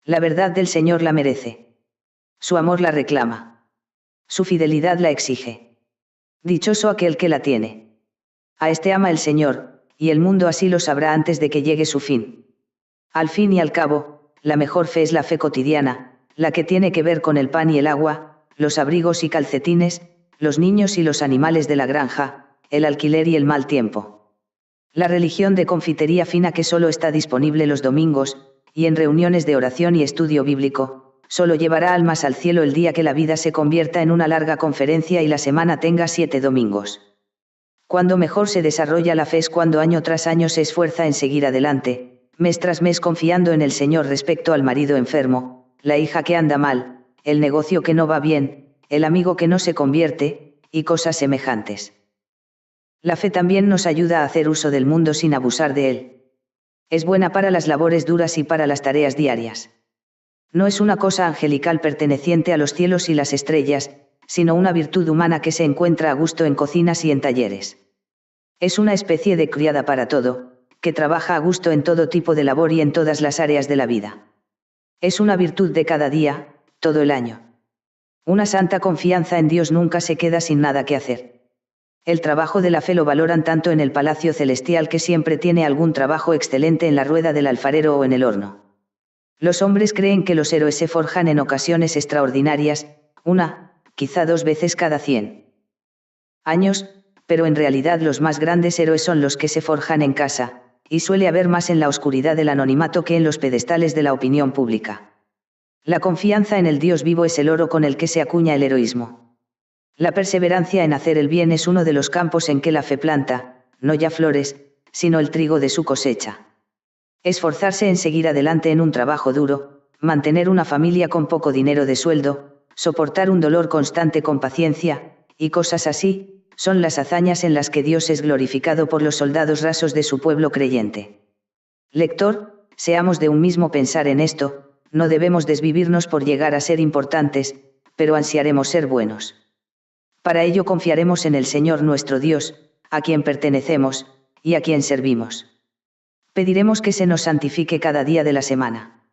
La verdad del Señor la merece. Su amor la reclama. Su fidelidad la exige. Dichoso aquel que la tiene. A este ama el Señor, y el mundo así lo sabrá antes de que llegue su fin. Al fin y al cabo, la mejor fe es la fe cotidiana, la que tiene que ver con el pan y el agua, los abrigos y calcetines, los niños y los animales de la granja, el alquiler y el mal tiempo. La religión de confitería fina que solo está disponible los domingos, y en reuniones de oración y estudio bíblico, solo llevará almas al cielo el día que la vida se convierta en una larga conferencia y la semana tenga 7 domingos. Cuando mejor se desarrolla la fe es cuando año tras año se esfuerza en seguir adelante, mes tras mes confiando en el Señor respecto al marido enfermo, la hija que anda mal, el negocio que no va bien, el amigo que no se convierte, y cosas semejantes. La fe también nos ayuda a hacer uso del mundo sin abusar de él. Es buena para las labores duras y para las tareas diarias. No es una cosa angelical perteneciente a los cielos y las estrellas, sino una virtud humana que se encuentra a gusto en cocinas y en talleres. Es una especie de criada para todo, que trabaja a gusto en todo tipo de labor y en todas las áreas de la vida. Es una virtud de cada día, todo el año. Una santa confianza en Dios nunca se queda sin nada que hacer. El trabajo de la fe lo valoran tanto en el palacio celestial que siempre tiene algún trabajo excelente en la rueda del alfarero o en el horno. Los hombres creen que los héroes se forjan en ocasiones extraordinarias, una, quizá 2 veces cada 100 años, pero en realidad los más grandes héroes son los que se forjan en casa, y suele haber más en la oscuridad del anonimato que en los pedestales de la opinión pública. La confianza en el Dios vivo es el oro con el que se acuña el heroísmo. La perseverancia en hacer el bien es uno de los campos en que la fe planta, no ya flores, sino el trigo de su cosecha. Esforzarse en seguir adelante en un trabajo duro, mantener una familia con poco dinero de sueldo, soportar un dolor constante con paciencia, y cosas así, son las hazañas en las que Dios es glorificado por los soldados rasos de su pueblo creyente. Lector, seamos de un mismo pensar en esto, no debemos desvivirnos por llegar a ser importantes, pero ansiaremos ser buenos. Para ello confiaremos en el Señor nuestro Dios, a quien pertenecemos, y a quien servimos. Pediremos que se nos santifique cada día de la semana.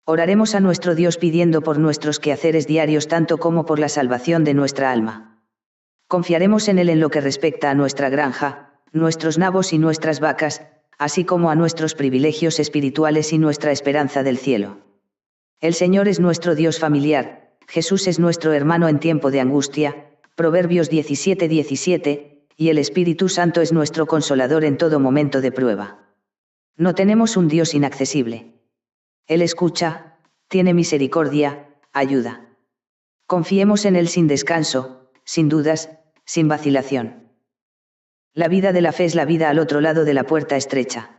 Oraremos a nuestro Dios pidiendo por nuestros quehaceres diarios tanto como por la salvación de nuestra alma. Confiaremos en Él en lo que respecta a nuestra granja, nuestros nabos y nuestras vacas, así como a nuestros privilegios espirituales y nuestra esperanza del cielo. El Señor es nuestro Dios familiar, Jesús es nuestro hermano en tiempo de angustia, Proverbios 17:17, y el Espíritu Santo es nuestro consolador en todo momento de prueba. No tenemos un Dios inaccesible. Él escucha, tiene misericordia, ayuda. Confiemos en Él sin descanso, sin dudas, sin vacilación. La vida de la fe es la vida al otro lado de la puerta estrecha.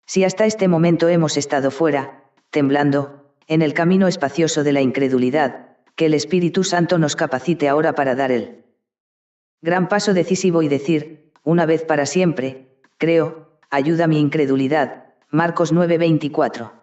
Si hasta este momento hemos estado fuera, temblando, en el camino espacioso de la incredulidad, que el Espíritu Santo nos capacite ahora para dar el gran paso decisivo y decir, una vez para siempre, creo, ayuda mi incredulidad. Marcos 9:24.